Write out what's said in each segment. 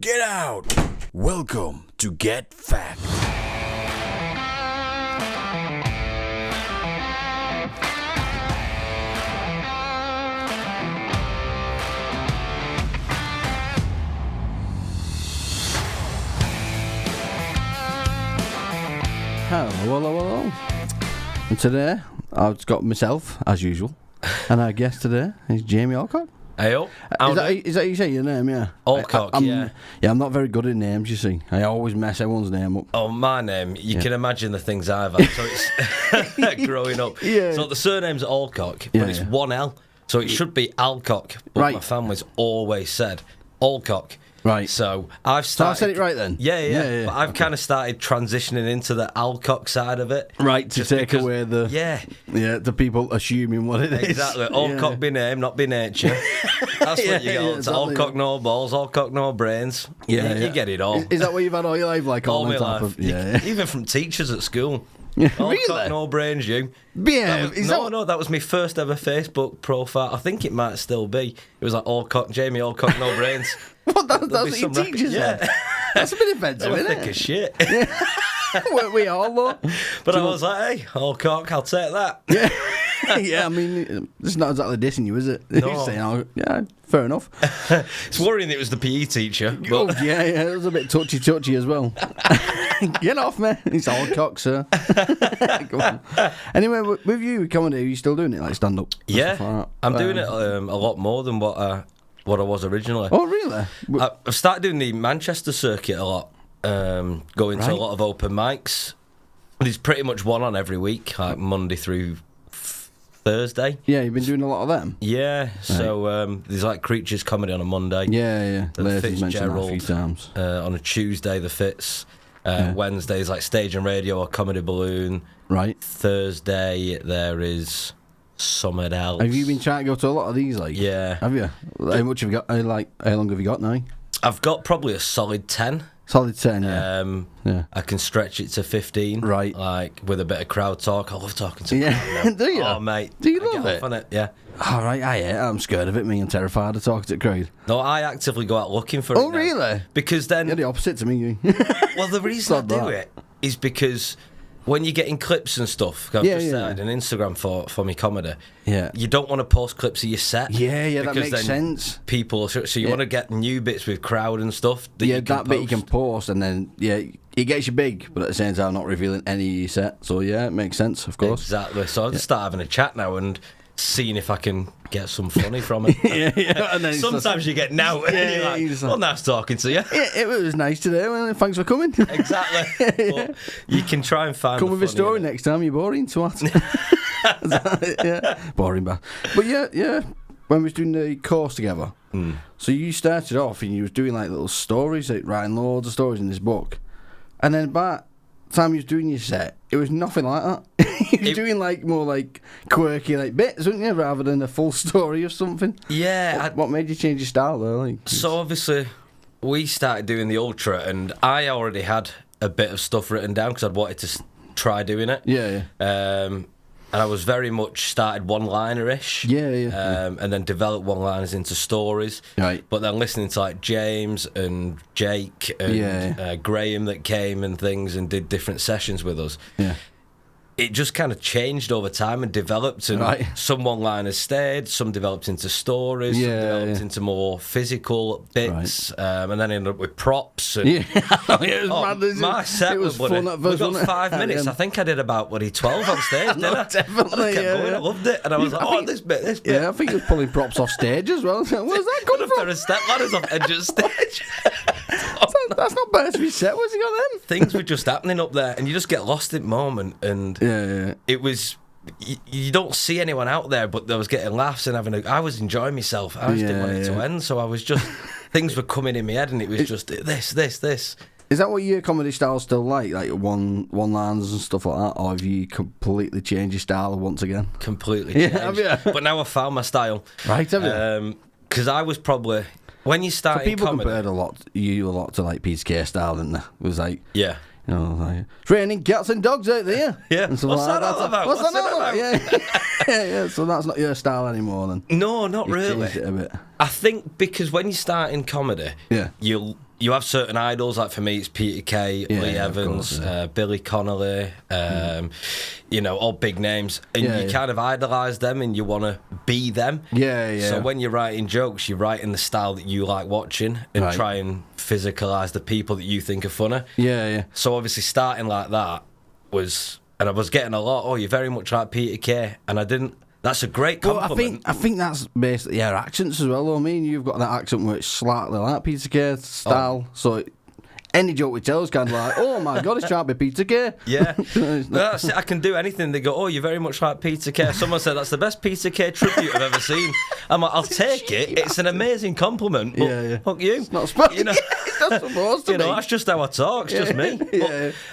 Get out! Welcome to Get Fact. Hello. And today, I've got myself, as usual, and our guest today is Jamie Alcock. Heyo. Is that how you say your name, yeah? Alcock, Yeah, I'm not very good at names, you see. I always mess everyone's name up. Oh, my name, you can imagine the things I've had. So it's growing up. Yeah. So the surname's Alcock, but it's one L. So it should be Alcock. But my family's always said Alcock. Right. So I've started. So I said it right then? Yeah. But I've kind of started transitioning into the Alcock side of it. Right, to take away the... the people assuming what it is. Exactly. Alcock be name, not be nature. That's what you got. Exactly. Alcock no balls, Alcock no brains. Yeah, you get it all. Is that what you've had all your life? Like all my life. Even from teachers at school. Alcock Really? no brains, you. Yeah. That was my first ever Facebook profile. I think it might still be. It was like Alcock, Jamie Alcock, no brains. What? That's what your teachers said? That's a bit offensive, isn't it? Thick as shit. Weren't we all, though? But I was like, hey, Alcock, I'll take that. Yeah, I mean, it's not exactly dissing you, is it? No. You're saying, yeah, fair enough. It's worrying it was the PE teacher. But... Oh, yeah, it was a bit touchy as well. Get off me. It's Alcock, sir. Go on. Anyway, with you, comedy, are you still doing it, like stand-up? Yeah, I'm doing it a lot more than what I was originally. Oh, really? I've started doing the Manchester circuit a lot, going to a lot of open mics. There's pretty much one on every week, like Monday through Thursday. Yeah, you've been doing a lot of them. Yeah, so there's like Creatures comedy on a Monday. Yeah. The Fitzgerald mentioned that a few times. On a Tuesday, the Fitz. Wednesday's like Stage and Radio or Comedy Balloon. Right. Thursday there is something else. Have you been trying to go to a lot of these? Like, yeah. Have you? How much have you got? How long have you got now? I've got probably a solid 10. Solid 10, yeah. I can stretch it to 15. Right. Like, with a bit of crowd talk. I love talking to people. Do you? Oh, mate. Do you I love get it? Off on it? Yeah. All right, I'm scared of it. Me, I'm terrified of talking to the crowd. No, I actively go out looking for it. Oh, really? Because then... You're the opposite to me. Well, the reason I do it is because... When you're getting clips and stuff, I've just started an Instagram for me comedy. Yeah, you don't want to post clips of your set. Yeah, that makes sense. People, so you want to get new bits with crowd and stuff. That bit you can post, and then it gets you big, but at the same time, not revealing any of your set. So it makes sense, of course. Exactly. So I'll just start having a chat now and seeing if I can get some funny from it. And then sometimes you get now, and you're like, well, nice talking to you. Yeah, it was nice today. Well, thanks for coming. Exactly. But you can try and find. Come with a story next time. You're boring, twat. Boring, bad. But yeah. When we was doing the course together, so you started off and you was doing like little stories, like writing loads of stories in this book, and then by the time you was doing your set, it was nothing like that. You were doing like more like quirky like bits, weren't you, rather than a full story of something? Yeah. What made you change your style though? Like, so obviously, we started doing the Ultra, and I already had a bit of stuff written down because I'd wanted to try doing it. Yeah. And I was very much started one-liner-ish. Yeah. And then developed one-liners into stories. Right. But then listening to like James and Jake and Graham that came and things and did different sessions with us. Yeah. It just kind of changed over time and developed, and some one-liners stayed, some developed into stories, some developed into more physical bits, and then ended up with props. And, it was mad. My set was fun at first. We got 5 minutes. I think I did about 12 on stage, didn't I? Definitely. I kept going. I loved it, and I was like, this bit. Yeah, I think he was pulling props off stage as well. Where's that come from? A pair of step ladders off edge of stage. That's not bad to be set. Where's he got them? Things were just happening up there, and you just get lost in the moment. And it was, you don't see anyone out there, but I was getting laughs and I was enjoying myself. I just didn't want it to end, so I was just, things were coming in my head, and it was just this. Is that what your comedy style still like one-liners and stuff like that, or have you completely changed your style once again? Completely changed. Have you? But now I found my style. Right, have you? Because I was probably... When you start people comedy, compared you a lot to like Peter Kay style, didn't they? It was like, yeah, you know, like, it's raining cats and dogs out there. Yeah, what's that all about? What's that all about? Yeah. So that's not your style anymore, then. No, not really. Changed it a bit. I think because when you start in comedy, you have certain idols, like for me it's Peter Kay, Lee Evans, Billy Connolly, all big names, and you kind of idolise them and you want to be them. So when you're writing jokes, you write in the style that you like watching and try and physicalise the people that you think are funny. So obviously starting like that and I was getting a lot, you're very much like Peter Kay, and I didn't. That's a great compliment. I think that's basically accents as well. Though. I mean, you've got that accent where it's slightly like Peter Kay style. So any joke we tell is kind of like, oh my god, it's trying to be Peter Kay. That's it. I can do anything. They go, you're very much like Peter Kay. Someone said that's the best Peter Kay tribute I've ever seen. I'm like, I'll take it. It's an amazing compliment. But fuck you. It's not supposed. It's not supposed to be. That's just how I talk. It's just me.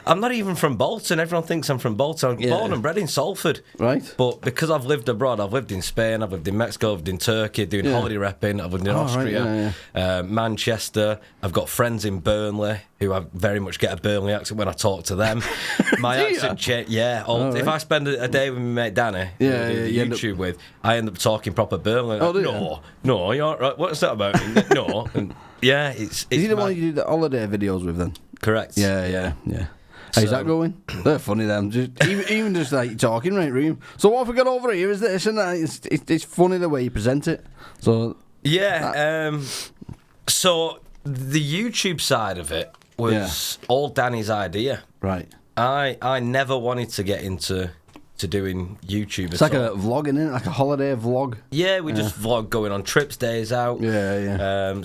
I'm not even from Bolton. Everyone thinks I'm from Bolton. I'm born and bred in Salford. Right. But because I've lived abroad, I've lived in Spain, I've lived in Mexico, I've lived in Turkey, doing holiday repping, I've lived in Austria, Manchester. I've got friends in Burnley who I very much get a Burnley accent when I talk to them. My accent change, if I spend a day with my mate Danny, who I do the YouTube with, I end up talking proper Burnley. No, you're right. What's that about? No, and it's. Is he the one you do the holiday videos with then? Correct. Yeah. How's that going? They're funny then. Even just like talking right room. So what have we got over here is this and that. It's funny the way you present it. So so the YouTube side of it was all Danny's idea. Right. I never wanted to get into doing YouTube. It's like a vlog, isn't it? Like a holiday vlog. Yeah, we just vlog going on trips, days out.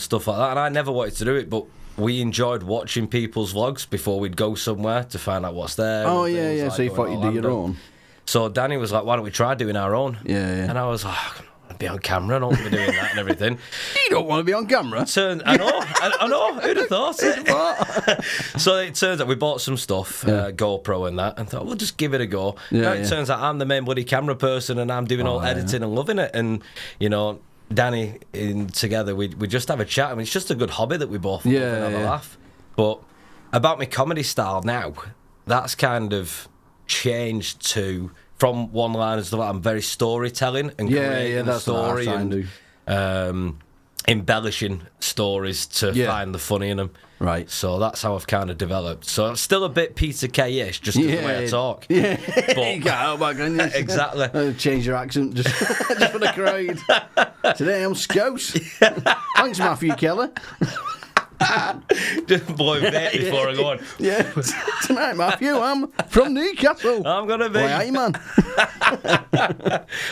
Stuff like that. And I never wanted to do it, but we enjoyed watching people's vlogs before we'd go somewhere to find out what's there. Oh, yeah. Like so you thought you'd do your own? So Danny was like, why don't we try doing our own? Yeah. And I was like, I'd be on camera, I don't want to be doing that and everything. You don't want to be on camera? I know, who'd have thought it? So it turns out we bought some stuff, GoPro and that, and thought, we'll just give it a go. It turns out I'm the main bloody camera person and I'm doing all editing and loving it. And, Danny together, we just have a chat. I mean, it's just a good hobby that we both love and have a laugh. But about my comedy style now, that's kind of changed to... From one-liners, stuff like I'm very storytelling and creating that's story what I and embellishing stories to find the funny in them. Right. So that's how I've kind of developed. So I'm still a bit Peter Kay-ish, just the way I talk. Yeah. But, you can't help that, can you? Exactly. Change your accent just for the crowd. Today I'm Scouse. Thanks, Matthew Kelly. Just blow bait before I go on. Yeah. Tonight, Matthew, I'm from Newcastle. I'm going to be. Why, man?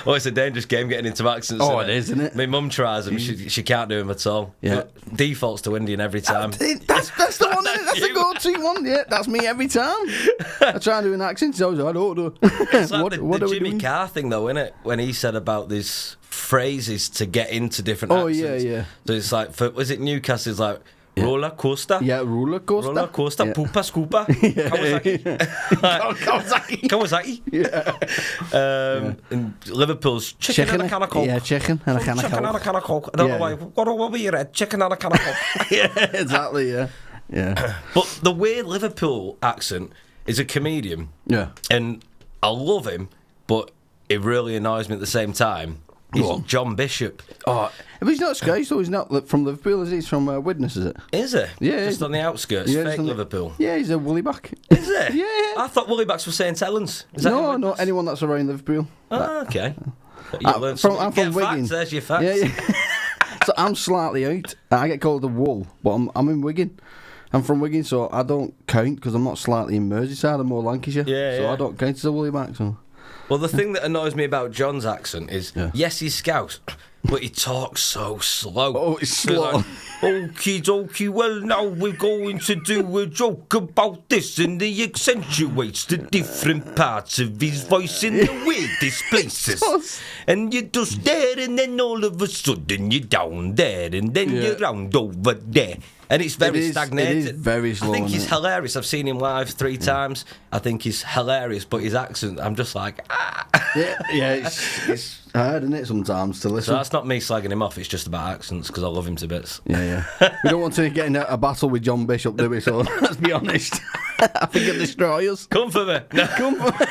It's a dangerous game getting into accents. It is, isn't it? My mum tries them. She can't do them at all. Yeah. But defaults to Indian every time. That's the one. That's the go-to one. Yeah, that's me every time. I try and do an accent. She's always like, I don't know. It's like the Jimmy Carr thing, though, isn't it? When he said about these phrases to get into different accents. Yeah. So it's like, was it Newcastle? It's like, roller coaster. Yeah, roller coaster. Roller coaster. Yeah. Poopa scooper. Kawasaki. Yeah. And Liverpool's chicken and a can of Coke. Yeah, chicken and a can of Coke. Chicken and a can of Coke. I don't know why. What were you at? Chicken and a can of Coke. Yeah, exactly. Yeah. But the weird Liverpool accent is a comedian. Yeah. And I love him, but it really annoys me at the same time. He's John Bishop. But he's not Scottish, though. He's not from Liverpool, is he? He's from Widnes, is it? Is he? Yeah. Just on the outskirts, fake Liverpool. Yeah, he's a woollyback. Is he? Yeah. I thought woollybacks were St Helens. No, anyone that's around Liverpool. Okay. I'm from Wigan. There's your facts. Yeah. So I'm slightly out. I get called a wool, but I'm in Wigan. I'm from Wigan, so I don't count because I'm not slightly in Merseyside. I'm more Lancashire. So I don't count as a woollyback, so... Well, the thing that annoys me about John's accent is, yes, he's Scouse, but he talks so slow. Oh, it's slow. Okie dokie, well, now we're going to do a joke about this, and he accentuates the different parts of his voice in the weirdest places. And you're just there, and then all of a sudden you're down there, and then you're round over there. And it's very stagnated. It is very slow. I think he's hilarious. I've seen him live 3 times. I think he's hilarious, but his accent, I'm just like, it's hard, isn't it, sometimes to listen. So that's not me slagging him off, it's just about accents, because I love him to bits. Yeah. We don't want to get in a battle with John Bishop, do we? So let's be honest. I think he'll destroy us. Come for me. No. Come for me.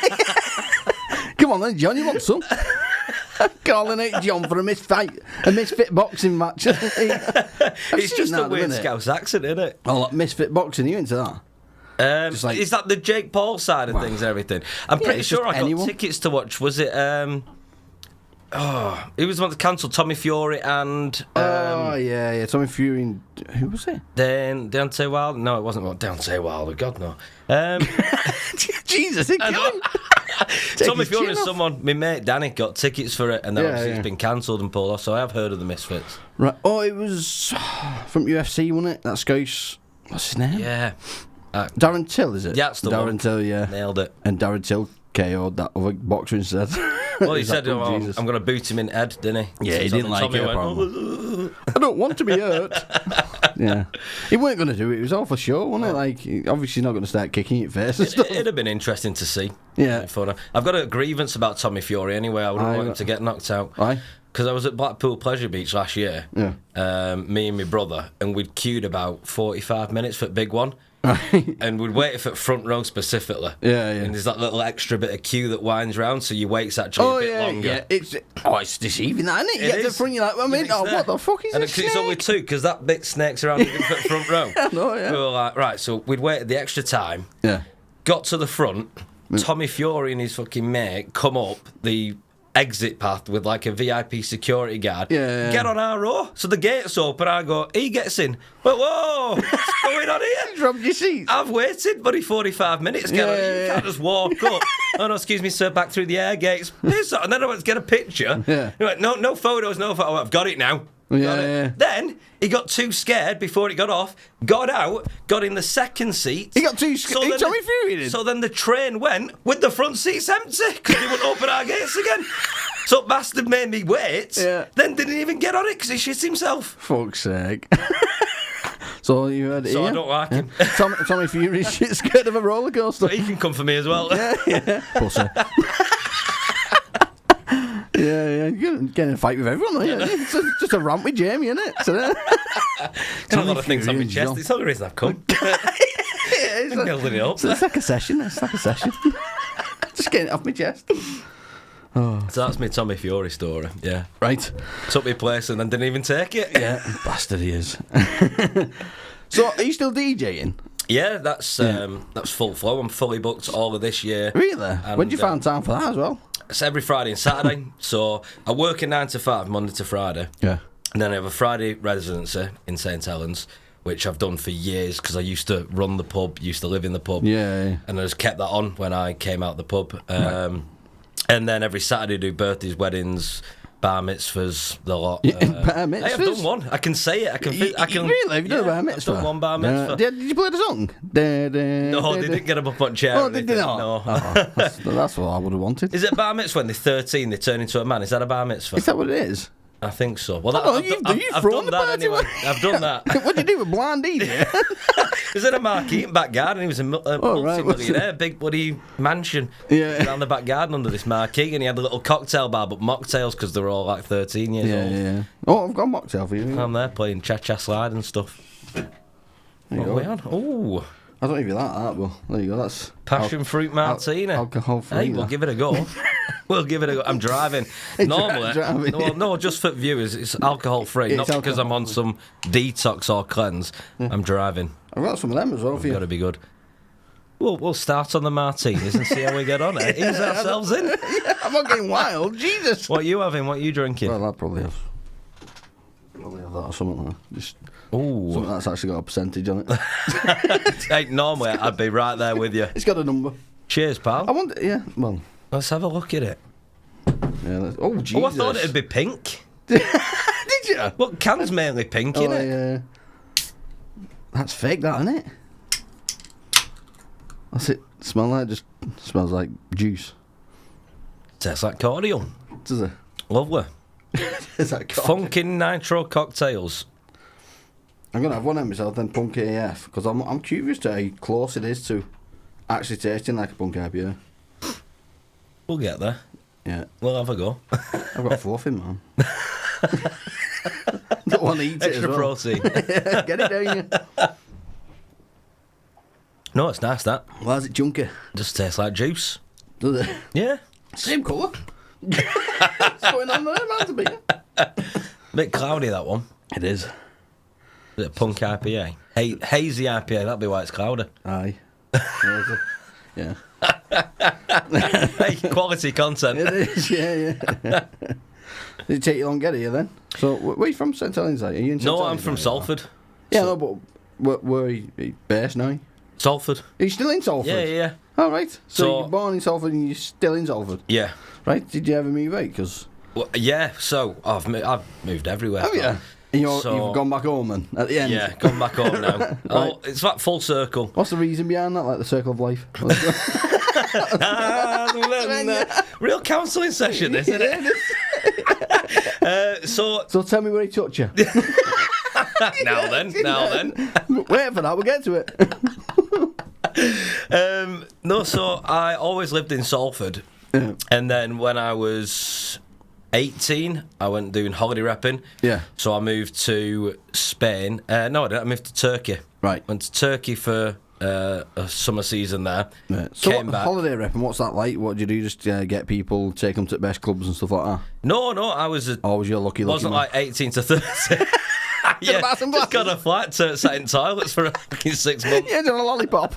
Come on then, John, you want some? Calling it John for a misfit boxing match. It's just a weird Scouse accent, isn't it? Oh, like misfit boxing, you into that? Is that the Jake Paul side of things and everything? I'm pretty sure I got tickets to watch. Was it... it was the one that cancelled Tommy Fury and... yeah. Tommy Fury and... Who was it? Then Deontay Wilder. No, it wasn't Deontay Wilder. God, no. Jesus, it killed Tommy Fury and someone, my mate Danny, got tickets for it, and then obviously it's been cancelled and pulled off, so I have heard of the Misfits. Right. Oh, it was from UFC, wasn't it? That guy's... What's his name? Yeah. Darren Till, is it? Yeah, that's the one. Darren Till, yeah. Nailed it. And Darren Till KO'd that other boxer instead. Well, he said, I'm going to boot him in head, didn't he? Yeah, he didn't like it. I don't want to be hurt. Yeah. He weren't going to do it. It was all for show, wasn't it? Like, obviously not going to start kicking it face and stuff. It'd have been interesting to see. Yeah. I've got a grievance about Tommy Fury anyway. I wouldn't want him to get knocked out. Why? Because I was at Blackpool Pleasure Beach last year, me and my brother, and we'd queued about 45 minutes for the big one. And we'd wait for front row specifically. Yeah. And there's that little extra bit of queue that winds round, so your wait's actually a bit longer. Yeah. It's deceiving, that, isn't it? You get to the front, you're like, what the fuck is this? And it's only two, because that bit snakes around the front row. I know, yeah. We were like, right, so we'd waited the extra time. Yeah. Got to the front. Tommy Fury and his fucking mate come up the exit path with like a VIP security guard. Yeah. Get on our row. So the gate's open. I go, he gets in. But whoa, what's going on here? Dropped your seat. I've waited, buddy, 45 minutes. You can't just walk up. Oh no, excuse me, sir, back through the air gates. And then I went to get a picture. Yeah. He went, no photos, no photos. I've got it now. Yeah. Then he got too scared before he got off, got out, got in the second seat. He got too scared. Tommy Fury did. So then the train went with the front seats empty because they wouldn't open our gates again. So bastard made me wait. Yeah. Then didn't even get on it because he shit himself. Fuck's sake. So you heard it So here. I don't like him. Tommy Fury's shit scared of a roller coaster. But he can come for me as well. Yeah. Pussy. Yeah, you're getting in a fight with everyone, yeah. It's just a rant with Jamie, isn't it? So, Got a lot of things on my chest. It's the only reason I've come. It's building it up. So it's like a session. Just getting it off my chest. So that's my Tommy Fury story, yeah. Right. Took me place and then didn't even take it. Yeah, bastard he is. So, are you still DJing? Yeah, that's full flow. I'm fully booked all of this year. Really? When did you find time for that as well? It's every Friday and Saturday. So I work in 9 to 5, Monday to Friday. Yeah. And then I have a Friday residency in St Helens, which I've done for years because I used to run the pub, used to live in the pub. Yeah. And I just kept that on when I came out the pub. And then every Saturday do birthdays, weddings, bar mitzvahs, the lot. Bar mitzvahs? Hey, I've done one. I can say it. I can. Really? Have you done a bar mitzvah? I've done one bar mitzvah. Did you play the song? No, they didn't get them up on chair. Oh, did they not? No. Oh, that's what I would have wanted. Is it a bar mitzvah when they're 13, they turn into a man? Is that a bar mitzvah? Is that what it is? I think so. Well, you've I've done that anyway. I've done that. What did you do with Blind DJ? He was in a Mark Eaton back garden. He was a multi-millionaire, big bloody mansion around the back garden under this Mark Eaton. He had a little cocktail bar, but mocktails because they were all like 13 years old. Yeah. Oh, I've got a mocktail for you. I'm there playing cha-cha slide and stuff. What are we on? Oh, I don't even like that, but there you go. That's passion fruit martini. Alcohol free. Hey, we'll give it a go. We'll give it a go. I'm driving. Normally, no, just for viewers, it's alcohol free. Not because I'm on some detox or cleanse. I'm driving. I've got some of them as well for you. Got to be good. We'll start on the martinis and see how we get on it. Ease ourselves in. Yeah, I'm not getting wild. Jesus. What are you having? What are you drinking? Well, I'll probably have that or something like that. Just something that's actually got a percentage on it. Hey, normally I'd be right there with you. It's got a number. Cheers, pal. I wonder, yeah, well. Let's have a look at it. Yeah. Oh, Jesus. Oh, I thought it'd be pink. Did you? Well, can's mainly pink, innit? Yeah. That's fake, that, isn't it? That's it. Smell like just smells like juice. Tastes like cordial. Does it? Lovely. Is that Funkin' Nitro cocktails. I'm gonna have one of myself then, Punk AF, because I'm curious to how close it is to actually tasting like a Punk IPA. We'll get there. Yeah. We'll have a go. I've got 4 in, man. Don't want to eat it as Extra well. protein. Get it down you. No, it's nice, that. Why is it chunky? Just tastes like juice. Does it? Yeah. Same colour. What's going on there, man? To be? Bit cloudy, that one. It is. Bit of punk IPA. Hazy IPA, that'd be why it's cloudy. Aye. Yeah. Hey, quality content. It is, yeah. Did it take you long to get here then? So, where are you from, St Helens? Are you in St No, Helens I'm from now? Salford. Yeah, no, but where are you based now? Salford. Are you still in Salford? Yeah. Oh, right. So So- you're born in Salford and you're still in Salford? Yeah. Right. Did you ever move out? Cause... Well, yeah, so I've moved everywhere. Oh, yeah. And you've gone back home then, at the end? Yeah, gone back home now. Right. Oh, it's like full circle. What's the reason behind that? Like the circle of life? Real counselling session, isn't it? So So tell me where he touched you. now then. Wait for that, we'll get to it. No, so I always lived in Salford, Yeah. and then when I was 18, I went doing holiday repping. Yeah. So I moved to Spain. No, I didn't. I moved to Turkey. Right. Went to Turkey for a summer season there. Yeah. So Came back. holiday repping, what's that like? What do you do? Just get people, take them to the best clubs and stuff like that? No, I was. Or was you lucky? Wasn't man? like 18 to 30. Yeah, buy some just got glasses. a flat, sat in toilets for fucking 6 months. Yeah, doing a lollipop.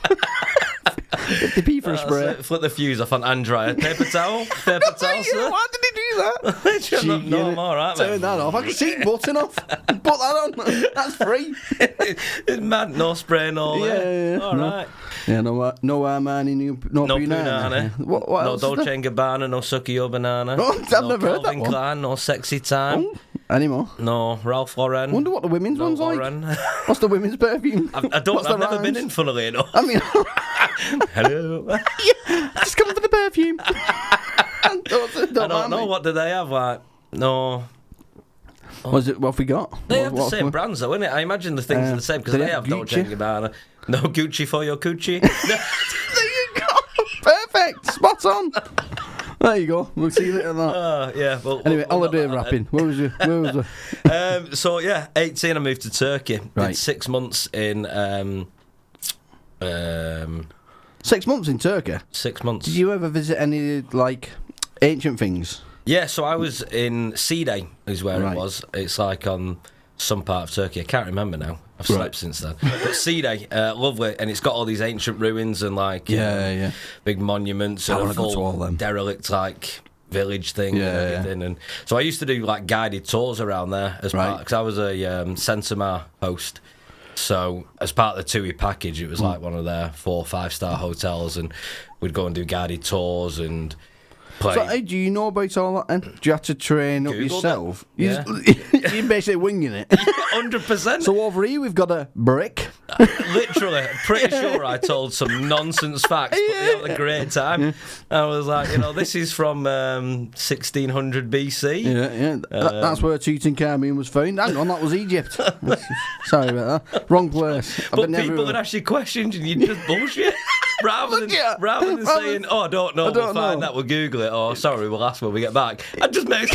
50p for a spray. Flip the fuse off on Andrea. Paper towel, sir. Why did he do that? No, I'm all right, Turn mate. that off. I can see button off. Put that on. That's free. It's mad, no spray, no Yeah. All right. Yeah, no Armani, no No Punana. Punana. What No else is Dolce there? & Gabbana, no Sukiyo Banana. Oh, I've no never heard that Calvin one. Klein, no Sexy Time. Oh, anymore. No Ralph Lauren. Wonder what the women's no one's Lauren. like. What's the women's perfume? I've What's the never been rhymes? in, funnily enough. I mean, Hello. just come for the perfume. I don't know, what do they have, like, no. What have we got? They have the same brands, though, innit? I imagine the things are the same, because do they they have have Dolce & Gucci? Gabbana. No Gucci for your coochie. There you go. Perfect. Spot on. There you go. We'll see you later. That. Yeah, well... Anyway, we'll holiday not that wrapping. Where was you? So, yeah, 18, I moved to Turkey. Right. Did 6 months in... 6 months in Turkey. 6 months. Did you ever visit any like ancient things? Yeah, so I was in Side, is where Right. it was. It's like on some part of Turkey. I can't remember now. I've slept Right. since then. But Side, lovely, and it's got all these ancient ruins and like Yeah. big monuments I and a wanna go to all full them. derelict like village thing Yeah, and everything. And so I used to do like guided tours around there as Right. part, because I was a Sensimar host. So as part of the TUI package, it was like one of their 4 or 5 star hotels, and we'd go and do guided tours and play. So, hey, do you know about all that then? Do you have to train up Googled yourself? it. Yeah. You're basically winging it. 100%. So over here we've got a brick. Literally, pretty sure I told some nonsense facts, but they had a great time. I was like, this is from 1600 BC. Yeah. That's where Tutankhamun was found. Hang on, that was Egypt. Sorry about that. Wrong place. I've But been people everywhere. would ask you questions and you'd just bullshit. Rather than saying, "Oh, I don't know, we'll find that, we'll Google it," or "Sorry, we'll ask when we get back," I'd just make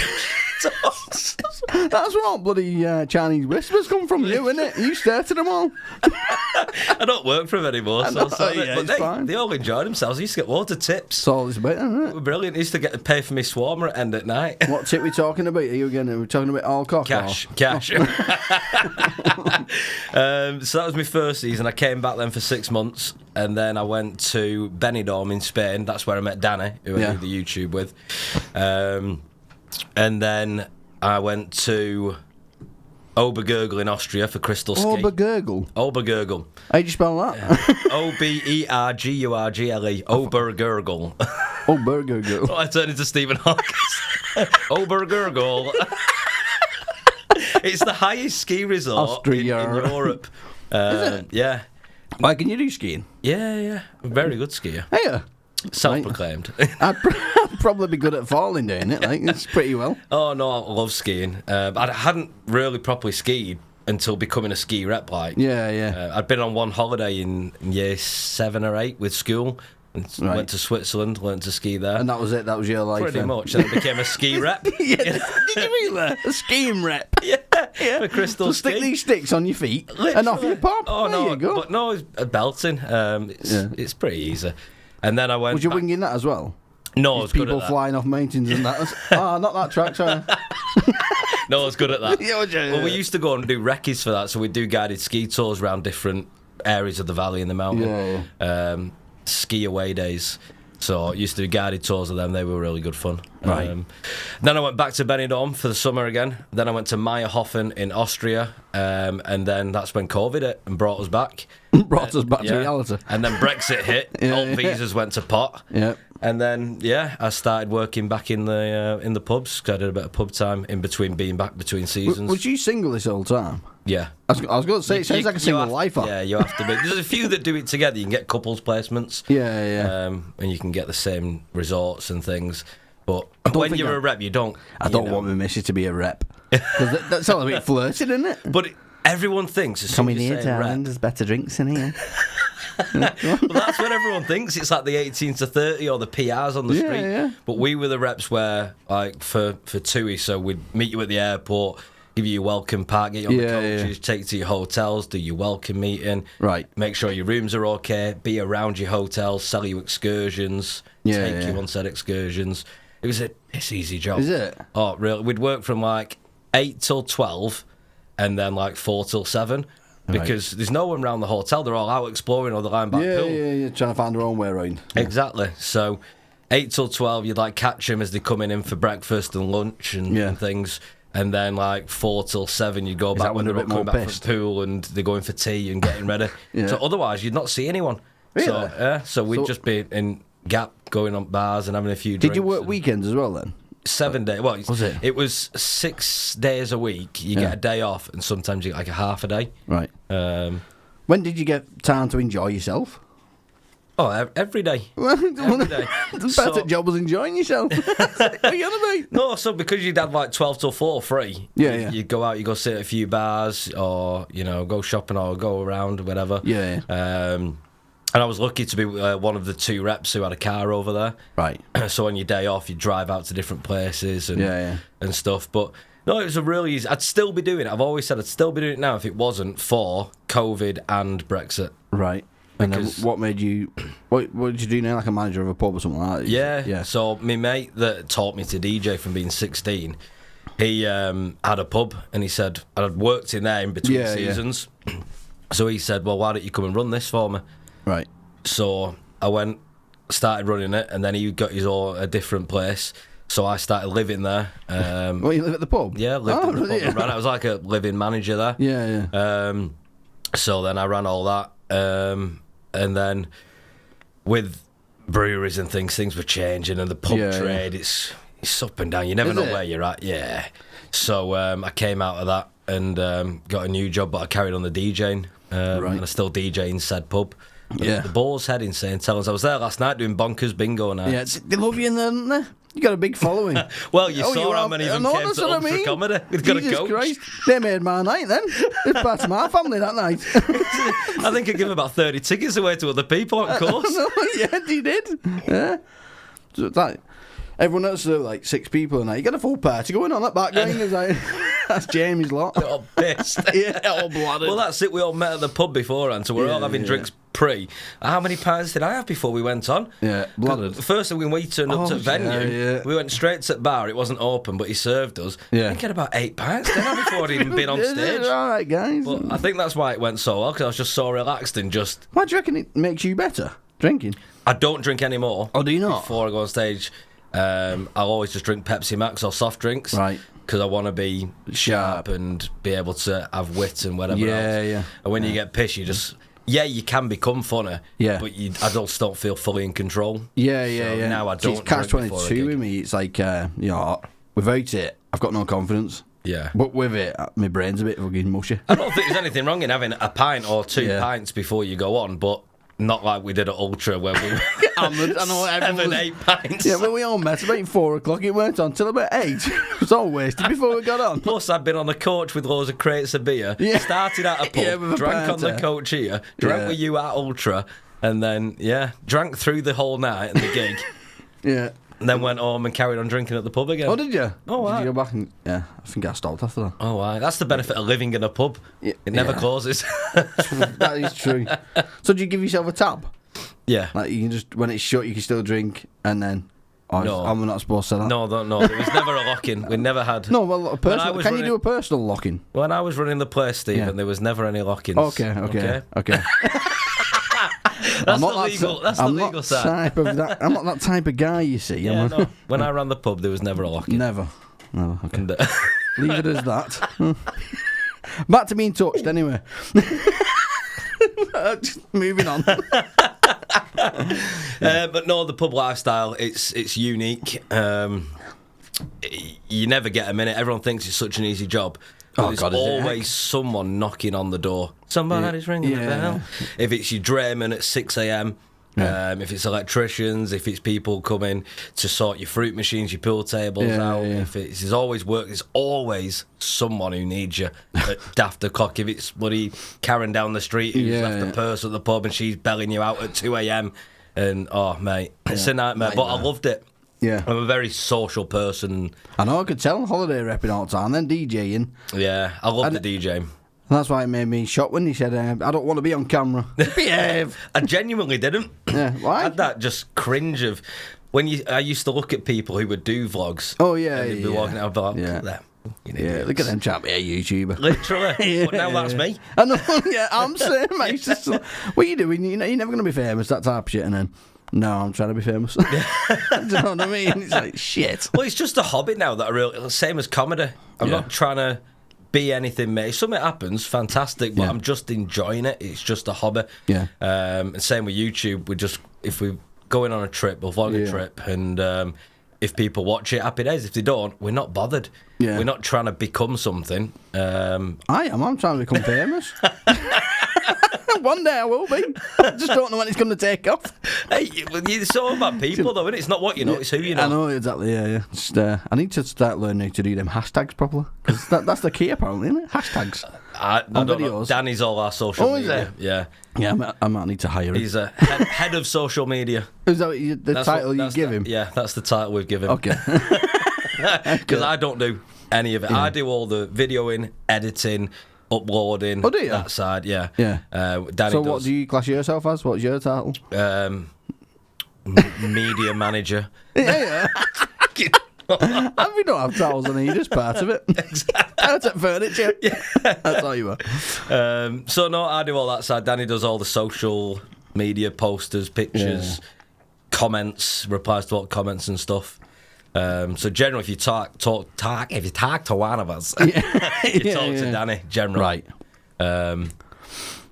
talks. That's what bloody Chinese whispers come from you, innit? You started them all. I don't work for them anymore, know, so yeah, but it's fine. they all enjoyed themselves. I used to get loads of tips. That's all it's about, isn't They it? were brilliant. I used to get to pay for my swarmer at end at night. What tip we talking about? Are you again? We're talking about Alcock? Cash. So that was my first season. I came back then for 6 months, and then I went to Benidorm in Spain. That's where I met Danny, who I did the YouTube with. And then I went to Obergurgl in Austria for crystal ski. Obergurgl. Obergurgl. How do you spell that? Obergurgle. Obergurgl. Obergurgl. I turned into Stephen Hawking. Obergurgl. It's the highest ski resort in Europe. Yeah. Why can you do skiing? Yeah. Very good skier. Hey, Self-proclaimed. I'd probably be good at falling doing it. Like, it's pretty well. Oh, no, I love skiing. I hadn't really properly skied until becoming a ski rep. Yeah. I'd been on one holiday in year 7 or 8 with school. And went to Switzerland, learned to ski there. And that was it. That was your life. Pretty then. much. And I became a ski rep. Did you really? A skiing rep. Yeah. For crystal So ski. stick these sticks on your feet Literally. and off you pop. Oh, there no. you go. But no, it's belting. It's pretty easy. And then I went. Was you back- winging that as well? No, I was good people at that. flying off mountains and that. Not that track, sorry. No, I was good at that. Yeah. Well, we used to go and do recce's for that, so we'd do guided ski tours around different areas of the valley and the mountain. Ski away days. So I used to do guided tours of them. They were really good fun. Right. Then I went back to Benidorm for the summer again. Then I went to Meyerhofen in Austria. And then that's when COVID hit and brought us back. Brought us back to reality. And then Brexit hit. All visas went to pot. Yeah. And then, I started working back in the pubs, because I did a bit of pub time in between being back between seasons. Was you single this whole time? Yeah. I was going to say, it sounds like a single lifer. Yeah, you have to be. There's a few that do it together. You can get couples placements. Yeah. And you can get the same resorts and things. But when you're a rep, you don't. I don't want my missus to be a rep. Because that's all a bit flirting, isn't it? But everyone thinks as soon as you say rep, there's better drinks in here. well, that's what everyone thinks. It's like the 18 to 30 or the PRs on the street. Yeah. But we were the reps where, like, for TUI, so we'd meet you at the airport, give you your welcome pack, get you on the coaches, take you to your hotels, do your welcome meeting, right? Make sure your rooms are okay, be around your hotels, sell you excursions, take you on said excursions. It was a piss easy job. Is it? Oh, really? We'd work from like 8 till 12 and then like 4 till 7. Because there's no one around the hotel. They're all out exploring or the line back pool. Yeah, trying to find their own way around. Exactly. So 8 till 12, you'd like catch them as they come in for breakfast and lunch and things. And then like 4 till 7, you'd go back when they're coming back from the pool and they're going for tea and getting ready. So otherwise, you'd not see anyone. Really? So we'd just be in Gap, going on bars and having a few drinks. Did you work weekends as well then? 7 days. Well, was it? It was 6 days a week. You get a day off, and sometimes you get like a half a day. Right. When did you get time to enjoy yourself? Oh, every day. Every day. The better job was enjoying yourself. What are you on about? No, so because you'd have like 12 till 4 free. You'd go out, you go sit at a few bars, or go shopping, or go around, or whatever. And I was lucky to be one of the 2 reps who had a car over there. Right. So on your day off, you drive out to different places and stuff. But no, it was a really easy. I'd still be doing it. I've always said I'd still be doing it now if it wasn't for COVID and Brexit. Right. And then what made you? What did you do now? Like a manager of a pub or something like that? Yeah. So my mate that taught me to DJ from being 16, he had a pub, and he said I'd worked in there in between seasons. So he said, "Well, why don't you come and run this for me?" Right. So I went, started running it, and then he got his own a different place. So I started living there. Well, you live at the pub? Yeah, lived at the pub. I was like a living manager there. Yeah. So then I ran all that. And then with breweries and things were changing, and the pub trade, it's up and down. You never know where you're at. Yeah. So I came out of that and got a new job, but I carried on the DJing. And I still DJ in said pub. The Boar's Head in St. Helens. I was there last night doing bonkers bingo night. Yeah, they love you in there, don't they? You got a big following. Well, you saw how many of them came to Ultra Comedy. We've got a coach. Christ. They made my night then. It's part of my family that night. I think I gave about 30 tickets away to other people on course. Yeah, you did. Yeah. So that, everyone else is like 6 people and that. You got a full party going on that background. It's like, that's Jamie's lot. They're all pissed. All blooded. Well, that's it. We all met at the pub beforehand, so we're all having drinks pre. How many pints did I have before we went on? Yeah, blooded. First when we turned up to venue, we went straight to the bar. It wasn't open, but he served us. I think I had about 8 pints didn't I, before I'd even been on stage. All right, guys. But I think that's why it went so well, because I was just so relaxed and just... Why do you reckon it makes you better, drinking? I don't drink anymore. Oh, do you not? Before I go on stage, I'll always just drink Pepsi Max or soft drinks. Right. Because I want to be sharp and be able to have wit and whatever else. Yeah. And when you get pissed, you just... Yeah, you can become funny, but I just don't feel fully in control. Yeah. Now I don't. It's catch-22 with me. It's like, without it, I've got no confidence. Yeah. But with it, my brain's a bit fucking mushy. I don't think there's anything wrong in having a pint or 2 pints before you go on, but not like we did at Ultra where we hammered. I know 7, 8 pints. Yeah, when we all met about 4 o'clock, it went on till about 8. It was all wasted before we got on. Plus, I'd been on a coach with loads of crates of beer. Started at a pub, drank on the coach here, drank with you at Ultra, and then drank through the whole night and the gig. And then went home and carried on drinking at the pub again. Oh, did you? Oh, Did you go back and... Yeah, I think I stopped after that. Oh, wow. That's the benefit of living in a pub. It never closes. That is true. So do you give yourself a tab? Yeah. Like, you can just... When it's shut, you can still drink, and then... No. I'm not supposed to say that. No, there was never a lock-in. We never had. No, well, you do a personal lock-in? When I was running the place, Stephen, there was never any lock-ins. Okay. That's the legal side. I'm not that type of guy, you see. Yeah, no. When I ran the pub, there was never a lock-in. Never. Okay. And, leave it as that. Back to being touched, anyway. Just moving on. But no, the pub lifestyle, it's unique. You never get a minute. Everyone thinks it's such an easy job. There's always someone knocking on the door. Somebody's ringing the bell. If it's your drayman at 6 a.m, if it's electricians, if it's people coming to sort your fruit machines, your pool tables out, if there's always work, there's always someone who needs you at daft o'clock. If it's bloody Karen down the street who's left the purse at the pub and she's belling you out at 2 a.m, and mate, it's a nightmare. But I loved it. Yeah, I'm a very social person. I know, I could tell. Holiday repping all the time, then DJing. Yeah, I love the DJing. That's why it made me shocked when he said, I don't want to be on camera. Behave. I genuinely didn't. Yeah, why? I had that just cringe of I used to look at people who would do vlogs. Oh, yeah, and they'd be walking out, look at them. Look at them chap here, YouTuber. Literally. But now that's me. I know, I'm saying, mate. It's just, what are you doing? You're never going to be famous, that type of shit, and then... No, I'm trying to be famous. Do you know what I mean? It's like, shit. Well, it's just a hobby now that I really... Same as comedy. I'm not trying to be anything, mate. If something happens, fantastic, but I'm just enjoying it. It's just a hobby. Yeah. And same with YouTube. If we're going on a trip, we'll vlog a trip, and if people watch it, happy days. If they don't, we're not bothered. Yeah. We're not trying to become something. I am. I'm trying to become famous. One day I will be. I just don't know when it's going to take off. Hey, it's all about people, though, isn't it? It's not what you know, it's who you know. I know, exactly, yeah. Just, I need to start learning how to do them hashtags properly. Because that's the key, apparently, isn't it? Hashtags. I don't videos. Know. Danny's all our social media. Yeah. Yeah, I might need to hire him. He's a head of social media. Is that the title you give him? Yeah, that's the title we've given him. Okay. Because I don't do any of it. I do all the videoing, editing, uploading. Oh, do you? That side, yeah. Danny so what do you class yourself as? What's your title? Media manager. Yeah. We don't have titles on here, just part of it. Exactly. That's at furniture. Yeah. That's all you are. So no, I do all that side. Danny does all the social media, posters, pictures, comments, replies to all comments and stuff. So generally, if you talk to one of us, you talk to Danny. Generally, right?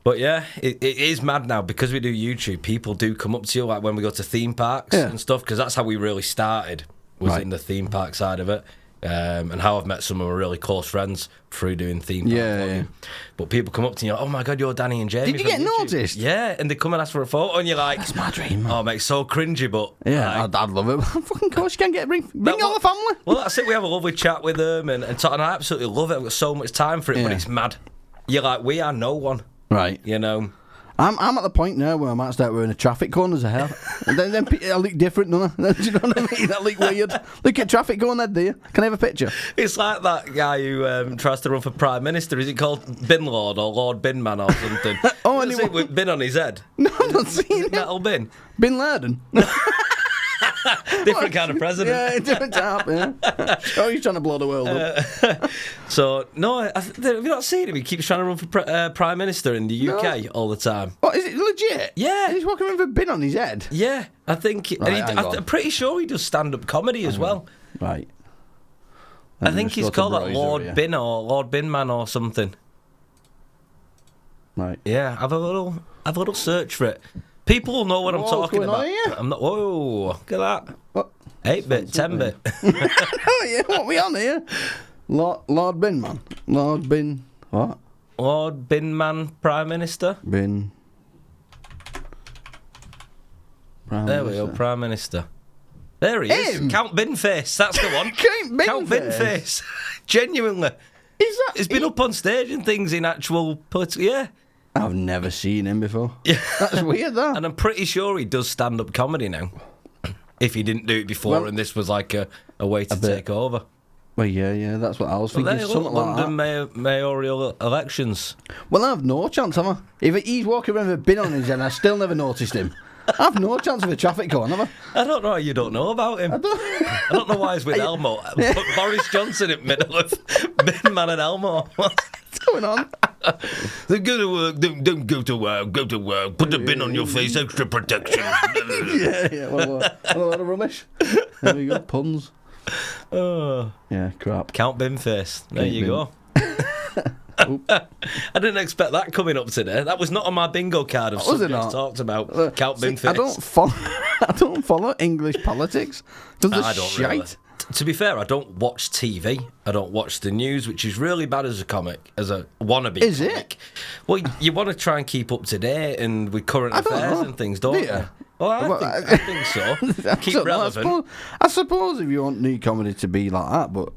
But yeah, it is mad now because we do YouTube. People do come up to you like when we go to theme parks and stuff, because that's how we really started. Was in the theme park side of it, and how I've met some of my really close friends through doing theme park vlogging. But people come up to you, oh my god, you're Danny and Jamie. Did you get YouTube. Noticed? Yeah, and they come and ask for a photo, and you're like, that's my dream. Man. Oh mate, so cringy, but I'd love it. Fucking course, you can bring all the family. Well, that's it. We have a lovely chat with them, and I absolutely love it. I've got so much time for it, but it's mad. You're like, we are no one, right? You know. I'm at the point now where I might start wearing a traffic cone as a hair. And then I look different, don't I? Do you know what I mean? I look weird. Look at traffic cone head there. Can I have a picture? It's like that guy who tries to run for Prime Minister. Is it called Bin Lord or Lord Bin Man or something? Anyway. With bin on his head? No, I'm not seeing it. Metal bin? Bin Laden? Different kind of president. Yeah, different type, yeah. Oh, he's trying to blow the world up. So, no, have you not seen him? He keeps trying to run for Prime Minister in the UK all the time. What, is it legit? Yeah. And he's walking around with a bin on his head? Yeah, I think... I'm pretty sure he does stand-up comedy as well. Right. I think he's called like Lord Bin or Lord Bin Man or something. Right. Yeah, have a little search for it. People will know what I'm talking about. I'm not. Whoa! Look at that. What? 8-bit, 10-bit. Oh yeah, what are we on here? Lord Bin Man. Lord Bin. What? Lord Bin Man, Prime Minister. Bin. There we go, Prime Minister. There he is. Count Binface. That's the one. Count Binface. Genuinely. Is that? He's been up on stage and things in actual political. Yeah. I've never seen him before. Yeah. That's weird, though. And I'm pretty sure he does stand-up comedy now. If he didn't do it before and this was like a way to take over. Well, yeah, that's what I was thinking. Something London mayoral elections. Well, I have no chance, have I? If he's walking around with a bin on his head, I still never noticed him. I've no chance of a traffic cone, have I? I don't know how you don't know about him. I don't know why he's with Elmo. Put Boris Johnson in the middle of Bin Man and Elmo. What's going on? Go to work, don't go to work, go to work. Put the bin on your face, extra protection. yeah. What a lot of rubbish. There we go, puns. Oh. Yeah, crap. Count bin face. There you go. I didn't expect that coming up today. That was not on my bingo card of subjects talked about. Count bin face. I don't follow English politics. I don't really. To be fair, I don't watch TV. I don't watch the news, which is really bad as a comic, as a wannabe is comic. It? Well, you want to try and keep up to date and with current affairs and things, don't you? Well, I think so. Keep relevant. I suppose if you want new comedy to be like that, but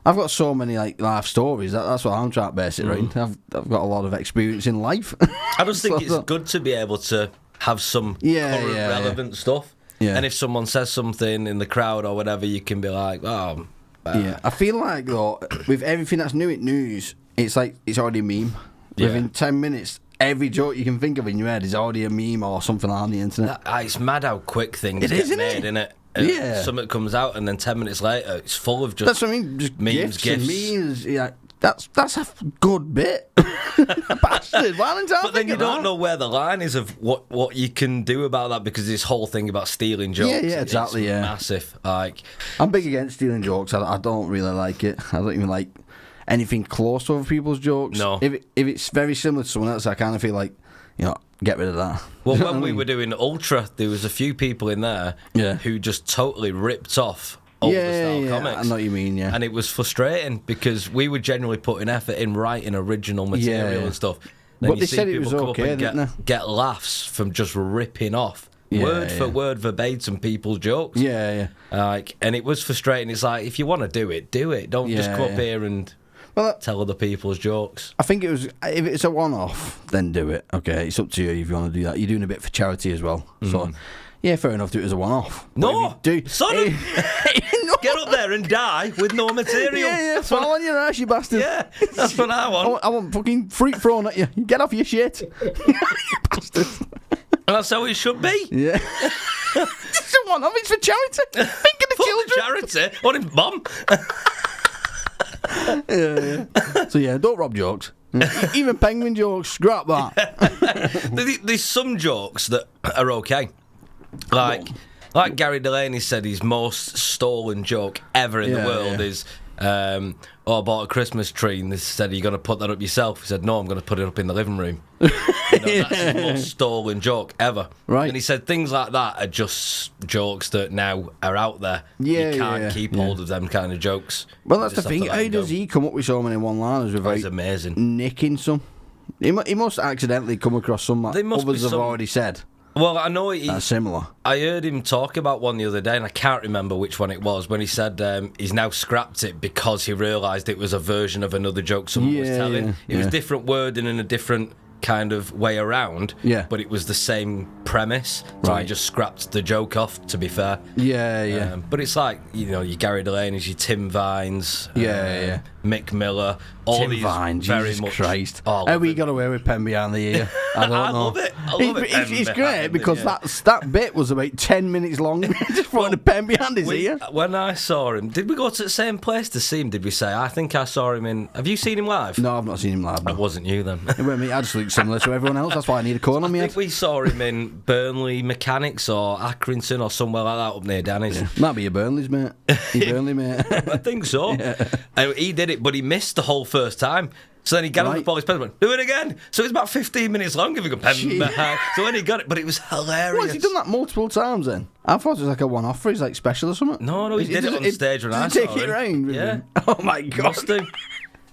I've got so many like life stories. That's what I'm trying to base it around. I've got a lot of experience in life. I just think it's good to be able to have some current relevant stuff. Yeah. And if someone says something in the crowd or whatever, you can be like, oh. Yeah. I feel like, though, with everything that's new in news, it's like it's already a meme. Yeah. Within 10 minutes, every joke you can think of in your head is already a meme or something on the internet. It's mad how quick things get made, isn't it? Yeah. Something comes out and then 10 minutes later, it's full of just, that's what I mean, just memes, gifs. Memes, yeah. That's a good bit. Bastard. But then you don't know where the line is of what you can do about that, because this whole thing about stealing jokes. Yeah, exactly. It's massive. Like, I'm big against stealing jokes. I don't really like it. I don't even like anything close to other people's jokes. No. If it's very similar to someone else, I kind of feel like, get rid of that. Well, when we were doing Ultra, there was a few people in there who just totally ripped off older style comics. I know what you mean, yeah. And it was frustrating because we were generally putting effort in writing original material and stuff. Then but they said it was okay, didn't they? Get laughs from just ripping off word for word verbatim people's jokes. Yeah. And it was frustrating. It's like, if you want to do it, do it. Don't just come up here and tell other people's jokes. I think if it's a one-off, then do it. Okay, it's up to you if you want to do that. You're doing a bit for charity as well. So, yeah, fair enough, do it as a one-off. No, son, get up there and die with no material. Yeah, fall on your ass, you bastard. Yeah, that's what I want. I want fucking fruit thrown at you. Get off your shit. You bastard. That's how it should be. Yeah. It's a one-off, it's for charity. Think of the children. Charity? What in bomb? Yeah. So, don't rob jokes. Even penguin jokes, scrap that. There's some jokes that are okay. Like Gary Delaney said, his most stolen joke ever in the world is, I bought a Christmas tree, and they said, are you going to put that up yourself? He said, no, I'm going to put it up in the living room. That's his most stolen joke ever. Right. And he said things like that are just jokes that now are out there. You can't keep hold of them kind of jokes. Well, that's the thing. How does he come up with so many one-liners without amazing. nicking some? He must accidentally come across some that others have already said. Well, I know that's similar. I heard him talk about one the other day, and I can't remember which one it was, when he said he's now scrapped it because he realised it was a version of another joke someone was telling. It was different wording and a different kind of way around, but it was the same premise, so he just scrapped the joke off, to be fair. But it's like, your Gary Delaney's, your Tim Vines, Mick Miller, all Tim these Vine, very Jesus much. Christ. How we got away with pen behind the ear? I don't know. I love it. It's great because that bit was about 10 minutes long. Just throwing a pen behind his ear. When I saw him, did we go to the same place to see him? Did we say? I think I saw him in. Have you seen him live? No, I've not seen him live. No. It wasn't you then. I just look similar to everyone else. That's why I need a cone on me. I think we saw him in Burnley Mechanics or Accrington or somewhere like that up near Danny's. Might be your Burnley's, mate. Your Burnley, mate. I think so. He did it, but he missed the whole first time. So then he got up the ball, his pen and went, do it again. So it was about 15 minutes long if he could pen behind. So when he got it, but it was hilarious. Well, has he done that multiple times then? I thought it was like a one-off for his like special or something. No, he did it on stage when I saw him. Take it round. Yeah. Oh my God. Must do.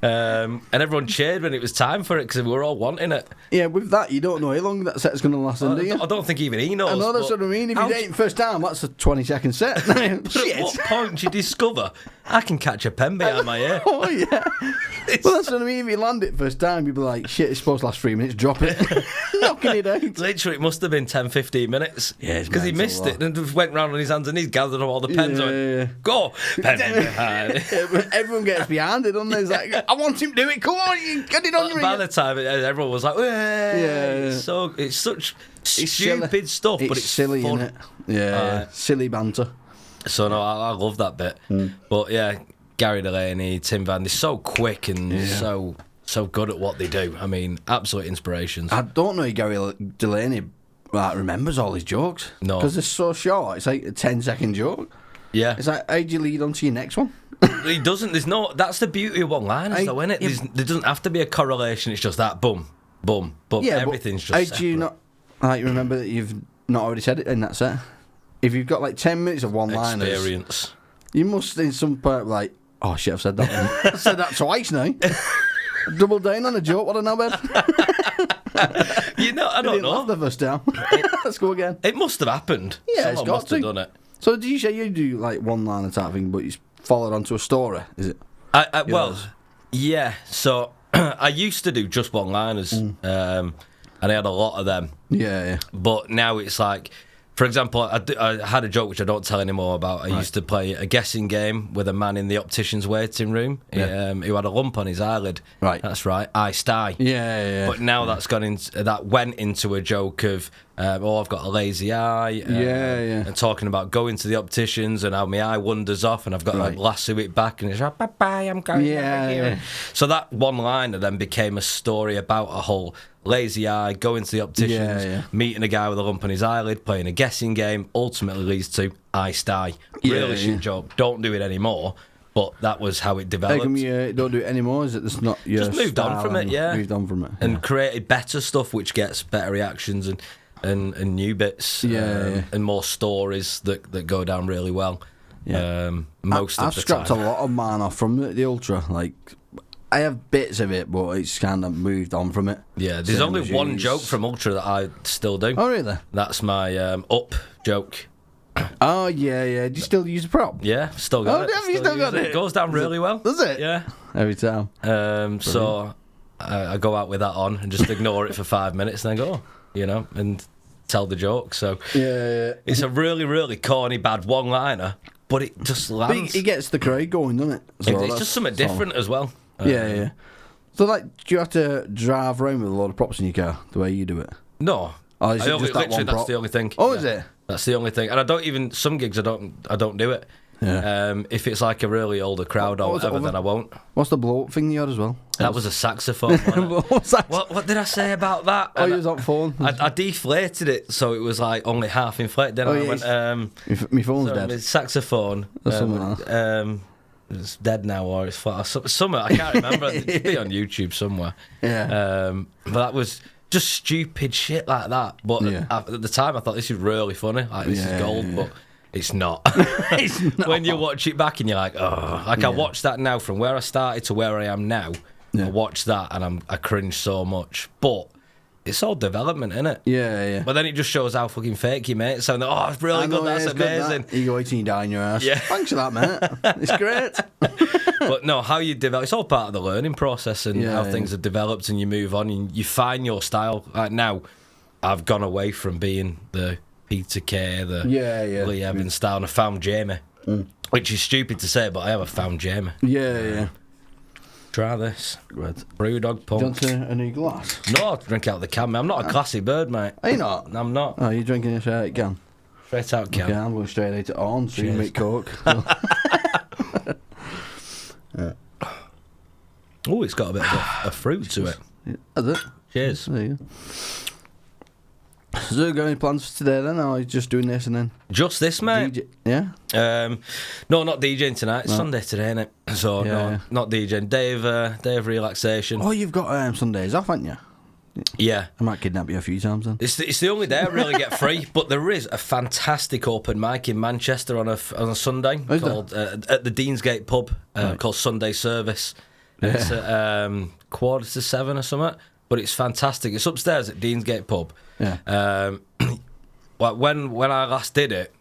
And everyone cheered when it was time for it because we were all wanting it. Yeah, with that, you don't know how long that set's going to last, do you? I don't think even he knows. I know, that's what I mean. If you date first time, that's a 20-second set. But at what point do you discover I can catch a pen behind my ear. Oh, yeah. Well, that's what I mean. If you land it first time, you'd be like, shit, it's supposed to last 3 minutes, drop it. Knocking it out. Literally, it must have been 10, 15 minutes. Yeah, because he missed it and just went round on his hands and knees, gathered up all the pens. Yeah. Go! Pen behind. Everyone gets behind it, doesn't they? It's like, I want him to do it. Come on, you get it on your By the time everyone was like, yeah. So it's such stupid stuff, but it's silly, fun. isn't it? Yeah, silly banter. So no, I love that bit. But yeah, Gary Delaney, Tim Van, they're so quick and so good at what they do. I mean, absolute inspirations. I don't know if Gary Delaney remembers all his jokes. No. Because they're so short. It's like a 10-second joke. Yeah. It's like, how do you lead on to your next one? He doesn't. There's no. That's the beauty of one-liners, though, isn't it? There doesn't have to be a correlation. It's just that boom, boom, boom. Yeah, everything's just how separate. do you not remember that you've not already said it in that set? If you've got like 10 minutes of one-liners, experience, you must in some part like, oh shit, I've said that one. I've said that twice now. Double down on a joke, what a knobhead. I don't know. Laugh the first time. Let's go again. It must have happened. Yeah, Someone must have done it. So did you say you do like one-liner type thing, but it's followed onto a story, is it? Well, yeah. So I used to do just one-liners, and I had a lot of them. Yeah. But now it's like, for example, I had a joke which I don't tell anymore about. I used to play a guessing game with a man in the optician's waiting room who had a lump on his eyelid. Right. That's right. I sty. Yeah. But now that went into a joke of, I've got a lazy eye. And talking about going to the opticians and how my eye wanders off and I've got to lasso it back and it's like, bye, I'm going over here. So that one-liner then became a story about a whole lazy eye, going to the opticians, meeting a guy with a lump on his eyelid, playing a guessing game, ultimately leads to I sty. Really shit joke. Don't do it anymore. But that was how it developed. How come you don't do it anymore? Is it just not your just moved on from it? Moved on from it. And created better stuff which gets better reactions and new bits and more stories that go down really well. Most of I've the scrapped time. a lot of mine off from the Ultra. Like, I have bits of it, but it's kind of moved on from it. Yeah, there's only one joke from Ultra that I still do. Oh, really? That's my up joke. Oh, yeah. Do you still use the prop? Yeah, still got it. Have you still got it? It goes down really well. Does it? Yeah. Every time. So I go out with that on and just ignore it for 5 minutes and then go, and tell the joke. So it's a really, really corny, bad one-liner, but it just lands. It gets the crowd going, doesn't it? So it's just something different as well. Yeah. So, like, do you have to drive around with a lot of props in your car the way you do it? No. Oh, is it just that one prop? That's the only thing. Oh, is it? That's the only thing. And I don't even, some gigs I don't do it. Yeah. If it's like a really older crowd or whatever, then I won't. What's the blow up thing you had as well? That was a saxophone. What did I say about that? Oh, you was on phone. I deflated it, so it was like only half inflated. Then I went, my phone's dead. My saxophone. It's dead now, or it's flat. Somewhere I can't remember. It'd be on YouTube somewhere. Yeah. But that was just stupid shit like that. But at the time, I thought this is really funny. Like this is gold, but it's not. It's not. When you watch it back and you're like, oh, I watch that now from where I started to where I am now. I watch that and I cringe so much, but. It's all development, isn't it? Yeah. But then it just shows how fucking fake you, mate. So, it's really good, that's amazing. Good, that. You go waiting, you die in your ass. Yeah. Thanks for that, mate. It's great. But no, how you develop, it's all part of the learning process and how things have developed and you move on and you find your style. Like now, I've gone away from being the Peter Kay, the Lee Evans style, and I found Jamie. Which is stupid to say, but I have found Jamie. Yeah. Try this. Good. Brewdog Punk. Do you want a new glass? No, I'll drink out the can, mate. I'm not a classy bird, mate. Are you not? I'm not. Oh, you're drinking a straight out can? Straight out can. Okay, I'm going straight out it on, so you Cheers. make Coke. Oh, it's got a bit of a fruit to it. Has it? Cheers. There you go. So, got any plans for today then, or are you just doing this and then? Just this, mate. DJ? Yeah? No, not DJing tonight. It's Sunday today, innit? So, no, not DJing. Day of relaxation. Oh, you've got Sundays off, haven't you? Yeah. I might kidnap you a few times then. It's the only day I really get free, but there is a fantastic open mic in Manchester on a Sunday called at the Deansgate pub called Sunday Service. It's at 6:45 or something, but it's fantastic. It's upstairs at Deansgate pub. Yeah. When I last did it,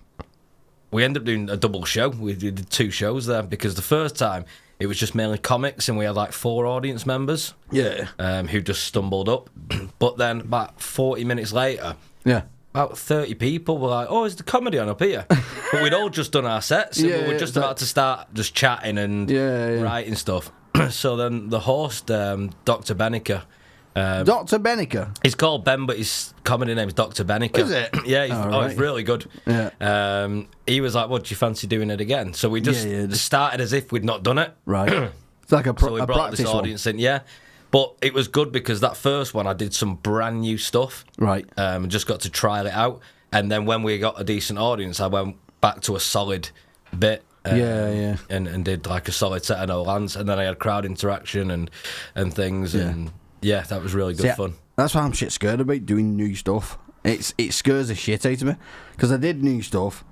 we ended up doing a double show. We did 2 shows there because the first time it was just mainly comics and we had like 4 audience members. Yeah. Who just stumbled up. But then about 40 minutes later, about 30 people were like, "Oh, is the comedy on up here?" But we'd all just done our sets and we were just about to start just chatting and writing stuff. So then the host, Dr. Benniker. Dr. Benniker? He's called Ben, but his comedy name is Dr. Benniker. Is it? Yeah, he's really good. Yeah. He was like, "What, do you fancy doing it again?" So we just started as if we'd not done it. Right. It's like So we brought practice this audience in, But it was good because that first one I did some brand new stuff. Right. And just got to trial it out. And then when we got a decent audience, I went back to a solid bit. And did like a solid set of no lands. And then I had crowd interaction and things. And that was really good fun. That's why I'm shit scared about doing new stuff. It scares the shit out of me. Because I did new stuff.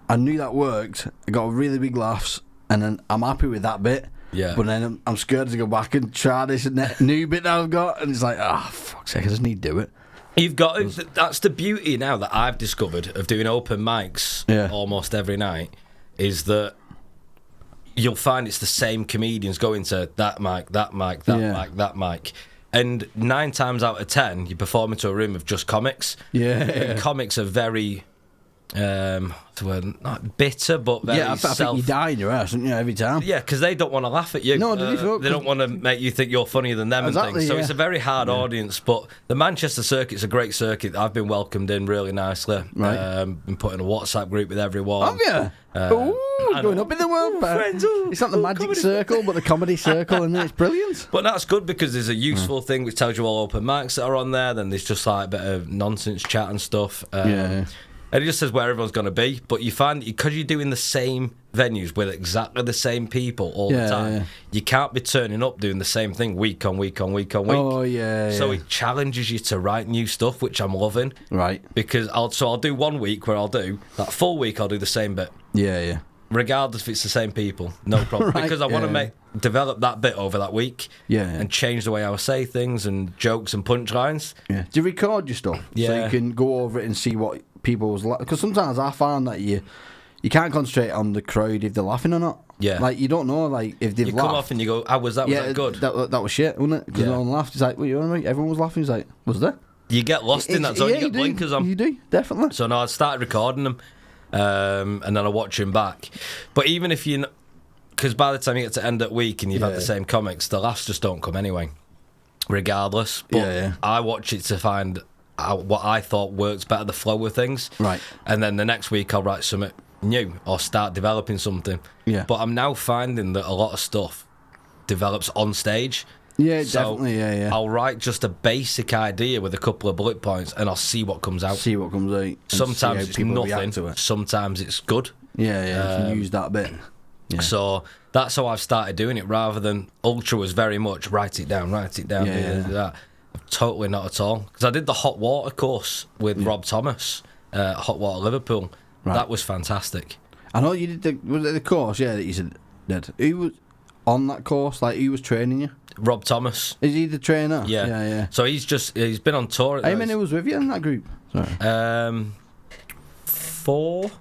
I knew that worked. I got really big laughs. And then I'm happy with that bit. Yeah. But then I'm scared to go back and try this new bit that I've got. And it's like, fuck's sake, I just need to do it. You've got that's the beauty now that I've discovered of doing open mics almost every night, is that you'll find it's the same comedians going to that mic, that mic, that mic, that mic. And 9 times out of 10, you perform into a room of just comics. Yeah. And comics are very, not bitter, but very I think you die in your ass, don't you, every time? Yeah, because they don't want to laugh at you. No, they don't want to make you think you're funnier than them and things. So it's a very hard audience. But the Manchester circuit's a great circuit. I've been welcomed in really nicely. Right. Been put in a WhatsApp group with everyone. Have you? Going up in the world. It's not the magic circle, but the comedy circle, and it's brilliant. But that's good because there's a useful thing which tells you all open mics that are on there. Then there's just like a bit of nonsense chat and stuff. And it just says where everyone's going to be. But you find because you're doing the same venues with exactly the same people all the time, you can't be turning up doing the same thing week on week on week on week. Oh, yeah. So it challenges you to write new stuff, which I'm loving. Right. Because I'll do 1 week where I'll do that full week, I'll do the same bit. Yeah. Regardless if it's the same people, no problem. Right, because I want to develop that bit over that week. And change the way I say things and jokes and punchlines. Yeah. Do you record your stuff? Yeah. So you can go over it and see what people's like. Because sometimes I find that you can't concentrate on the crowd if they're laughing or not. Yeah. Like, you don't know, like, if they've laughed. You come off and you go, was that good? That was shit, wasn't it? Because no one laughed. It's like, what you want to make? Everyone was laughing. It's like, was there? You get lost in that zone. You get blinkers on. You do, definitely. So no, I started recording them. And then I watch him back. But even if because by the time you get to end that week and you've had the same comics, the laughs just don't come anyway, regardless. But I watch it to find out what I thought works better, the flow of things. Right. And then the next week I'll write something new or start developing something. Yeah. But I'm now finding that a lot of stuff develops on stage. Yeah, So definitely, yeah. I'll write just a basic idea with a couple of bullet points and I'll see what comes out. See what comes out. and Sometimes see it's how people react to nothing, it. sometimes it's good. Yeah, you can use that bit. Yeah. So that's how I've started doing it, rather than Ultra was very much write it down, do that. Totally not at all. Because I did the hot water course with Rob Thomas, Hot Water Liverpool. Right. That was fantastic. I know you did was it the course, that you said did. Who was on that course? Like, who was training you? Rob Thomas. Is he the trainer? Yeah. So he's been on tour. How many was with you in that group? Sorry. 4.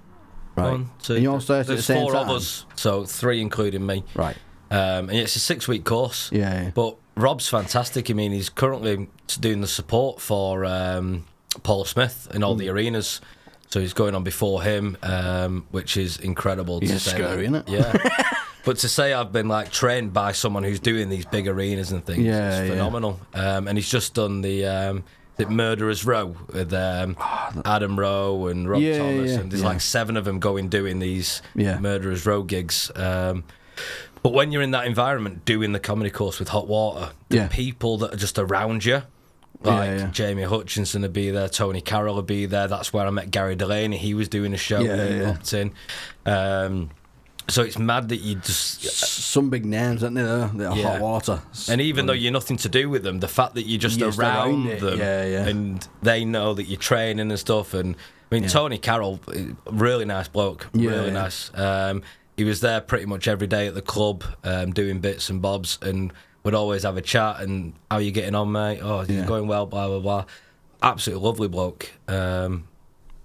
Right. 1, 2. And you all started at the same 4 time? of us, so 3 including me. Right. And it's a 6-week course. Yeah. But Rob's fantastic. I mean, he's currently doing the support for Paul Smith in all the arenas. So he's going on before him, which is incredible. He's scary, isn't it? Yeah. But to say I've been like trained by someone who's doing these big arenas and things, it's phenomenal. And he's just done the Murderers Row with Adam Rowe and Rob Thomas, and there's like 7 of them doing these Murderers Row gigs. But when you're in that environment doing the comedy course with Hot Water, the people that are just around you, like Jamie Hutchinson would be there, Tony Carroll would be there. That's where I met Gary Delaney. He was doing a show and he popped in. So it's mad that you just... Some big names, aren't there? That are Hot Water. And even though you're nothing to do with them, the fact that you're just around them and they know that you're training and stuff. And I mean, Tony Carroll, really nice bloke, really nice. He was there pretty much every day at the club, doing bits and bobs, and we'd always have a chat and how you getting on, mate? Oh, you're going well, blah, blah, blah. Absolutely lovely bloke.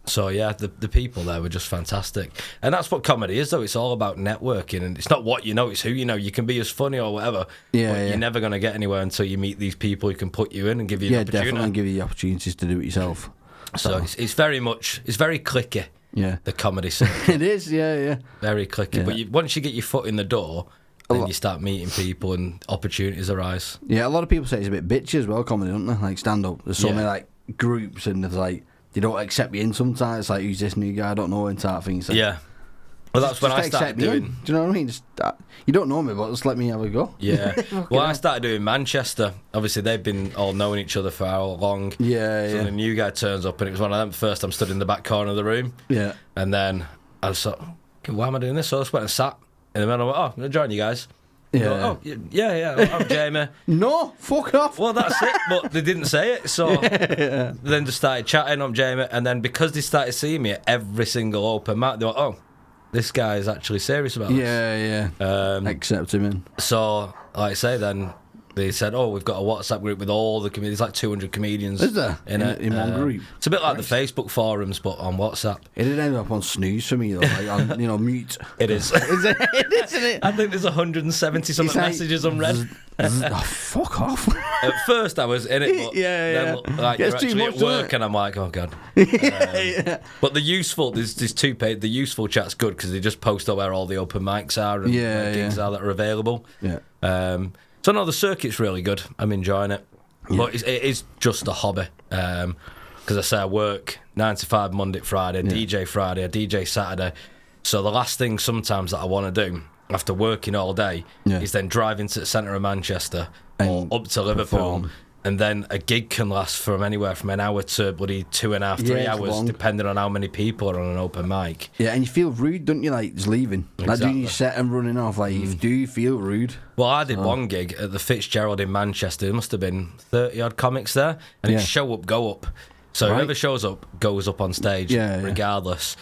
So yeah, the people there were just fantastic, and that's what comedy is, though. It's all about networking, and it's not what you know, it's who you know. You can be as funny or whatever, but you're never going to get anywhere until you meet these people who can put you in and give you an opportunity. Yeah, definitely give you the opportunities to do it yourself. So it's very clicky. Yeah, the comedy scene. It is. Yeah. Very clicky, Yeah. but once you get your foot in the door, then you start meeting people and opportunities arise. Yeah, a lot of people say it's a bit bitchy as well, comedy, don't they? Like stand up. There's so many like groups, and there's like they don't accept you in sometimes. It's like, who's this new guy? I don't know him type thing. So yeah. Well, that's when I started doing. Do you know what I mean? Just you don't know me, but just let me have a go. Yeah. Well, I started doing Manchester. Obviously, they've been all knowing each other for how long. Yeah. So the new guy turns up, and it was one of them. First, I'm stood in the back corner of the room. Yeah. And then I was like, okay, why am I doing this? So I just went and sat in the middle. I went, I'm going to join you guys. Yeah. I'm Jamie. No, fuck off. Well, that's it. But they didn't say it, so then just started chatting. I'm Jamie, and then because they started seeing me at every single open mic, they went, "Oh, this guy is actually serious about this." Yeah. Accept him in. So, like I say, then they said, "Oh, we've got a WhatsApp group with all the comedians, like 200 comedians." Is there in one group? It's a bit like the Facebook forums, but on WhatsApp. It did end up on snooze for me though, like on mute. It is. Isn't it? I think there's 170 something messages unread. Oh, fuck off. At first, I was in it, but then like you're actually at work, and I'm like, oh god. But the useful, there's two pages. The useful chat's good because they just post up where all the open mics are and gigs are that are available. Yeah. So no, the circuit's really good. I'm enjoying it, but it is just a hobby. Because I say I work 9 to 5 Monday, Friday, DJ Friday, I DJ Saturday. So the last thing sometimes that I want to do after working all day is then drive into the centre of Manchester or up to Liverpool. And then a gig can last from anywhere from an hour to bloody 2.5, 3 hours, depending on how many people are on an open mic. Yeah, and you feel rude, don't you, like, just leaving? Exactly. Like, doing your set and running off, like, do you feel rude? Well, I did one gig at the Fitzgerald in Manchester. There must have been 30-odd comics there. And it's show up, go up. So whoever shows up goes up on stage, regardless.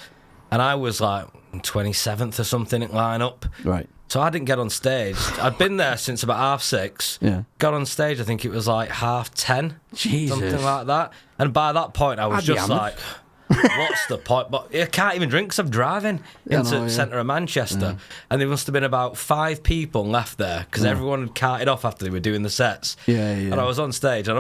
And I was, like, 27th or something at line-up. Right. So I didn't get on stage. I'd been there since about 6:30. Yeah. Got on stage, I think it was like 10:30. Jesus. Something like that. And by that point, I was just like, what's the point? But I can't even drink because I'm driving into the centre of Manchester. And there must have been about 5 people left there because everyone had carted off after they were doing the sets. And I was on stage and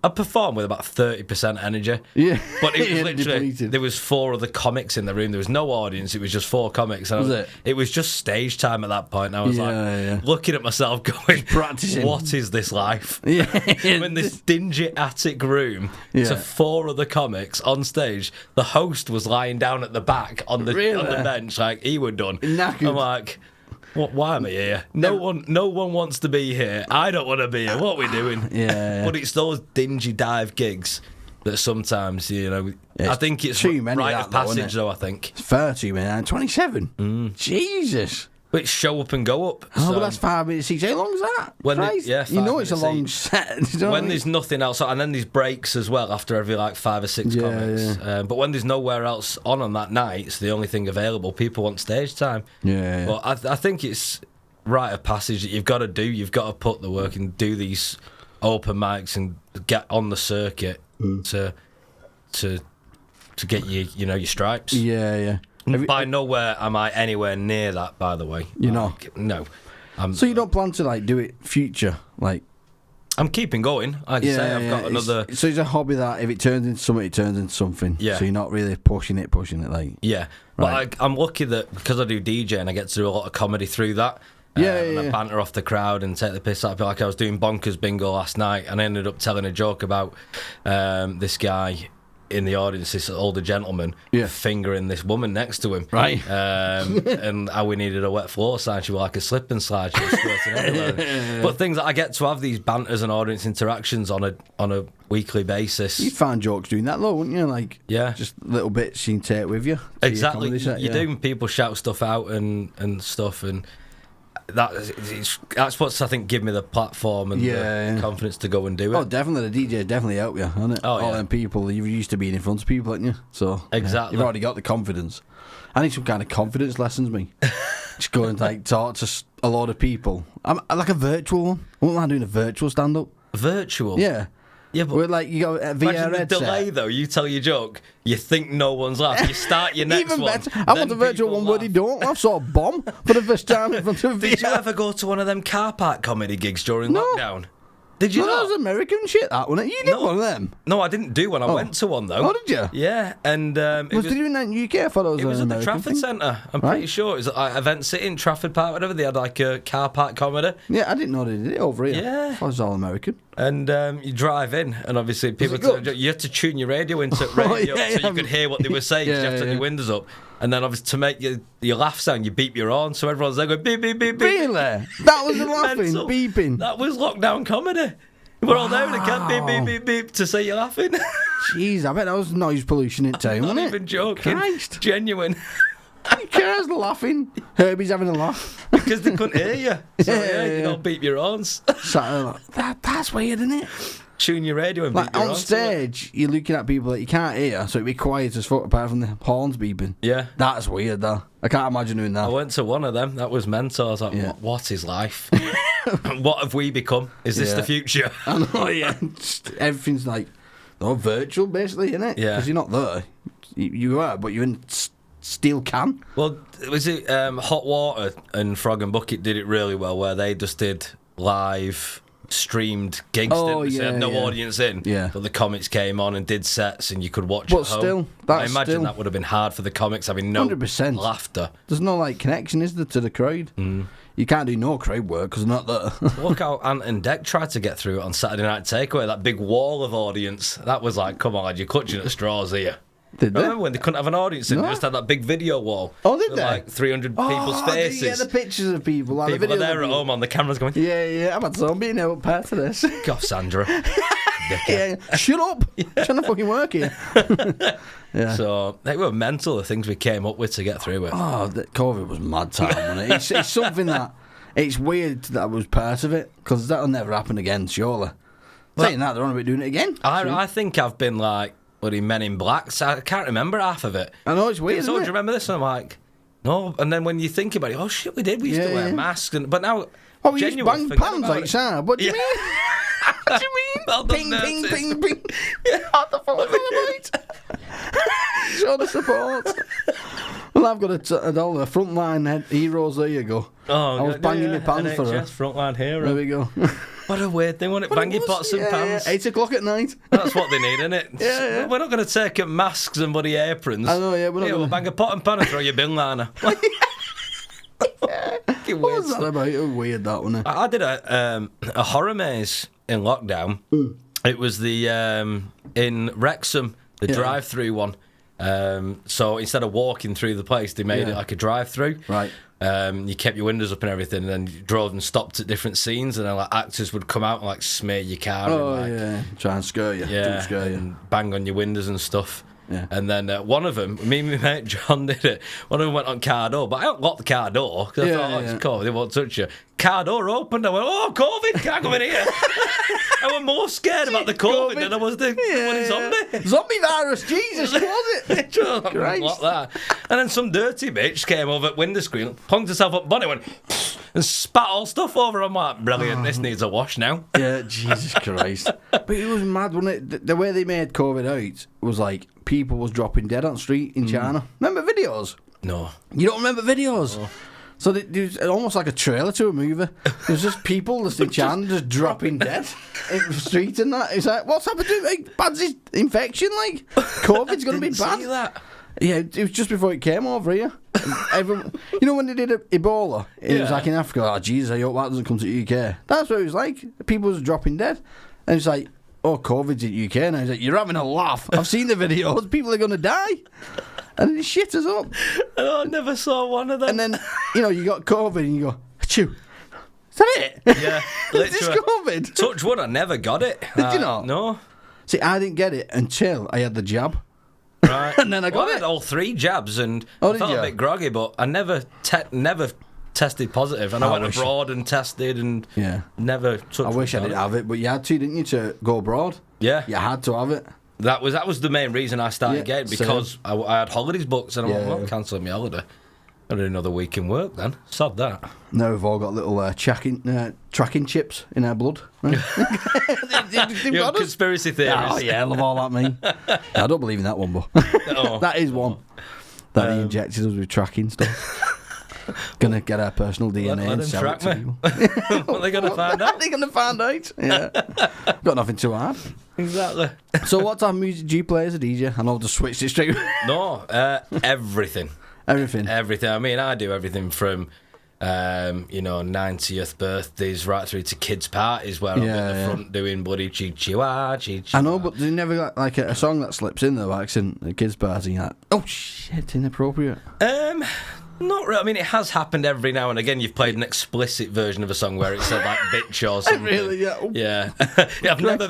I performed with about 30% energy. Yeah. But it was literally, there was 4 other comics in the room. There was no audience. It was just 4 comics. And it was just stage time at that point. And I was looking at myself going, practicing. What is this life? I'm in this dingy attic room to 4 other comics on stage. The host was lying down at the back on the bench, like he were done. Knackered. I'm like, why am I here? No one wants to be here. I don't want to be here. What are we doing? But it's those dingy dive gigs that sometimes, I think it's rite of passage, though. I think it's 30, man. 27. Jesus. But it's show up and go up. Oh, well, that's 5 minutes each. How long is that? It's a long set. When there's nothing else, and then there's breaks as well after every 5 or 6 comics. But when there's nowhere else on that night, it's the only thing available. People want stage time. But I think it's rite of passage that you've got to do. You've got to put the work and do these open mics and get on the circuit to get your stripes. By nowhere am I anywhere near that, by the way. You're not? No. So you don't plan to do it future? I'm keeping going. Like I say, I've got another... So it's a hobby that if it turns into something, it turns into something. Yeah. So you're not really pushing it. Yeah. But I'm lucky that because I do DJ and I get to do a lot of comedy through that. And I banter off the crowd and take the piss out of it. Like I was doing Bonkers Bingo last night and I ended up telling a joke about this guy in the audience, this older gentleman, fingering this woman next to him. Right. And how we needed a wet floor sign. She was like a slip and slide. She was squirting everywhere. But things that I get to have these banters and audience interactions on a weekly basis. You'd find jokes doing that though, wouldn't you? Just little bits you can take with you. Exactly. You do. People shout stuff out and stuff, and that's what's I think give me the platform and the confidence to go and do it. Oh, definitely. The DJ definitely help you, hasn't it? All them people, you're used to being in front of people, aren't you? So exactly, you've already got the confidence. I need some kind of confidence lessons, me. Just go and talk to a lot of people. I'm like a virtual one. I wouldn't mind doing a virtual stand-up. Virtual? Yeah. Yeah, but With like you got a VR imagine the headset. delay though. You tell your joke, you think no one's laughed. You start your next Even one. better. I want then a virtual people one where they laugh. don't laugh. Sort of bomb for the first time in front of Did you VR. ever go to one of them car park comedy gigs during No. lockdown? Did you No, that not? was American shit, that, wasn't it? You did No. one of them. No, I didn't do one. I went to one though. Oh, did you? Yeah, and it Was was. they doing that in the UK? I thought it was It was an at the American Trafford thing. Centre. I'm Right. pretty sure it was at like, Event City in Trafford Park, whatever. They had like a car park comedy, Yeah, I didn't know they did it over here. Yeah. I thought it was all American. and you drive in, and obviously people. it good? You had to tune your radio into radio yeah, so yeah. you could hear what they were saying. 'Cause you have to turn Yeah. your windows up, and then obviously to make your laugh sound, you beep your horn, so everyone's there going beep beep beep beep. Really? That was the laughing, Mental. beeping. That was lockdown comedy. We're all there and it can't beep beep beep beep to say you're laughing. Jeez, I bet that was noise pollution in town, Not wasn't even it? joking. Christ. Genuine. Who cares laughing? Herbie's having a laugh. Because they couldn't hear you. So Yeah, you yeah. don't beep your horns. Sat there like, that's weird, isn't it? Tune your radio and beep Like your on horns. stage, you're looking at people that you can't hear, so it'd be quiet as fuck apart from the horns beeping. Yeah. That's weird, though. I can't imagine doing I that. went to one of them. That was mental. I was like, Yeah. what is life? What have we become? Is this Yeah. the future? I know, yeah. Just everything's like, virtual, basically, isn't it? Yeah. Because you're not there. You are, but you're in steel can. Well, was it Hot Water and Frog and Bucket did it really well, where they just did live streamed gigs, Oh, didn't they? So they had yeah, no yeah. audience in, Yeah. but the comics came on and did sets and you could watch But at home. still, I that's imagine still- that would have been hard for the comics having no 100%. laughter. There's no, like, connection, is there, to the crowd? You can't do no crowd work because they're not there. Look how Ant and Dec tried to get through it on Saturday Night Takeaway, that big wall of audience. That was like, come on, lad, you're clutching at straws here. Did they? Remember when they couldn't have an audience in? No. They just had that big video wall. Oh, did with they? like 300 people's Did faces. you get the pictures of people? Like People the are videos there of at people? home on the cameras going, Yeah, I'm at zombie now, part of this. "Go, Sandra." Yeah, shut up. Trying to fucking work here. Yeah. So they were mental, the things we came up with to get through it. Oh, that COVID was mad time, wasn't it? It's something that it's weird that I was part of it because that'll never happen again, surely. Saying that, they're on about doing it again. I think I've been like bloody Men in Black. So I can't remember half of it. I know it's weird. So do Isn't you it? remember this? And I'm like, no. And then when you think about it, oh shit, we did. We used to Yeah, wear yeah. masks, but now, Oh, we used to genuinely bang forget pans about it. outside. What do you Yeah. mean? What do you mean? Well done, ping, nurses. ping, ping, ping. What the fuck was that about? Show the support. Well, I've got a frontline heroes. There you go. Oh, I was God, banging yeah, my pants for her. NHS frontline hero. There we go. What a weird thing, wasn't it? Bang your pots and pans. 8 o'clock at night. That's what they need, isn't it? Yeah. We're not going to take up masks and bloody aprons. I know, yeah, we're not We'll gonna- bang a pot and pan and throw your bin liner. Fucking What weird was that stuff. about? It was weird, that, wasn't it? I did a horror maze in lockdown. It was the in Wrexham, the Yeah. drive-through one. So instead of walking through the place, they made Yeah. it like a drive-through. Right. You kept your windows up and everything, and then you drove and stopped at different scenes, and then like actors would come out and like smear your car Oh, and like yeah. Try and scare you. yeah, Don't scare you. and bang on your windows and stuff. Yeah. And then one of them, me and my mate John did it. One of them went on car door, but I don't lock the car door because I Yeah, thought, oh, yeah. it's COVID, they won't touch you. Car door opened. I went, oh, COVID, can't come in here. I was more scared about the COVID than I was the bloody zombie. Zombie virus, Jesus, was it? Christ. Like that. And then some dirty bitch came over at window screen, punked herself up, bonnet went and spat all stuff over. I'm like, brilliant, this needs a wash now. Yeah, Jesus Christ. But it was mad, wasn't it? The way they made COVID out was like people was dropping dead on the street in China. Remember videos? No. You don't remember videos? So it was almost like a trailer to a movie. There's just people just in China just dropping dead in the street and that. It's like, what's happened to like, bad's this infection? Like, COVID's going to be Didn't bad. see that. Yeah, it was just before it came over here. And everyone, you know when they did Ebola? It was Yeah. like in Africa. Oh, Jesus, I hope that doesn't come to the UK. That's what it was like. People was dropping dead. And it's like, oh, COVID's in the UK. And I was like, you're having a laugh. I've seen the videos. People are going to die. And it shit us up. Oh, I never saw one of them. And then, you know, you got COVID and you go, achoo. Is that it? Yeah, Is this literally. COVID? Touch wood, I never got it. Did you not? No. See, I didn't get it until I had the jab. Right. And then I got I had it. all 3 jabs and Oh, I did felt you? a bit groggy, but I never tested positive. And I went wish- abroad and tested and Yeah. never touched I wish I got didn't it. have it, but you had to, didn't you, to go abroad? Yeah. You had to have it. That was the main reason I started Yeah, getting same. because I had holidays booked and I went, Yeah. well, cancelling my holiday. I did another week in work then. Sod that. Now we've all got little tracking chips in our blood. Your conspiracy theories. Oh, yeah, I love all that, me. I don't believe in that one, but that is one. That he injected us with tracking stuff. Gonna get our personal DNA let and them sell track it to me. people. What are they going to find out? They're going to find out. Yeah. Got nothing too hard. Exactly. So what type of music do you play as a DJ? I know I've just switched it straight. No, everything. Everything. I mean, I do everything from, 90th birthdays right through to kids' parties where I'm at the front doing bloody chi-chi-wa, chi-chi-wa. I know, but there's never got like a song that slips in there, like in a kids' party. Like, oh shit, inappropriate. Not really. I mean, it has happened every now and again. You've played an explicit version of a song where it said like bitch or something. Really? Yeah. Oh. Yeah.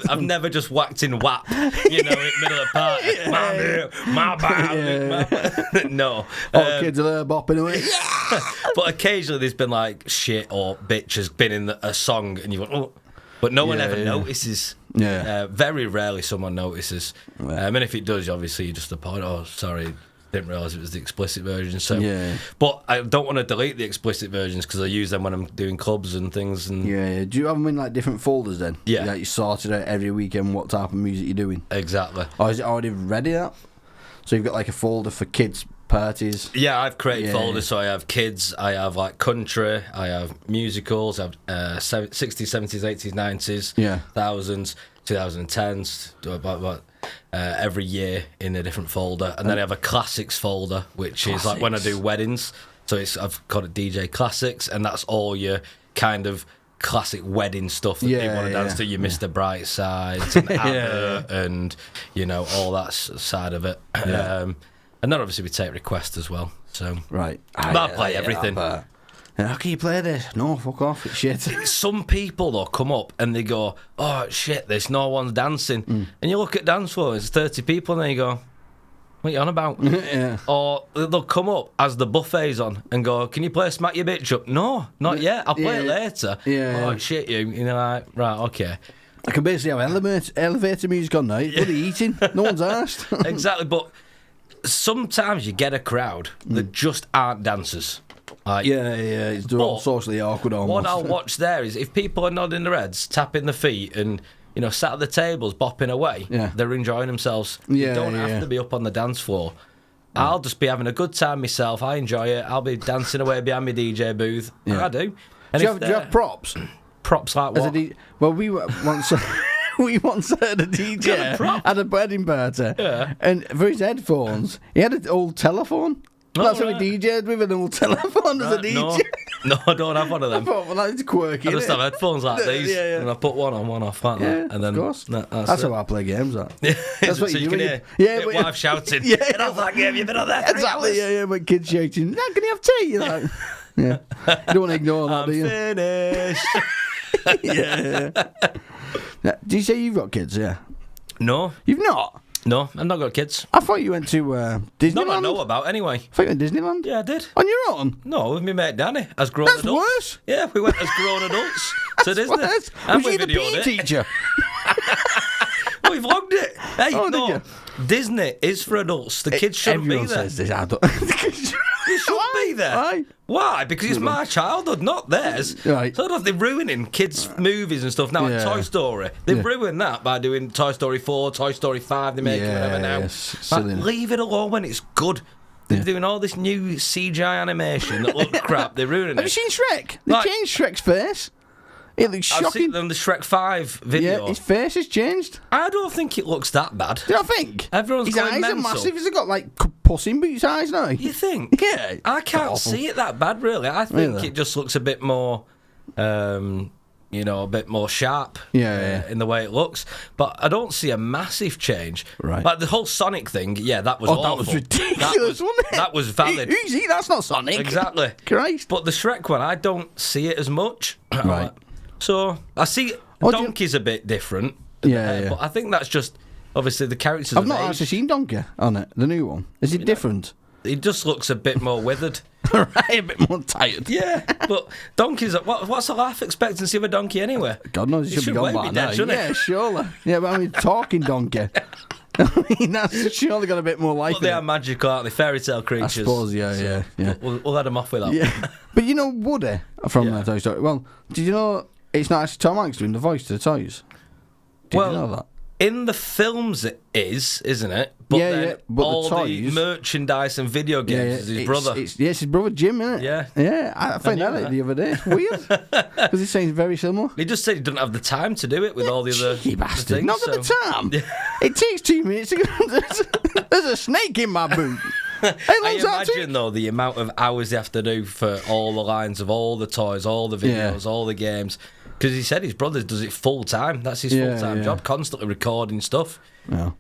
I've never just whacked in WAP, in the middle of the party. My bad. No. Kids are there bopping away. But occasionally there's been like shit or bitch has been in a song and you went, oh. But no one ever notices. Yeah. Very rarely someone notices. And if it does, obviously you just apologize. Oh, sorry. Didn't realise it was the explicit version. So, but I don't want to delete the explicit versions because I use them when I'm doing clubs and things. And Do you have them in like different folders then? Yeah. Like you sorted out every weekend what type of music you're doing. Exactly. Or is it already ready that? So you've got like a folder for kids parties. Yeah, I've created folders. So I have kids. I have like country. I have musicals. I have 60s, 70s, 80s, 90s. Thousands, 2010s. Every year in a different folder, and then I have a classics folder, which is like when I do weddings. So I've called it DJ Classics, and that's all your kind of classic wedding stuff that people want to dance to. Your Mr. Brightsides and ABBA and all that side of it. And then obviously we take requests as well. So I play everything. How can you play this? No, fuck off, it's shit. Some people, though, come up and they go, oh, shit, there's no one's dancing. And you look at dance floor, there's 30 people, and then you go, what are you on about? Or they'll come up as the buffet's on and go, can you play Smack Your Bitch Up? No, not yet. I'll play it later. Oh, shit, you. You're like, right, okay. I can basically have elevator music on now. Bloody eating. No one's asked. Exactly, but sometimes you get a crowd that just aren't dancers. Like, it's all socially awkward almost. What I'll watch there is if people are nodding their heads, tapping their feet, and sat at the tables bopping away, they're enjoying themselves. You don't have to be up on the dance floor. I'll just be having a good time myself. I enjoy it. I'll be dancing away behind my DJ booth. I do. And do you have props? Props like what? Well, we were once. We once heard a DJ at a wedding party, and for his headphones, he had an old telephone. That's what we DJ'd with, an old telephone as a DJ. No, I don't have one of them. I thought, well, that's quirky. I just have headphones like these, and I put one on, one off, like that. And then, of course. That's how I play games, that. That's what you can hear. Yeah, but wife shouting. Get off that game, you've been on there 3 exactly, hours. Yeah, when kids shouting, can you have tea? You're like, you don't want to ignore that, do you? Finished. Yeah. Do you say you've got kids, No. You've not? No, I've not got kids. I thought you went to Disneyland. Not that I know about, anyway. I thought you went to Disneyland? Yeah, I did. On your own? No, with my mate Danny, as grown That's adults. Worse. Yeah, we went as grown adults to Disney. Worse. And Was we you the videoed PE it. teacher? We vlogged it. Hey, Oh, no. did Disney is for adults. The kids shouldn't Everyone be there. says this. I don't. They should be there. Why? Why? Because it's my childhood, not theirs. Right. So they're ruining kids' movies and stuff now. Like Toy Story, they've ruined that by doing Toy Story 4, Toy Story 5. They make it whatever now. Like, leave it alone when it's good. They're doing all this new CGI animation that looks crap. They're ruining it. Have you seen Shrek? They changed Shrek's face. It looks I've shocking. seen them the Shrek 5 video. Yeah, his face has changed. I don't think it looks that bad. Do you not think? Everyone's his going eyes mental. are massive. He's got like Puss in Boots eyes now. You think? Yeah. I can't see it that bad, really. I think it just looks a bit more, a bit more sharp in the way it looks. But I don't see a massive change. Right. Like the whole Sonic thing, that was awful. That was ridiculous, wasn't it? That was valid. Easy, that's not Sonic. Exactly. Christ. But the Shrek one, I don't see it as much. Right. So I see Donkey's a bit different. Yeah. But I think that's just, obviously, the characters I've not actually seen Donkey on it, the new one. Is it different? It just looks a bit more withered. Right, a bit more tired. Yeah, but donkeys. What's the life expectancy of a donkey anyway? God knows, it should be gone by now. Dead, Yeah, surely. Yeah, but I mean, talking donkey. I mean, that's surely got a bit more life. But they are magical, aren't they? Fairy tale creatures. I suppose, yeah. We'll let them off with that. Yeah. But you know Woody from Toy Story. Well, did you know it's not actually Tom Hanks doing the voice to the toys? Did you know that? In the films it is, isn't it? But then but all the toys, merchandise and video games is his brother. It's his brother Jim, isn't it? Yeah. Yeah, I found that out the other day. It's weird. Because he sounds very similar. He just said he doesn't have the time to do it with all the other Cheeky bastard. things. Not got the time. It takes 2 minutes to go. There's a snake in my boot. I imagine, though, the amount of hours they have to do for all the lines of all the toys, all the videos, all the games. Because he said his brother does it full time. That's his full-time job, constantly recording stuff. Yeah.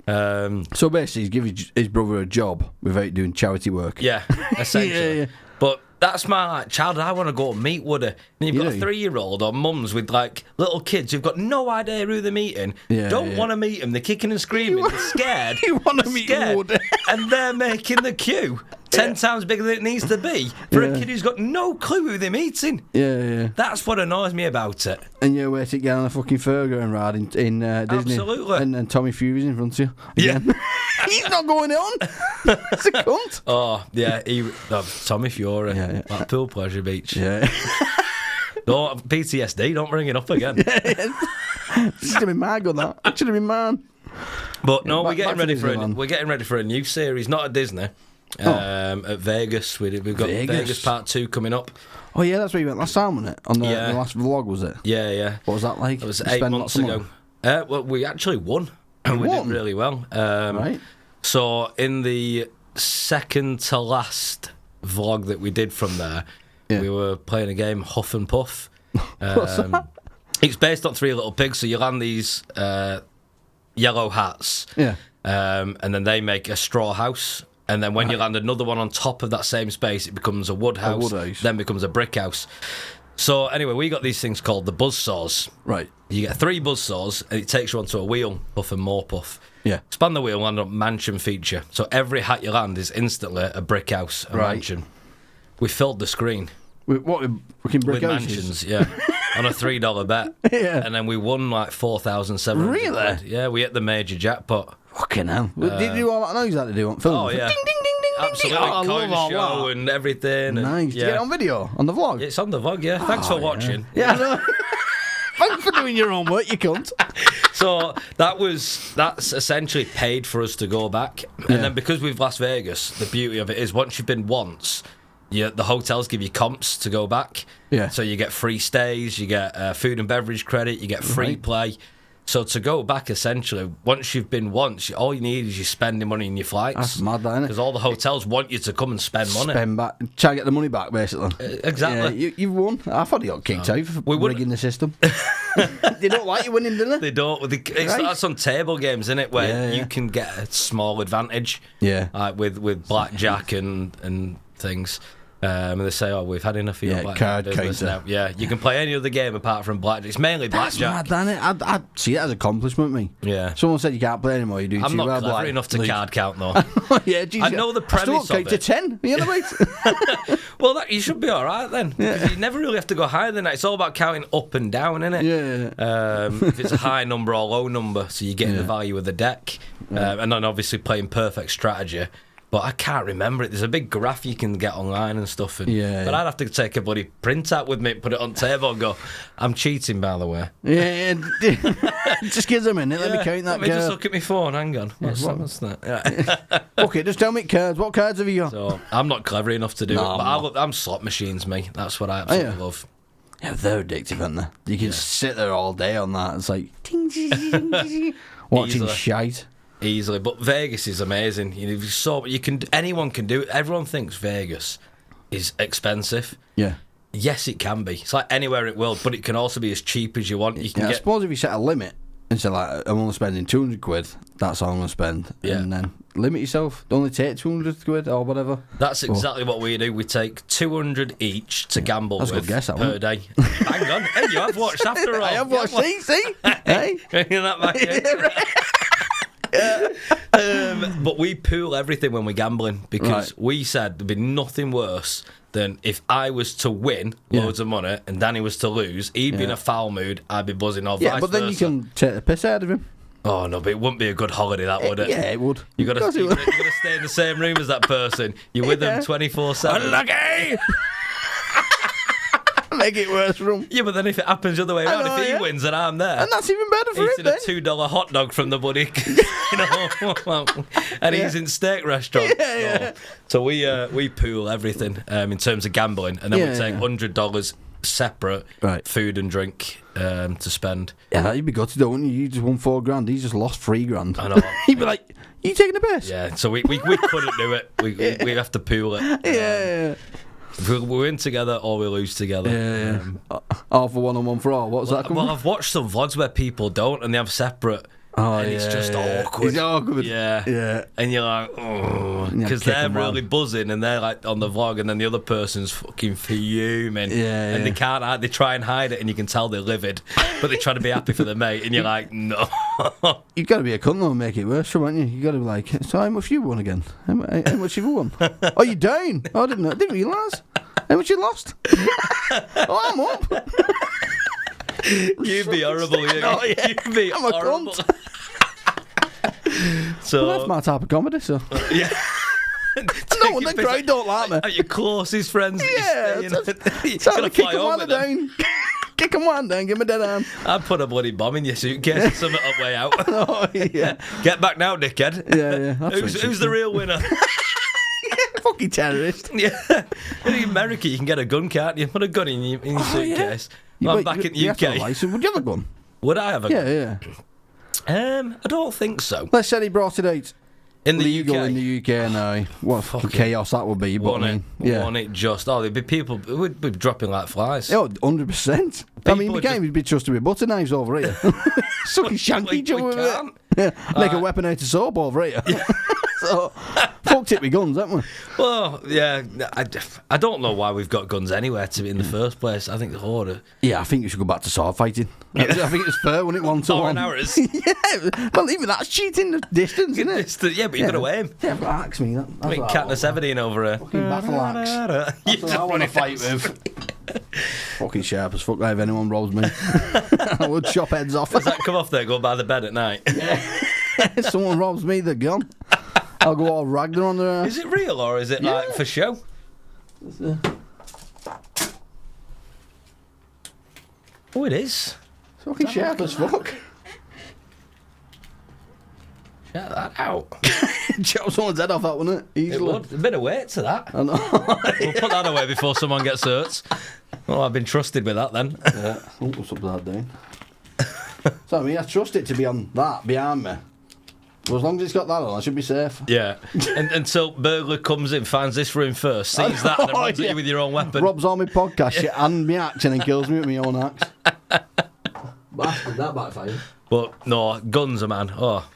So basically, he's giving his brother a job without doing charity work. Yeah, essentially. But that's my childhood. I want to go and meet Woody. And you've got a 3-year-old or mums with little kids who've got no idea who they're meeting. Don't want to meet them. They're kicking and screaming. They're scared. You want to meet Woody. And they're making the queue 10 times bigger than it needs to be for a kid who's got no clue who they're meeting. Yeah. That's what annoys me about it. And you're waiting to get on a fucking fairground ride in Disney. Absolutely. And Tommy Fury's in front of you. Again. Yeah. He's not going on. It's a cunt. Oh, yeah. Tommy Fury. Yeah. Blackpool Pleasure Beach. Yeah. Don't PTSD, don't bring it up again. It should have been mine, got that. It should have been mine. But no, we're getting ready for a new series, not at Disney. At Vegas. We've got Vegas Part 2 coming up. Oh yeah, that's where you went last time, wasn't it? On the last vlog, was it? Yeah. What was that like? It was 8 months ago. Well, we actually won. We did really well. Right. So in the second to last vlog that we did from there, we were playing a game, Huff and Puff. What's that? It's based on Three Little Pigs, so you land these yellow hats, and then they make a straw house. And then when you land another one on top of that same space, it becomes a wood house, then becomes a brick house. So anyway, we got these things called the buzzsaws. Right. You get 3 buzzsaws, and it takes you onto a wheel, Puff and more Puff. Yeah. Span the wheel, land on mansion feature. So every hat you land is instantly a brick house, a mansion. We filled the screen. With brick houses? Mansions, yeah. On a $3 bet. Yeah. And then we won like 4,700. Really? Yeah, we hit the major jackpot. Fucking hell. Did you do all that noise that they do on film? Oh, yeah. Ding, ding, ding, ding, absolutely. ding. Oh, I love show and everything. Nice. And, Did you get it on video? On the vlog? It's on the vlog, yeah. Thanks for watching. Yeah, I know. Thanks for doing your homework, you cunt. So that's essentially paid for us to go back. And then because we've Las Vegas, the beauty of it is once you've been once, the hotels give you comps to go back. Yeah. So you get free stays, you get food and beverage credit, you get free play. So to go back, essentially, once you've been once, all you need is you spending money in your flights. That's mad, isn't it? Because all the hotels want you to come and spend money. Try to get the money back, basically. Exactly. Yeah, you've won. I thought you got kicked out for rigging the system. They don't like you winning, do they? They don't. That's on table games, isn't it? Where you can get a small advantage. Yeah. Like with blackjack and things. And they say, we've had enough of your blackjack. Card counter. Yeah, you can play any other game apart from blackjack. It's mainly blackjack. That's mad, isn't it? I'd see it as an accomplishment, me. Yeah. Someone said you can't play anymore, you do I'm too well. not clever enough to card count, though. Yeah, geez, I know the premise I of to it. 10. You know the Well, you should be all right then. Yeah. You never really have to go higher than that. It's all about counting up and down, isn't it? Yeah. If it's a high number or low number, so you're getting the value of the deck. And then obviously playing perfect strategy. But I can't remember it. There's a big graph you can get online and stuff. But I'd have to take a bloody printout with me, put it on table and go, I'm cheating, by the way. Yeah. Just give them a minute. Let me count that. Let me just look at my phone. Hang on. What's that? Yeah. Okay, just tell me cards. What cards have you got? So, I'm not clever enough to do it. But I'm slot machines, me. That's what I absolutely love. Yeah, they're addictive, aren't they? You can sit there all day on that. It's like watching shite. Easily, but Vegas is amazing. Anyone can do it. Everyone thinks Vegas is expensive. Yeah. Yes, it can be. It's like anywhere in the world, but it can also be as cheap as you want. I suppose if you set a limit and say like I'm only spending 200 quid, that's all I'm going to spend. Yeah. And then limit yourself. Only take 200 quid or whatever. That's exactly what we do. We take 200 each to gamble with per day. Hang on. Hey, you have watched after all. I have watched. See? Hey. Bringing that back in. But we pool everything when we're gambling because we said there'd be nothing worse than if I was to win loads of money and Danny was to lose. He'd be in a foul mood, I'd be buzzing off. Yeah, but then you can take the piss out of him. Oh no, but it wouldn't be a good holiday, that would it? Yeah, it would. You got Of course it would. to stay in the same room as that person. You're with them 24/7. Unlucky! Make it worse for him. Yeah, but then if it happens the other way around, if he wins and I'm there, And that's even better for him eating then. a $2 hot dog from the buddy, and he's in steak restaurant. Yeah. So we pool everything in terms of gambling, and then we take $100 separate, food and drink to spend. Yeah, you'd be gutted though, wouldn't you? You just won $4,000. He's just lost $3,000. I know. He'd be like, "You taking the piss?" Yeah. So we couldn't do it. We have to pool it. Yeah. We win together or we lose together. Yeah. All for one and one for all. What's that? Well, I've watched some vlogs where people don't and they have separate. And it's just awkward. It's awkward. Yeah. And you're like, oh, because they're really buzzing and they're like on the vlog, and then the other person's fucking fuming. Yeah. And they can't hide. They try and hide it, and you can tell they're livid, but they try to be happy for their mate, and you're like, no. You've got to be a cunt though and make it worse, haven't you? You got to be like, so how much you won again? How much you won? Oh, you down? Oh, I didn't realise. How much you lost? Oh, I'm up. You'd be horrible. Oh, yeah. You'd be I'm a horrible. cunt. So Well, that's my type of comedy, so. yeah. No, the crowd don't like me. At your closest friends. Yeah, you're so gonna kick fly them over one them. down. Kick them one down, give me a dead arm. I'd put a bloody bomb in your suitcase or something up way out. Oh, yeah. Get back now, dickhead. Yeah. Who's the real winner? Fucking terrorist. Yeah. In America, you can get a gun, can't you? Put a gun in your suitcase. Well, I'm back in the You have to have a UK. license. Would you have a gun? Would I have a gun? Yeah. I don't think so. Let's say he brought it out. In the Legal UK. in the UK now. What fucking chaos that would be. But Won't I mean, yeah. Won't it just? Oh, there'd be people. We'd be dropping like flies. Oh, 100%. I mean, we can't even be trusted with butter knives over here. Sucking shank each other with it. Yeah. Make a weapon out of soap over here. So, fucked it with guns, haven't we? Well, yeah. I don't know why we've got guns anywhere to in the first place. I think the order. Yeah, I think we should go back to sword fighting. I think it's fair, wasn't it? 1-to-1. Hours. Yeah. Well, even that's cheating the distance, isn't it? Yeah, but you've got to aim. Yeah, but axe me. That's I mean, Katniss 17 over here. fucking battle axe. That's what I want to fight with. Fucking sharp as fuck. If anyone rolls me, I would chop heads off. Does that come off there? Go by the bed at night. If someone robs me, they're gone. I'll go all Ragnar on their ass. Is it real or is it like for show? Oh, it is. It's fucking sharp as fuck. Get that out. Chop someone's head off, that wouldn't it? It Easily. would. A bit of weight to that. I know. We'll put that away before someone gets hurt. Oh, I've been trusted with that then. Yeah. Oh, what's up with that doing? So I mean, I trust it to be on that behind me. But as long as it's got that on, I should be safe. Yeah. Until burglar comes in, finds this room first, sees that, and then runs at you with your own weapon. Rob's on my podcast shit and me axe and then kills me with my own axe. Bastard, that backfired. But no, guns, man. Oh.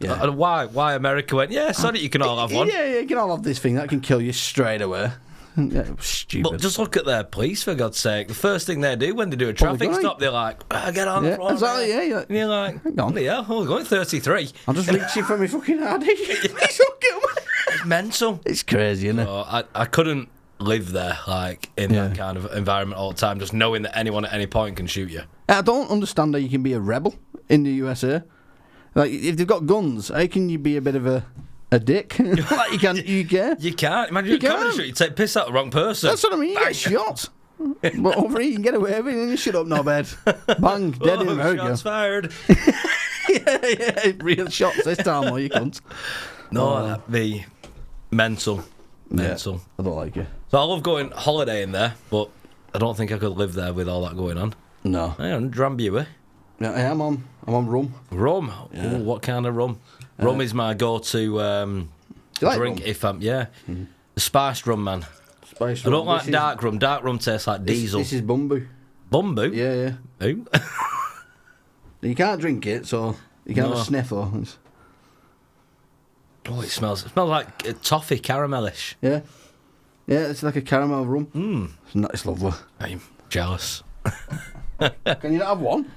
Yeah. Why America went, yeah, sorry, you can all have one. Yeah, you can all have this thing that can kill you straight away. Yeah, stupid. But just look at their police, for God's sake. The first thing they do when they do a traffic stop, they're like, get on the front. Exactly, yeah. And you're like, hang on. Yeah, we're going 33. I'm just reaching for my fucking hardy. It's mental. It's crazy, isn't it? So I couldn't live there, like, in that kind of environment all the time, just knowing that anyone at any point can shoot you. I don't understand how you can be a rebel in the USA. Like, if they've got guns, how can you be a bit of a dick? Like you can, you can. You can't. Imagine you can't shoot. You take piss out the wrong person. That's what I mean. You get shot. But over here, you can get away with it and you shut up, no bed. Bang, dead in America. Shots fired. yeah, real shots this time, or you can't. No, that'd be mental. Mental. Yeah, I don't like it. So I love going holidaying there, but I don't think I could live there with all that going on. No. I am Drambuie. Yeah, I'm on rum. Rum. Yeah. Ooh, what kind of rum? Rum is my go-to like drink rum? if I'm The spiced rum, man. Spiced I rum. don't like dark rum. Dark rum tastes like diesel. This is bumbu. Bumbu? Yeah. Who? You can't drink it, so you can't have a sniffle. Oh, it smells like toffee caramelish. Yeah, it's like a caramel rum. It's lovely. I'm jealous. Can you not have one?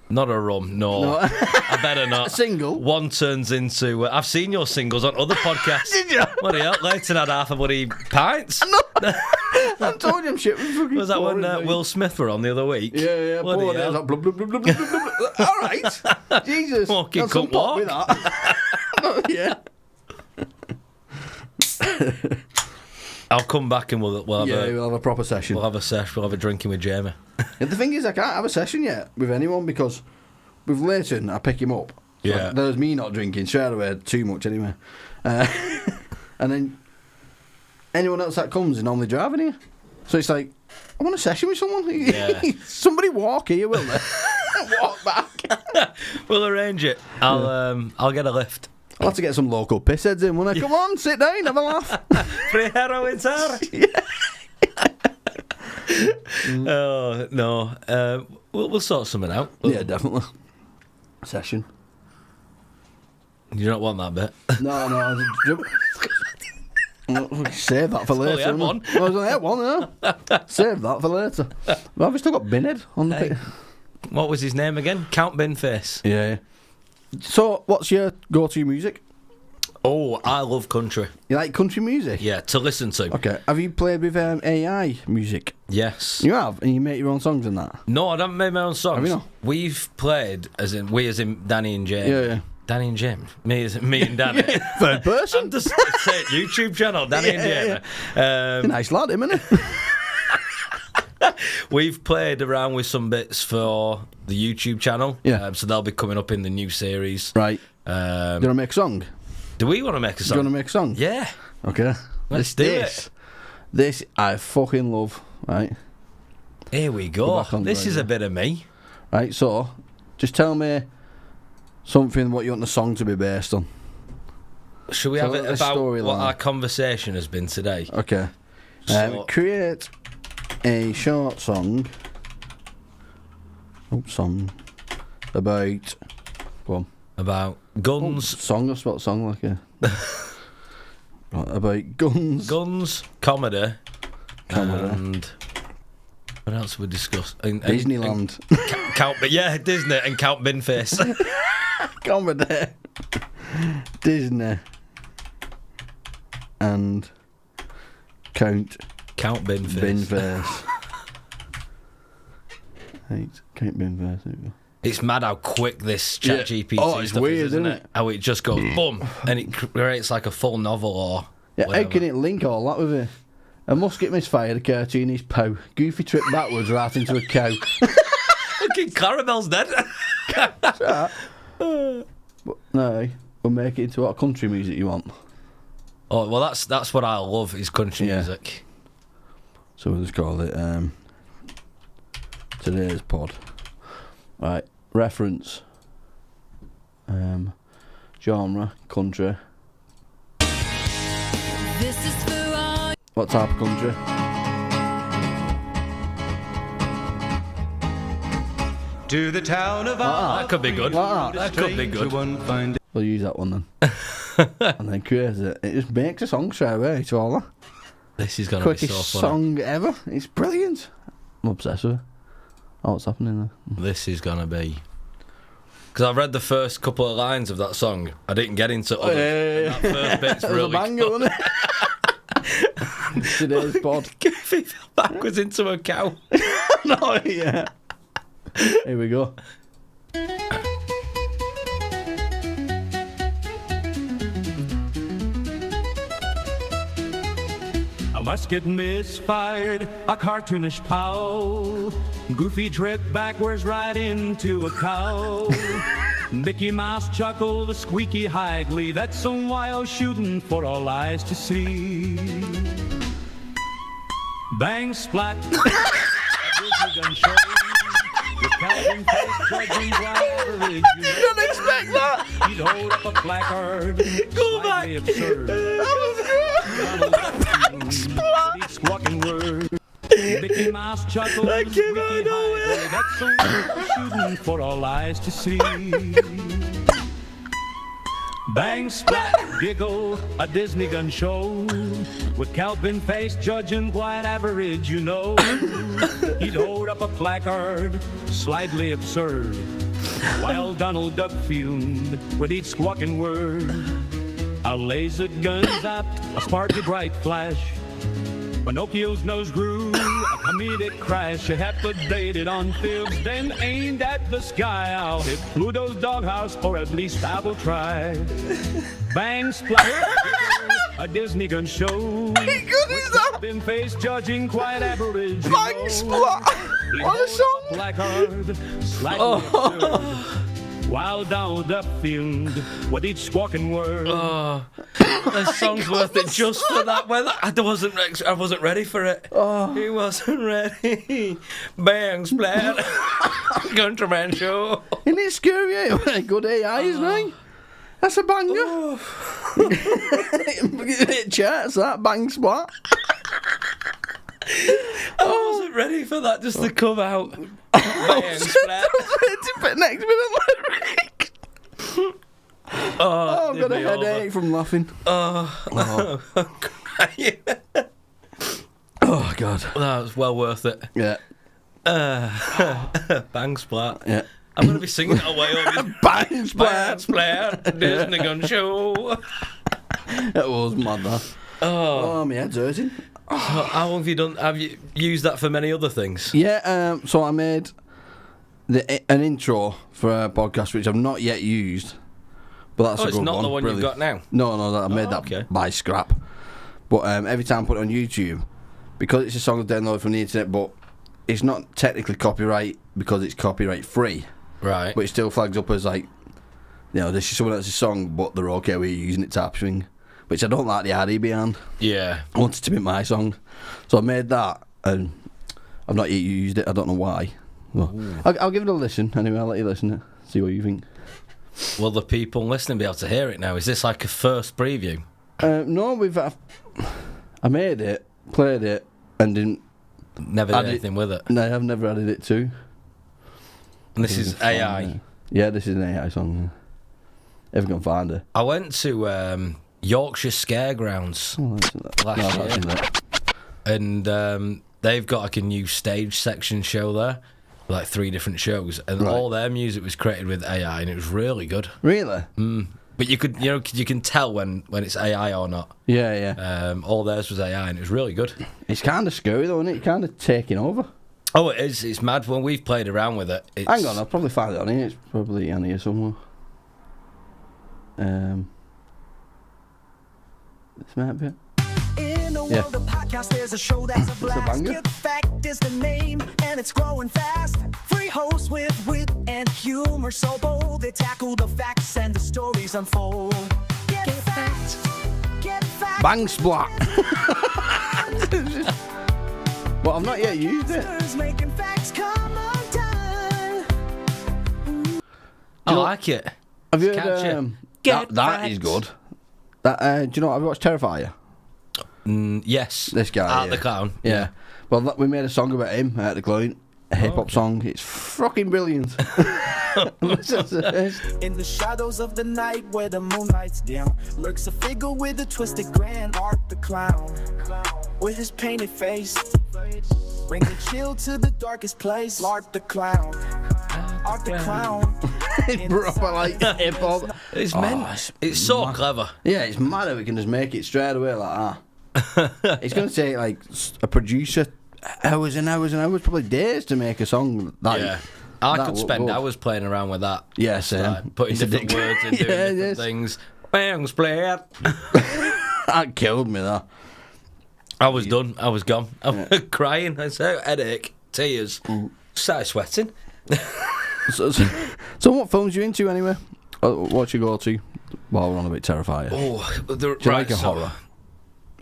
Not a rum, no. I better not. A single? One turns into... I've seen your singles on other podcasts. Did you? Bloody hell, Leighton had half a bloody pints. I told you I'm shit. Was that when Will Smith were on the other week? Yeah. Bloody Boy, hell. like, blah, blah, blah, blah, blah, blah. All right. Jesus. Fucking Got some couldn't pop with that. Yeah. I'll come back and we'll have We'll have a proper session. We'll have a sesh. We'll have a drinking with Jamie. The thing is, I can't have a session yet with anyone because with Leighton, I pick him up. So Yeah. there's me not drinking straight away, too much anyway. And then anyone else that comes is normally driving here. So it's like, I want a session with someone. Yeah. Somebody walk here, will they? Walk back. We'll arrange it. I'll get a lift. I'll have to get some local pissheads in, won't I? Come on, sit down, have a laugh. Free heroin, sir. Oh no. We'll sort something out. Yeah, definitely. Session. You don't want that bit. No. Save that for later. only had one. I was only had one, yeah. Save that for later. Well, I've still got Binhead on the pit. What was his name again? Count Binface. Yeah. So, what's your go-to music? Oh, I love country. You like country music? Yeah, to listen to. Okay. Have you played with AI music? Yes. You have? And you make your own songs and that? No, I haven't made my own songs. Have you not? We've played, as in Danny and Jamie. Yeah. Danny and Jim. Me and Danny. Third person? I'm just saying, YouTube channel, Danny and Jamie. He's a nice lad, isn't he? We've played around with some bits for the YouTube channel. Yeah. So they'll be coming up in the new series. Right. Do you want to make a song? Do we want to make a Do song? you want to make a song? Yeah. Okay. Let's do it. This I fucking love, right? Here we Go go. back on the This is radio. a bit of me. Right, so, just tell me something what you want the song to be based on. Should we So have it a about storyline. what our conversation has been today? Okay. So- Create a short song. Song. About. Go on. About guns. Song, I spelled song like a. Right, about guns. Guns, comedy, Comedy. and what else have we discussed? Disneyland. Yeah, Disney and Count Binface. Comedy. Disney. And. Count Binface. Binface. Right, Count Binface. There we go. It's mad how quick this Yeah. ChatGPT Oh, it's stuff weird, is, isn't isn't it? How it just goes boom, and it creates like a full novel or Yeah, whatever. how can it link all that with it? A musket misfired, a cartoon pow. Goofy tripped backwards right into a cow. Fucking Caramel's dead. But no, we'll make it into what country music you want. Oh well, that's what I love is country Yeah. music. So we'll just call it today's pod. Right, reference. Genre, country. This is for all. What type of country? To the town of That could be good. Ah, That could be good. We'll use that one then. And then create it. It just makes a song straight away to all that. This is gonna be Quickest so funny. song ever. It's brilliant. I'm obsessed with it. Oh, what's happening there? This is gonna be. Because I read the first couple of lines of that song. I didn't get into others. And that first bit's That was really a banger, good. wasn't it? Today's pod. Goofy fell backwards into a cow. No, yeah. Here we go. A musket misfired, a cartoonish pow. Goofy tripped backwards right into a cow. Mickey Mouse chuckled a squeaky high glee. That's some wild shooting for all eyes to see. Bang, splat. A Disney gun show. With Calvin face judging whatever you Didn't expect that. He'd hold up a placard. Go back. slightly absurd. Squawking word. Mickey Mouse chuckled. That came out of nowhere. That's so shooting for all eyes to see. Bang, splat, giggle, a Disney gun show. With Calvin face judging quite average, you know. He'd hold up a placard, slightly absurd. while Donald Duck fumed with each squawking word. A laser gun zapped a sparkly bright flash. Pinocchio's nose grew, a comedic crash. Hepatidated on fibs, then aimed at the sky. I'll hit Pluto's doghouse, or at least I will try. Bang, splat, a Disney gun show. Hey, good is that? Been face judging quite average. Bang, splat. What a song. Blackguard, slightly absurd, while Donald Duck fumed with each squawking word. Oh, the song's worth it just for that weather. I wasn't ready for it. He wasn't ready. Bang, splat. Countryman show. Isn't it scary? Eh? Good AI, isn't it? That's a banger. It charts that, bang, splat. I wasn't ready for that just to come out. Bang, splat. Next minute lyric. Oh, I've got a headache from laughing. I'm crying. Oh, God. That was well worth it. Yeah. Bang, splat. Yeah. I'm going to be singing it away over Bang, Bang, splat. splat. Disney gun show. It was mad, that. Oh, my head's hurting. So how long have you done? Have you used that for many other things? Yeah, so I made an intro for a podcast which I've not yet used. But that's a good one. It's not the one Brilliant. you've got now? No, I made that okay. by scrap. But every time I put it on YouTube, because it's a song I've downloaded from the internet, but it's not technically copyright because it's copyright free. Right. But it still flags up as like, you know, this is someone else's song, but they're okay with you using it type thing. Which I don't like the idea behind. Yeah. I want it to be my song. So I made that, and I've not yet used it. I don't know why. Well, I'll give it a listen. Anyway, I'll let you listen to it. See what you think. Will the people listening be able to hear it now? Is this like a first preview? No, I made it, played it, and didn't... Never did anything with it? No, I've never added it to. And this is AI? Yeah, this is an AI song. If you can find it. I went to Yorkshire Scaregrounds last year. And they've got like a new stage section show there. Like 3 different shows. And all their music was created with AI, and it was really good. Really? But you can tell when it's AI or not. Yeah. All theirs was AI, and it was really good. It's kind of scary though, isn't it? It's kind of taking over. Oh, it is. It's mad. When we've played around with it. Hang on, I'll probably find it on here. It's probably on here somewhere. This might be it. In the world of podcasts, there's a show that's a blast. banger. Get Fact is the name, and it's growing fast. Free hosts with wit and humor so bold. They tackle the facts and the stories unfold. Get fact. Get fact. Bang splat. But I've not yet used it. Making facts come undone. I like it. Have you Catchy. heard Get that is Fact. good. That do you know? Have you watched Terrifier? Yes. This guy, Art the Clown. Yeah. Well, we made a song about him at the Clown. A hip hop song. It's fucking brilliant. In the shadows of the night where the moonlight's dim, lurks a figure with a twisted grin, Art the Clown. With his painted face, bring a chill to the darkest place. Art the Clown. Art the Clown. It's proper like hip hop. It's meant. It's so clever. Yeah, it's mad how we can just make it straight away like that. It's going to take like a producer hours and hours and hours, probably days to make a song. Yeah. I could look spend good. hours playing around with that. Yeah, same. Like, putting It's different addictive. words and doing Yeah, different yes. things. Bang, splat. That killed me, that. I was done. I was gone. I was crying. I said, headache, tears. Started sweating. So what films you into anyway? What you go to while we're on a bit terrified? Oh, Do you like a horror?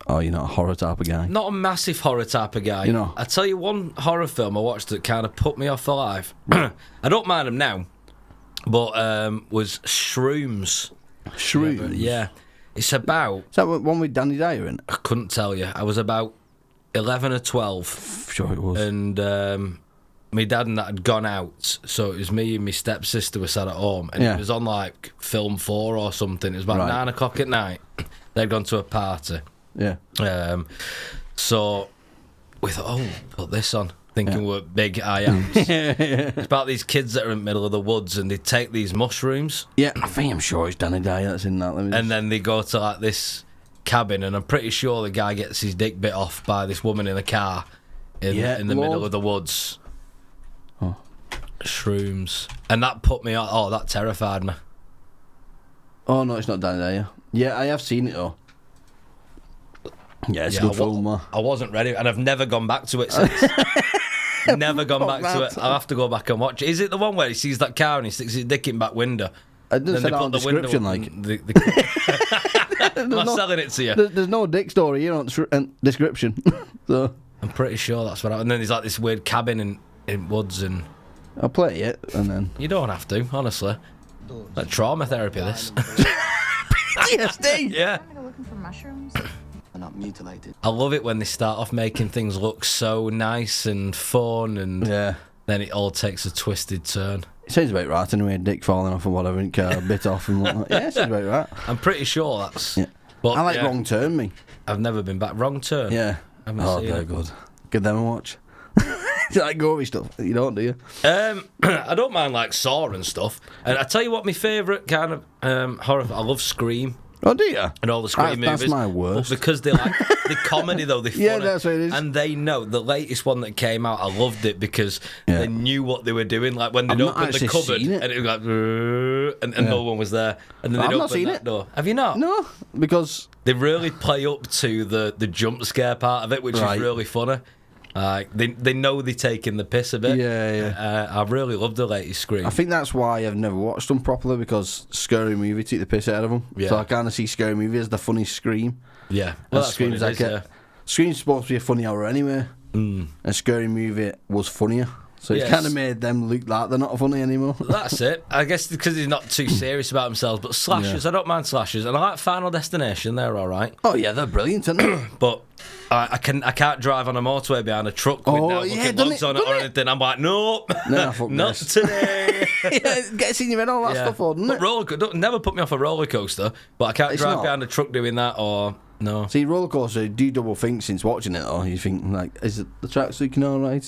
Oh, you're not a horror type of guy? Not a massive horror type of guy. You know. I tell you one horror film I watched that kind of put me off for life. I don't mind them now, but was Shrooms. Shrooms? Yeah. It's about... Is that one with Danny Dyer in? I couldn't tell you. I was about 11 or 12. Sure it was. And my dad and that had gone out, so it was me and my stepsister were sat at home, and it was on like film 4 or something. It was about 9 o'clock at night. They'd gone to a party. Yeah. So we thought, put this on. thinking we're big I ams. It's about these kids that are in the middle of the woods and they take these mushrooms. Yeah, I'm sure it's Danny Dyer that's in that. And then they go to like this cabin, and I'm pretty sure the guy gets his dick bit off by this woman in a car in the middle of the woods. Oh. Shrooms. And that put me on. Oh, that terrified me. Oh, no, it's not Danny Dyer. Yeah, I have seen it, though. Yeah, it's a good film, man. I wasn't ready, and I've never gone back to it since. Never gone back to it. I'll have to go back and watch it. Is it the one where he sees that car and he sticks his dick in back window? I didn't say that on the description, like. Am I selling it to you? There's no dick story here on description. So I'm pretty sure that's what happened. And then there's like this weird cabin in woods, and I'll play it, and then... You don't have to, honestly. Like trauma therapy, this. PTSD! Yeah. Looking for mushrooms? They're not mutilated. I love it when they start off making things look so nice and fun, and then it all takes a twisted turn. It sounds about right anyway, dick falling off and whatever, and car bit off and whatnot. Yeah, it sounds about right. I'm pretty sure that's... Yeah. But, I like Wrong Turn, me. I've never been back. Wrong Turn? Yeah. Oh, they're good. Give them a watch. You like gory stuff? You don't, do you? I don't mind like Saw and stuff. And I tell you what, my favourite kind of horror... I love Scream. Oh, do you? And all the Scream movies. That's my worst. But because they like the comedy, though, they're funny. Yeah, that's what it is. And they know the latest one that came out. I loved it because they knew what they were doing. Like when they'd opened the cupboard and it was like, and no one was there. And then they'd open that door. Have you not? No, because they really play up to the jump scare part of it, which is really funny. They know they're taking the piss a bit. Yeah. I really love the latest Scream. I think that's why I've never watched them properly, because Scary Movie took the piss out of them. Yeah. So I kind of see Scary Movie as the funny Scream. Yeah. Well, that's Scream's what it is, Scream's supposed to be a funny horror anyway. And Scary Movie was funnier. So it's kind of made them look like they're not funny anymore. That's it. I guess because they're not too serious about themselves. But slashers, I don't mind slashers. And I like Final Destination. They're all right. Oh, yeah, they're brilliant, aren't they? But I can't drive on a motorway behind a truck with no fucking logs on it or anything. I'm like, nope. Nah, fuck not this. today. It gets in your head, all that stuff, doesn't it? Don't never put me off a roller coaster. But I can't drive behind a truck doing that or... No. See, roller coaster, do you double think since watching it, or you think, like, is it the track's looking alright?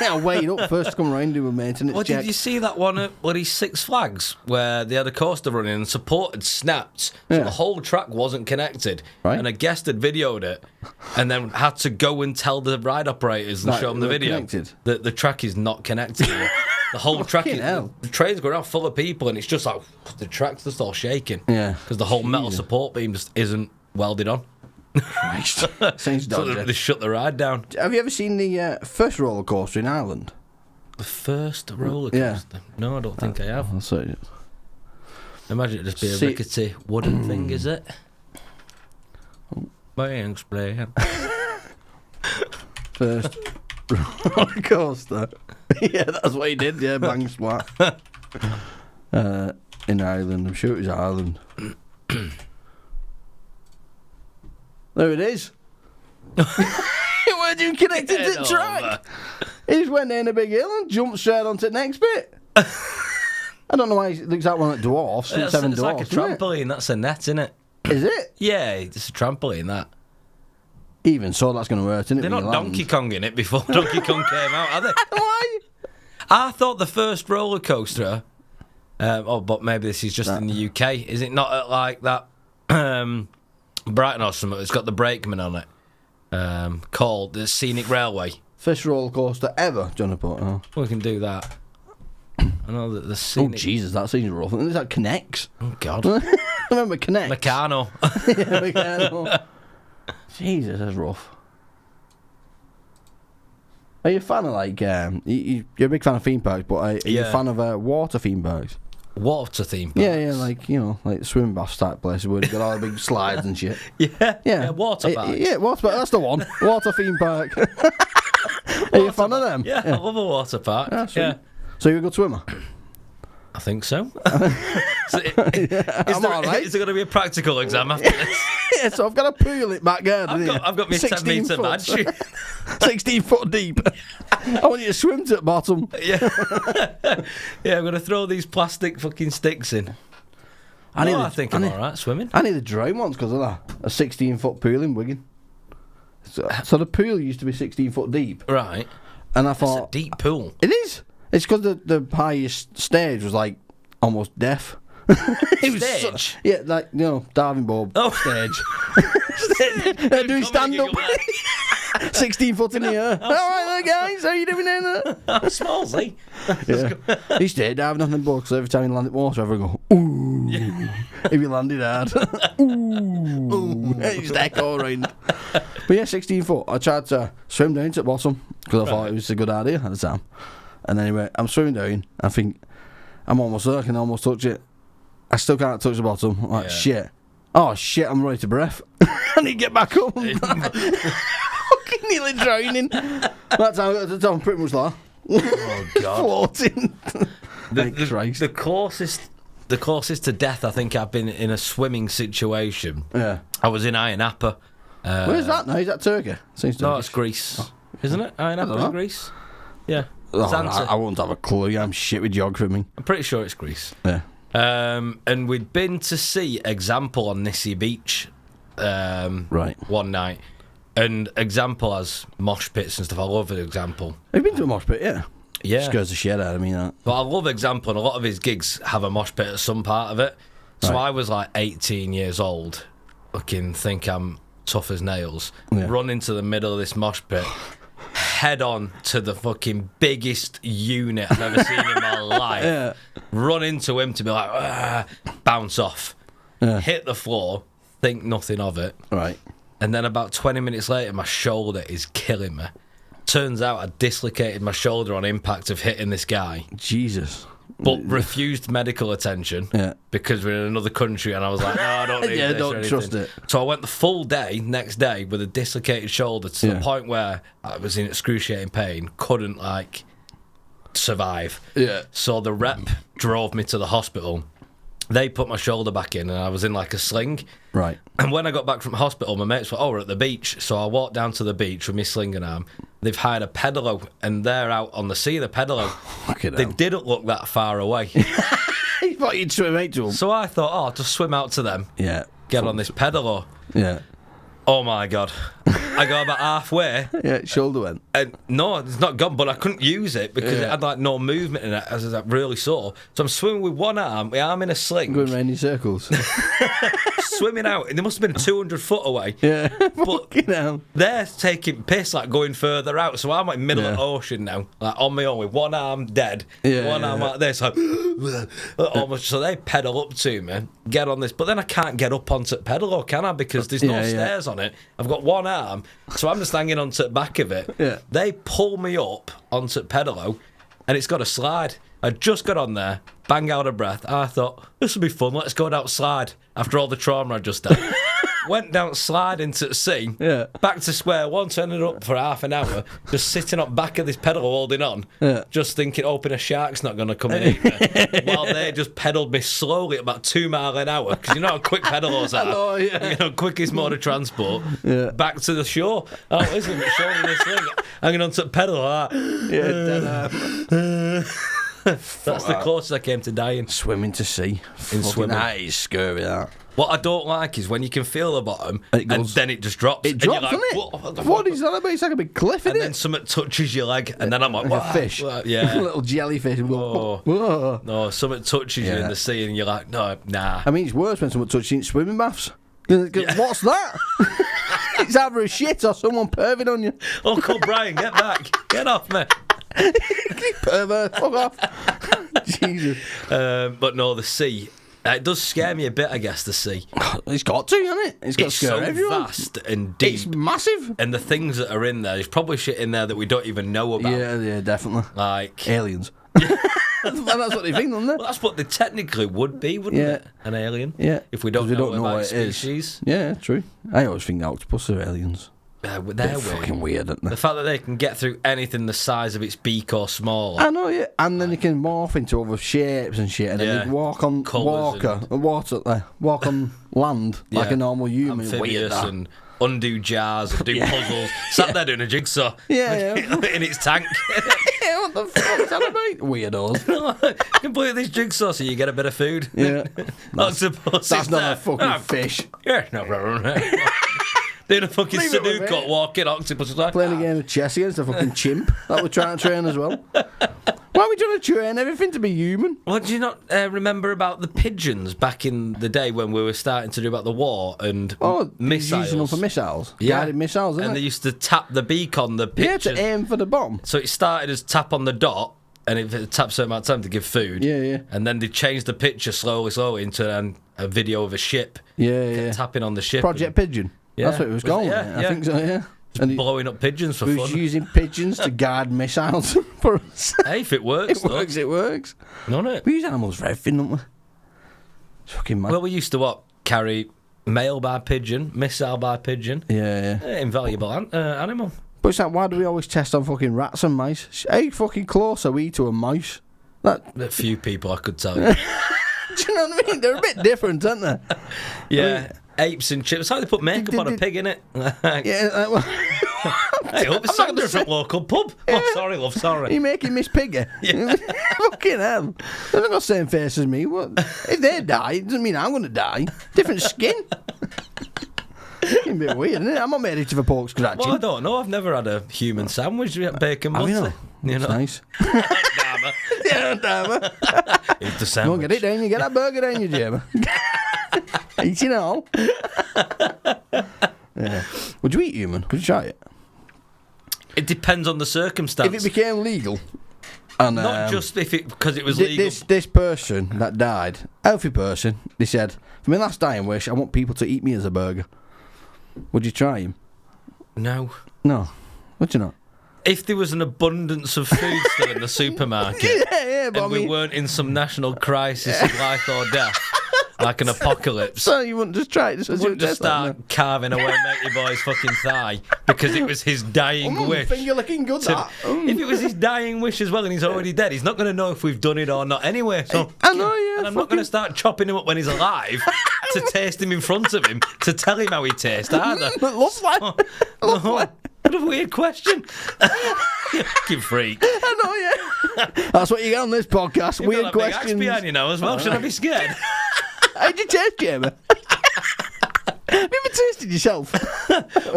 I'll wait up first to come around, do a maintenance check. Did you see that one at bloody Six Flags where they had a coaster running and support had snapped, so the whole track wasn't connected, and a guest had videoed it and then had to go and tell the ride operators and show them the video that the track is not connected. The whole track, the train's going out full of people, and it's just like the track's just all shaking. Yeah, because the whole metal support beam just isn't welded on. Christ. Sounds dodgy. So they shut the ride down. Have you ever seen the first roller coaster in Ireland? The first roller coaster? No, I don't think I have. I'll say it. Imagine it just be a rickety wooden thing, is it? Thanks, Blaine. First roller coaster. Yeah, that's what he did. Yeah, bang splat. In Ireland, I'm sure it was Ireland. There it is. It weren't even connected to the track. He just went down a big hill and jumped straight onto the next bit. I don't know why it looks like one at Dwarfs. It's like a trampoline. That's a net, isn't it? Is it? Yeah, it's a trampoline, that. Even so, that's going to hurt, isn't it? They're not Donkey Kong in it before Donkey Kong came out, are they? Why? I thought the first roller coaster... but maybe this is just in the UK. Is it not at like that... Brighton or something? It's got the brakeman on it. Called the Scenic Railway. First roller coaster ever, John Aport. We can do that. I know that the Scenic... Oh, Jesus, that seems rough. Is that Connects? Oh, God. I remember Connects. Meccano. Yeah, Meccano. Jesus, that's rough. Are you a fan of, like, you're a big fan of theme parks, but are you a fan of water theme parks? Water theme parks? Yeah, like, you know, like swim baths type places where you've got all the big slides and shit. Yeah, water parks. Yeah, water park, that's the one. Water theme park. Are you a fan of them? Yeah, I love a water park. Yeah. So you're a good swimmer? I think so. Is there going to be a practical exam after this? Yeah, so I've got a pool at back garden. I've got my 10-metre badge. 16 foot deep. I want you to swim to the bottom. Yeah, I'm going to throw these plastic fucking sticks in. I think I'm alright swimming. I need to drown once because of that. A 16 foot pool in Wigan. So the pool used to be 16 foot deep, Right. and I It's a thought deep pool. it is. It's because the highest stage was like almost deaf. It was Stage? yeah, like diving board stage. Doing stand up. 16 foot in the air. All right, there, guys. How you doing there? Smallsy. Yeah. He stayed diving on the board because every time he landed water, everyone go, ooh. If he landed hard, ooh. It's just echo around. But yeah, 16 foot. I tried to swim down to the bottom because I thought it was a good idea at the time. And anyway, I'm swimming down. I think I'm almost there. I can almost touch it. I still can't touch the bottom. I'm like, shit. Oh, shit, I'm running to breath. I need to get back up. Fucking nearly drowning. That time I got to the top, I'm pretty much like, Oh, God. floating. The closest to death I think I've been in a swimming situation. Yeah. I was in Ayia Napa. Where's that now? Is that Turkey? Seems No, Turkish. it's Greece. Isn't it? Ayia Napa know. is Greece? Yeah. Oh, Zanta. I won't have a clue. I'm shit with geography. Me. I'm pretty sure it's Greece. Yeah. And we'd been to see Example on Nissi Beach Right. one night. And Example has mosh pits and stuff. I love Example. Have you been to a mosh pit? Yeah. Yeah. Scares the shit out of me, that. But I love Example, and a lot of his gigs have a mosh pit at some part of it. So Right. I was like 18 years old, looking, think I'm tough as nails, Yeah. run into the middle of this mosh pit, head on to the fucking biggest unit I've ever seen in my life, Yeah. run into him to be like, "Ah," bounce off, hit the floor, think nothing of it. Right. And then about 20 minutes later, my shoulder is killing me. Turns out I dislocated my shoulder on impact of hitting this guy, Jesus. but refused medical attention because we're in another country, and I was like, no, I don't need Yeah, this don't or anything. trust it. So I went the full day, next day, with a dislocated shoulder to the point where I was in excruciating pain, couldn't, like, survive. Yeah. So the rep drove me to the hospital. They put my shoulder back in, and I was in, like, a sling. Right. And when I got back from hospital, my mates were, we're at the beach. So I walked down to the beach with my sling arm. They've hired a pedalo, and they're out on the sea, the pedalo. They didn't look that far away. You thought you'd swim out to them. So I thought, I'll just swim out to them. Yeah. Get on this pedalo. Yeah. Oh, my God. I got about halfway. Yeah, shoulder went. And no, it's not gone, but I couldn't use it because it had like no movement in it. I was like really sore. So I'm swimming with one arm, my arm in a sling. Going round in circles. Swimming out, and they must have been 200 foot away. Yeah. But Fucking hell. they're taking piss, like going further out. So I'm like middle of the ocean now, like on my own with one arm dead, one arm like this, like almost. So they pedal up to me, get on this, but then I can't get up onto the pedal, can I? Because there's no stairs on it. I've got one arm, so I'm just hanging onto the back of it. Yeah. They pull me up onto the pedalo, and it's got a slide. I just got on there, bang out of breath. I thought, this will be fun, let's go down slide. After all the trauma I just had. Went down slide into the sea, back to square one, so ended up for half an hour, just sitting up back of this pedal holding on, just thinking, hoping a shark's not going to come and eat me. While they just pedalled me slowly at about 2 miles an hour, because you know how quick pedalos are. You know, quickest mode of transport. Back to the shore. Oh, listen, my shoulder this thing, hanging onto the pedal like that. That's the closest I came to dying. Swimming to sea. In swimming. That is scary, that. What I don't like is when you can feel the bottom and then it just drops. It drops, and you're like, doesn't it? What is that about? It's like a big cliff, isn't and it? then something touches your leg, and then I'm like, Like a fish. Yeah. A little jellyfish. Oh. Whoa. No, something touches you in the sea, and you're like, no, nah. I mean, it's worse when someone touches you in swimming baths. What's that? It's either a shit or someone perving on you. Uncle Brian, get back. Get off me. Pervert, fuck off. Jesus. But no, the sea. It does scare me a bit, I guess, the sea. It's got to, hasn't it? It's got It's to scare so everyone. vast and deep. It's massive. And the things that are in there, there's probably shit in there that we don't even know about. Yeah, definitely. Like Aliens. That's what they think, don't they? Well, that's what they technically would be, wouldn't it? An alien. Yeah. If we don't know about what it is. species. Yeah, true. I always think the octopus are aliens. They're They're weird. fucking weird, aren't they? The fact that they can get through anything the size of its beak or smaller. I know, yeah. And then they can morph into other shapes and shit, and then they walk on Colours walk on land like a normal human. Weird, Amphibious that. and undo jars and do puzzles. Sat there doing a jigsaw. Yeah. In its tank. Yeah, what the fuck is that about? Weirdos. Complete this jigsaw so you get a bit of food. Yeah. Octopus That's is not there. a fucking fish. Yeah, no problem. Doing a fucking Leave it with Sudoku, me. walking octopus. Is like, Playing a game of chess against a fucking chimp that we're trying to train as well. Why are we trying to train everything to be human? Well, do you not remember about the pigeons back in the day when we were starting to do about the war and missiles? Using them for missiles. Yeah. Guided missiles, isn't And it? they used to tap the beak on the Yeah, picture. to aim for the bomb. So it started as tap on the dot, and if it taps a certain amount of time to give food. Yeah. And then they changed the picture slowly into a video of a ship. Yeah. Tapping on the ship. Project Pigeon. Yeah. That's what it was called. Yeah, wasn't it? yeah. I think so, yeah. And blowing up pigeons for we fun. was using pigeons to guard missiles for us. Hey, if it works, It works. Don't it? We use animals for everything, don't we? It's fucking mad. Well, we used to carry mail by pigeon, missile by pigeon. Yeah. Invaluable animal. But it's like, why do we always test on fucking rats and mice? How fucking close are we to a mouse? That, A few people I could tell you. do you know what I mean? They're a bit different, aren't they? Yeah. Apes and chips. It's like they put makeup on a pig, innit? Yeah. Well, Hey, hope it's Sandra from local pub. Oh, sorry, love, sorry. you making Miss Piggy? Fucking hell. They've got the same face as me. What? If they die, it doesn't mean I'm going to die. Different skin. Fucking bit weird, isn't it? I'm not made it for pork scratching. Well, I don't know. I've never had a human sandwich with bacon Have you butter. not? It's nice. Damn it. Yeah, damn it. It's the Go sandwich. on, get it down. You get that burger down, you Jamie. Eating it all. Yeah. Would you eat human? Would you try it? It depends on the circumstance. If it became legal, and Not just because it was thi- legal. this person that died, healthy person, they said, for my last dying wish, I want people to eat me as a burger. Would you try him? No. No. Would you not? If there was an abundance of food still in the supermarket, Yeah, but and I mean, we weren't in some national crisis of life or death, like an apocalypse, so you wouldn't just try it? Just we as you wouldn't just taste like, start carving away Matey Boy's fucking thigh because it was his dying wish. Finger looking good, to- that. If it was his dying wish as well and he's already dead, he's not going to know if we've done it or not anyway. So I know, yeah. and I'm not going to start chopping him up when he's alive to taste him in front of him to tell him how he tastes either. Lovely. Lovely. What a weird question. You fucking freak. I know, yeah. That's what you get on this podcast. You've Weird got that big axe questions. behind you now as well. Should I be scared? How'd you taste, Jamie? Have you ever tasted yourself?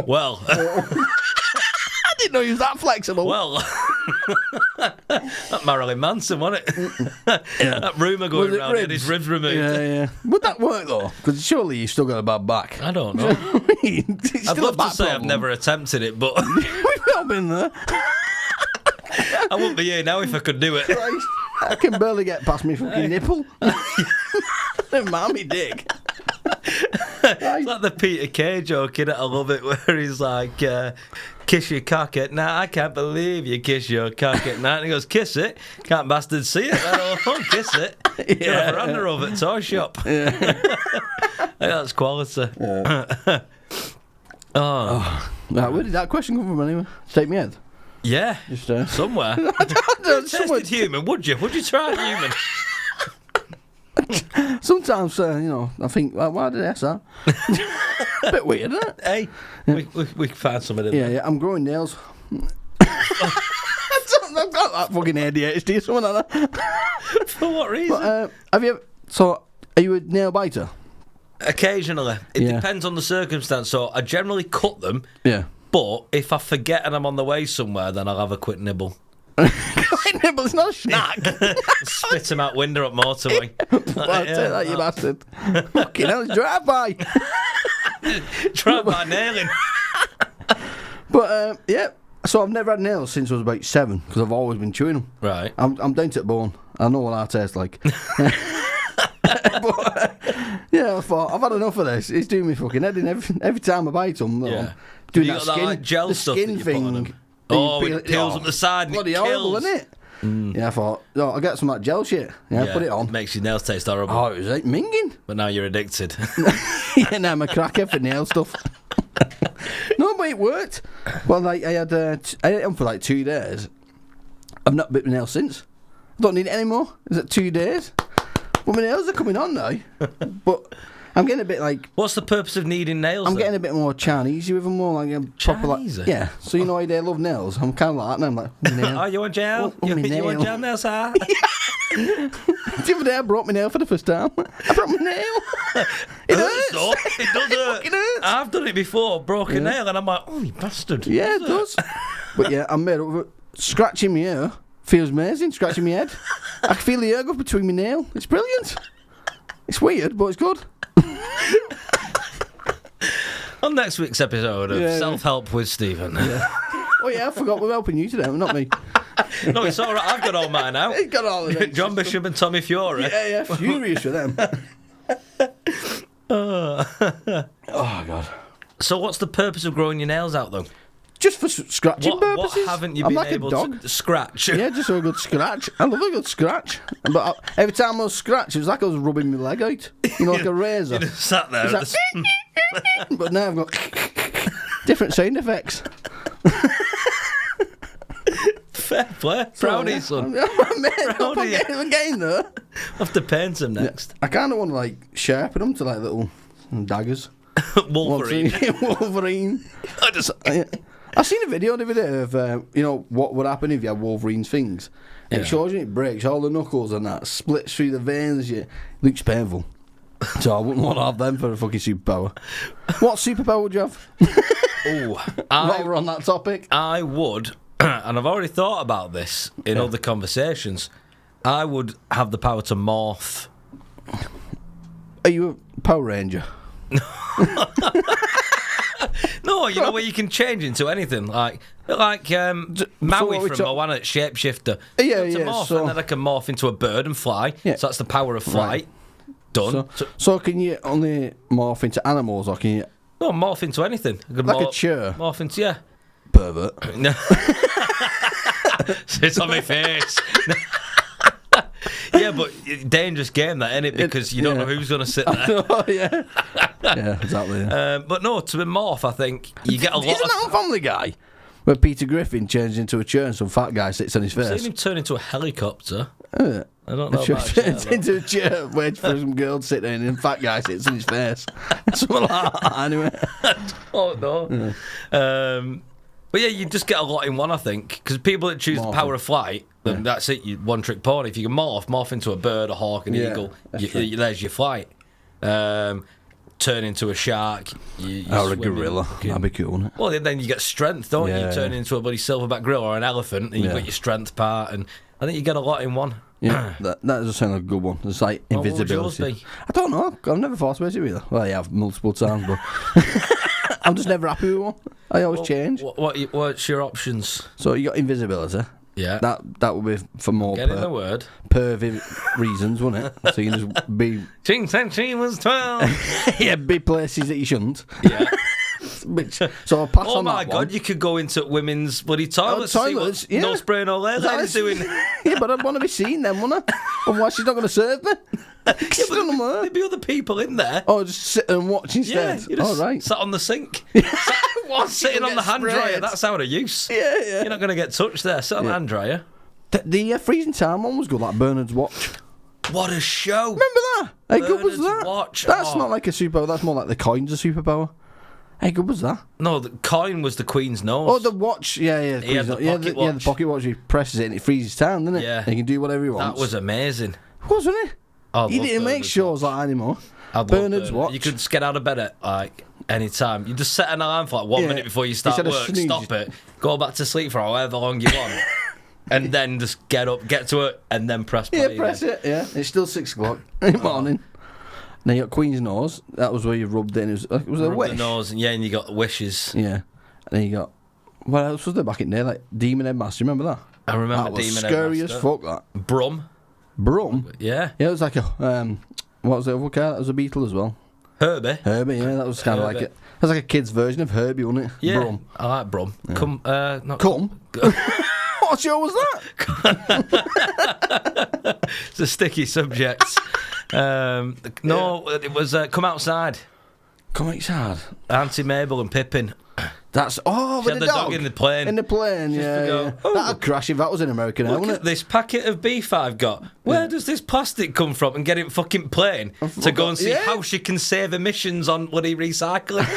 Well, I didn't know you was that flexible. that Marilyn Manson, wasn't it? That rumour going Was it around, he had his ribs removed. Yeah. Would that work though? Because surely you've still got a bad back. I don't know. It's I'd still a love to back say I've problem. never attempted it, but We've all been there. I wouldn't be here now if I could do it. Christ, I can barely get past me fucking nipple. Never mind me dick. It's like the Peter Kay joke, innit? I love it, where he's like, kiss your cock at night. I can't believe you kiss your cock at night. And he goes, kiss it. Can't bastard see it. I don't kiss it. You're a veranda over at toy shop. Yeah. That's quality. Right, where did that question come from anyway? Take me head. Yeah. Just Somewhere. Tested human, would you? Would you try human? sometimes, I think, why did I ask that? A bit weird, isn't it? Hey, we can find something in Yeah, there. I'm growing nails. I've got that fucking ADHD or something like that. For what reason? But, have you? So, are you a nail biter? Occasionally. It Yeah. depends on the circumstance. So I generally cut them, Yeah. but if I forget and I'm on the way somewhere, then I'll have a quick nibble. Nibble, it's not a snack. Spit them out window at motorway. Well, take that, you bastard. Fucking hell, it's drive by. Try by nailing. But yeah, so I've never had nails since I was about 7 because I've always been chewing them. Right. I'm down to the bone. I know what that tastes like. But yeah, I thought I've had enough of this. It's doing me fucking head in every time I bite them. Yeah. Doing You that got that, skin, like, gel the stuff skin that you put on thing. them? Oh, it peels up the side and it bloody horrible, kills. isn't it? Yeah, I thought, no, I'll get some of that gel shit. Yeah, put it on. Makes your nails taste horrible. Oh, it was like minging. But now you're addicted. Yeah, now I'm a cracker for nail stuff. No, but it worked. Well, like I had it on for like 2 days. I've not bit my nails since. I don't need it anymore. Is it 2 days? Well, my nails are coming on now. But I'm getting a bit like. What's the purpose of needing nails? I'm then? getting a bit more Chinese with them, more like a proper like. Chinese? Yeah. So you know how they love nails. I'm kind of like that, and I'm like, Oh, you want gel? Oh, you my want nail. gel nails, huh? The other day I broke my nail for the first time. I broke my nail. It hurts. though. It does hurt. fucking hurts. I've done it before, broke a nail, and I'm like, oh, you bastard. Yeah, it does. But yeah, I'm made up of it. Scratching my ear feels amazing. Scratching my head. I can feel the hair go between my nail. It's brilliant. It's weird, but it's good. On next week's episode of Self-Help with Stephen. Oh yeah, I forgot we're helping you today, not me. No, it's all right. I've got all mine out. He's got all of them. John Bishop and Tommy Fiore. Yeah, furious with them. Oh God. So what's the purpose of growing your nails out, though? Just for scratching purposes. What haven't you I'm been like able a dog. to scratch? Yeah, just a good scratch. I love a good scratch. But every time I was scratch, it was like I was rubbing my leg out. You know, like a razor. You just sat there. It's like, but now I've got different sound effects. Fair play. Proud of you, son. I'm getting there. I'll have to paint them next. I kind of want to like sharpen them to like little daggers. Wolverine. Wolverine. I've seen a video the other day of you know what would happen if you had Wolverine's things. And it shows you it breaks all the knuckles and that splits through the veins. It looks painful. So I wouldn't want to have them for a fucking superpower. What superpower would you have? While we're on that topic, I would, and I've already thought about this in other conversations. I would have the power to morph. Are you a Power Ranger? No, you know where you can change into anything, like Maui from Moana, shapeshifter. Yeah, to morph, so and then I can morph into a bird and fly. Yeah. So that's the power of flight. Done. So can you only morph into animals, or can you? No, morph into anything. I could Like a chair. Morph into Pervert. No. Sits on my face. Yeah, but dangerous game that, isn't it? Because you don't know who's going to sit there. Oh, yeah. Yeah, exactly. Yeah. But no, to be morph, I think you get a lot. Isn't that on Family Guy? Where Peter Griffin changed into a chair and some fat guy sits on his face. I've seen him turn into a helicopter. I don't know about a chair, turns into a chair, wait for some girl to sit there and fat guy sits on his face. Something like that, anyway. Oh, no. Yeah. But yeah, you just get a lot in one, I think. Because people that choose the power of flight, then that's it, you one trick pony. If you can morph into a bird, a hawk, an eagle, there's your flight. Turn into a shark. Or a gorilla. That'd be cool, wouldn't it? Well, then you get strength, don't you? You turn into a bloody silverback gorilla or an elephant, and you've got your strength part, and I think you get a lot in one. Yeah, that does sound like a good one. It's like invisibility. What would yours be? I don't know. I've never thought about it either. Well, I have multiple times, but I'm just never happy with one. I always change. What's your options? So you got invisibility. Yeah. That would be for more Get in the word. pervy reasons, wouldn't it? So you can just be Ching said she was 12. yeah, be places that you shouldn't. Yeah. So I'll pass Oh on my that God, one. you could go into women's bloody toilets. Toilets, See what no spray, no laser. That's doing. Yeah, but I'd want to be seen then, wouldn't I? Otherwise she's not going to serve me. She's Yeah, gonna but work. there'd be other people in there. Oh, just sit and watch instead. Yeah, you just right. sat on the sink. Watch Sitting people on the get hand sprayed. dryer, that's out of use. Yeah. You're not going to get touched there. Sit on the hand dryer. The freezing time one was good, like Bernard's watch. What a show. Remember that? How good was Bernard's that? watch. That's Oh. not like a superpower. That's more like the coin's a superpower. How good was that? No, the coin was the Queen's nose. Oh, the watch. Yeah. He had the yeah, pocket the watch. pocket watch. He presses it and it freezes time, doesn't it? Yeah. And he can do whatever he wants. That was amazing. Wasn't it? I He love didn't make Bernard's shows like that anymore. I love Bernard's Bernard. watch. You could just get out of bed at like any time. You just set an alarm for like 1 minute before you start Instead of work, snooze, stop it, go back to sleep for however long you want, and then just get up, get to it, and then press play. Yeah, press it. Yeah, it's still 6 o'clock in the morning. Now you got Queen's nose. That was where you rubbed it. And it was a Rub wish. the nose, and you got wishes. Yeah. And then you got what else was there back in there? Like Demon Headmaster. Remember that? I remember That was Demon scary as Headmaster. fuck. That Brum. Brum. Yeah. Yeah, it was like a what was the other car? That was a beetle as well. Herbie. Herbie. Yeah, that was kind of like Herbie. it. That was like a kid's version of Herbie, wasn't it? Yeah. Brum. I like Brum. Come. Not Come. What show was that? It's a sticky subject. No, it was Come Outside. Come outside. Auntie Mabel and Pippin. That's She with had the the dog in the plane. In the plane, yeah. go, yeah. "Oh, That'd crash if that was in America now, Look wouldn't at it? this packet of beef I've got. Where does this plastic come from? And get it fucking plane to go and see Yeah. how she can save emissions on bloody recycling.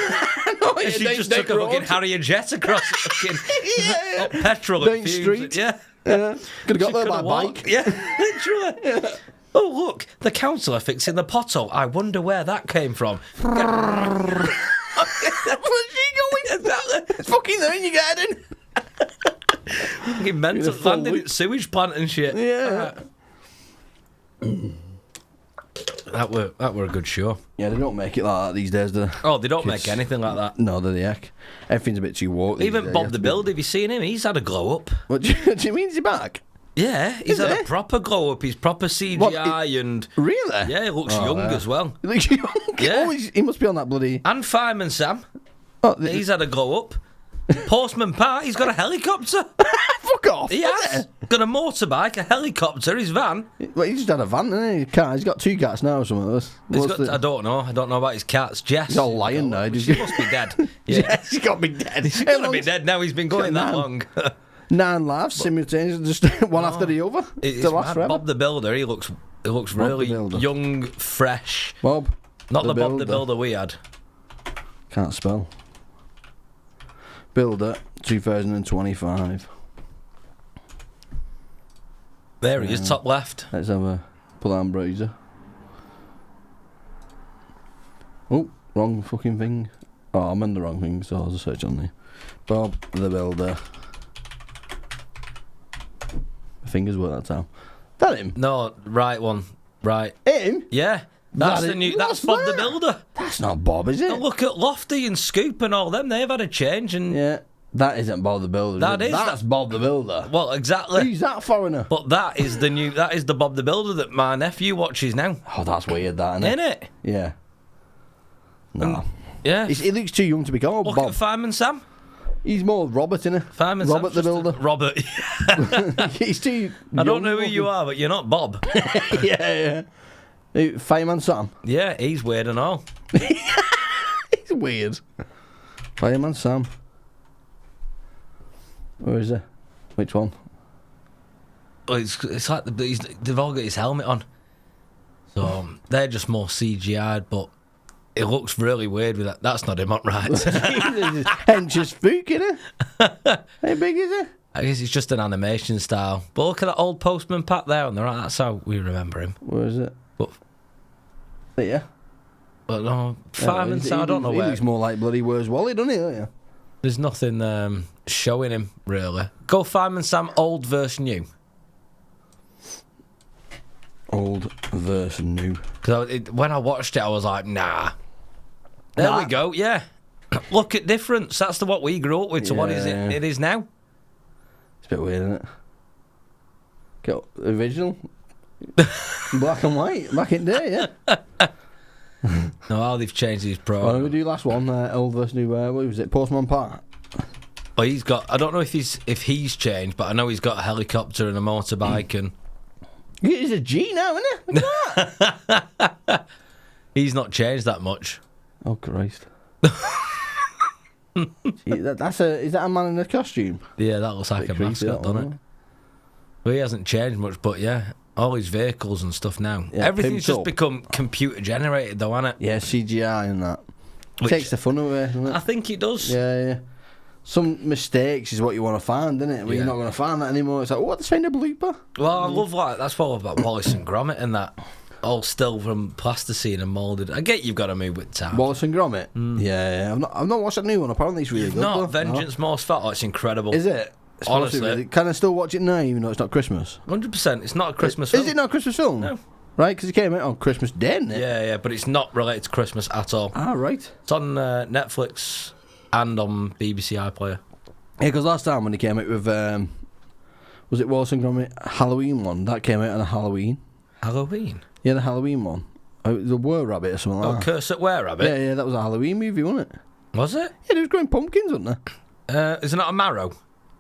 And she just took a fucking Harrier jet across fucking up petrol Down and fumes. street. Yeah. Yeah. Could have got She there by coulda walked. bike. Yeah, literally. Oh, look, the councillor fixing the pothole. I wonder where that came from. Where's she going? It's fucking there in your garden. Fucking mental. full Landing loop. at sewage plant and shit. Yeah. That were a good show. Yeah, they don't make it like that these days, do they? Oh, they don't Kids- make anything like that. No, they're the heck. Everything's a bit too woke. these Even days. You Bob have the to be- Builder, have you seen him? He's had a glow up. What do you mean? Is he back? Yeah, he's Is had he? a proper glow up. He's proper CGI What, and Really? yeah, he looks Oh, young yeah. as well. He looks young. Yeah. Oh, he must be on that bloody. And Fireman Sam, Oh, he's had a glow up. Postman Pat, he's got a helicopter. fuck off. He has got a motorbike, a helicopter, his van. Well, he just had a van, didn't he? Cat. He's got 2 cats now or something like this. He's What's got, the- I don't know about his cats. Jess, He's all lying now. she must be dead. Yeah, Yes, he got to be dead. he's gonna be dead now. He's been going that Nine. long. 9 lives simultaneously, just one after the other. It's To last mad. forever. Bob the Builder, he looks the really Builder. young, fresh. Bob. Not the Bob the Builder we had. Can't spell. Builder 2025. There he is, top left. Let's have a pull arm bruiser. Oh, wrong fucking thing. Oh, I'm in the wrong thing, so I'll just search on the Bob the Builder. My fingers work that time. That him? No, right one. Right. Him? Yeah. That's That the is- new. what's That's Bob the that? Builder. That's not Bob, is it? And look at Lofty and Scoop and all them. They've had a change. And Yeah. That isn't Bob the Builder. That is- That's Bob the Builder. well, exactly. Who's that foreigner? But that is the new. That is the Bob the Builder that my nephew watches now. Oh, that's weird, that, isn't it? Isn't it? Yeah. No. Yeah. He looks too young to be called Look Bob. at Fireman Sam. He's more Robert, innit? Fireman Robert Sam's the just a- Builder. Robert. He's too. I don't know who young you are, but you're not Bob. looking. Yeah. Who, Fireman Sam. Yeah, he's weird and all. He's weird. Fireman Sam. Where is he? Which one? Well, it's like they've all got his helmet on. So they're just more CGI'd, but it looks really weird with that. That's not him up right. Hench is spook, innit? How big is he? I guess it's just an animation style. But look at that old Postman Pat there on the right. That's how we remember him. Where is it? But There. no, Fireman Sam, I don't know He where. looks more like bloody Where's Wally, doesn't he? Don't you? There's nothing showing him, really. Go Fireman Sam, old versus new. Old versus new. Because when I watched it, I was like, nah. There we go, yeah. Look at difference. That's what we grew up with to what is Yeah. it is now. It's a bit weird, isn't it? Get original. Black and white, back in the day, yeah. No, how they've changed these Why don't we pro. do last one? Old versus new. What was it? Postman Pat. Well, he's got. I don't know if he's changed, but I know he's got a helicopter and a motorbike, and He's a G now, isn't he? Look at that. he's not changed that much. Oh Christ. Is that a man in a costume? Yeah, that looks like a Bit creepy, mascot, that doesn't one, it? Well, he hasn't changed much, but yeah, all his vehicles and stuff now. Yeah, Everything's pimped just up. become computer generated, though, hasn't it? Yeah, CGI and that. Which- Takes the fun away, doesn't it? I think it does. Yeah. Some mistakes is what you want to find, isn't it? But Yeah. you're not going to find that anymore. It's like, oh, let's find a blooper. Well, I love that's what I love about Wallace and Gromit and that. All still from plasticine and moulded. I get you've got to move with time. Wallace and Gromit. Yeah. I've not watched that new one. Apparently, it's really good. Not though. Vengeance Most Fat. Oh, it's incredible. Is it? It's supposed to be Honestly. really- Can I still watch it now, even though it's not Christmas? 100%. It's not a Christmas Is film. it not a Christmas film? No. Right, because it came out on Christmas Day, didn't it? Yeah, but it's not related to Christmas at all. Ah, right. It's on Netflix and on BBC iPlayer. Yeah, because last time when he came out with, was it Wallace and Gromit Halloween one? That came out on a Halloween. Halloween? Yeah, the Halloween one. The Were Rabbit or something Oh, like that. Curse at Were Rabbit? Yeah, that was a Halloween movie, wasn't it? Was it? Yeah, they was growing pumpkins, wasn't there? Is it not a marrow?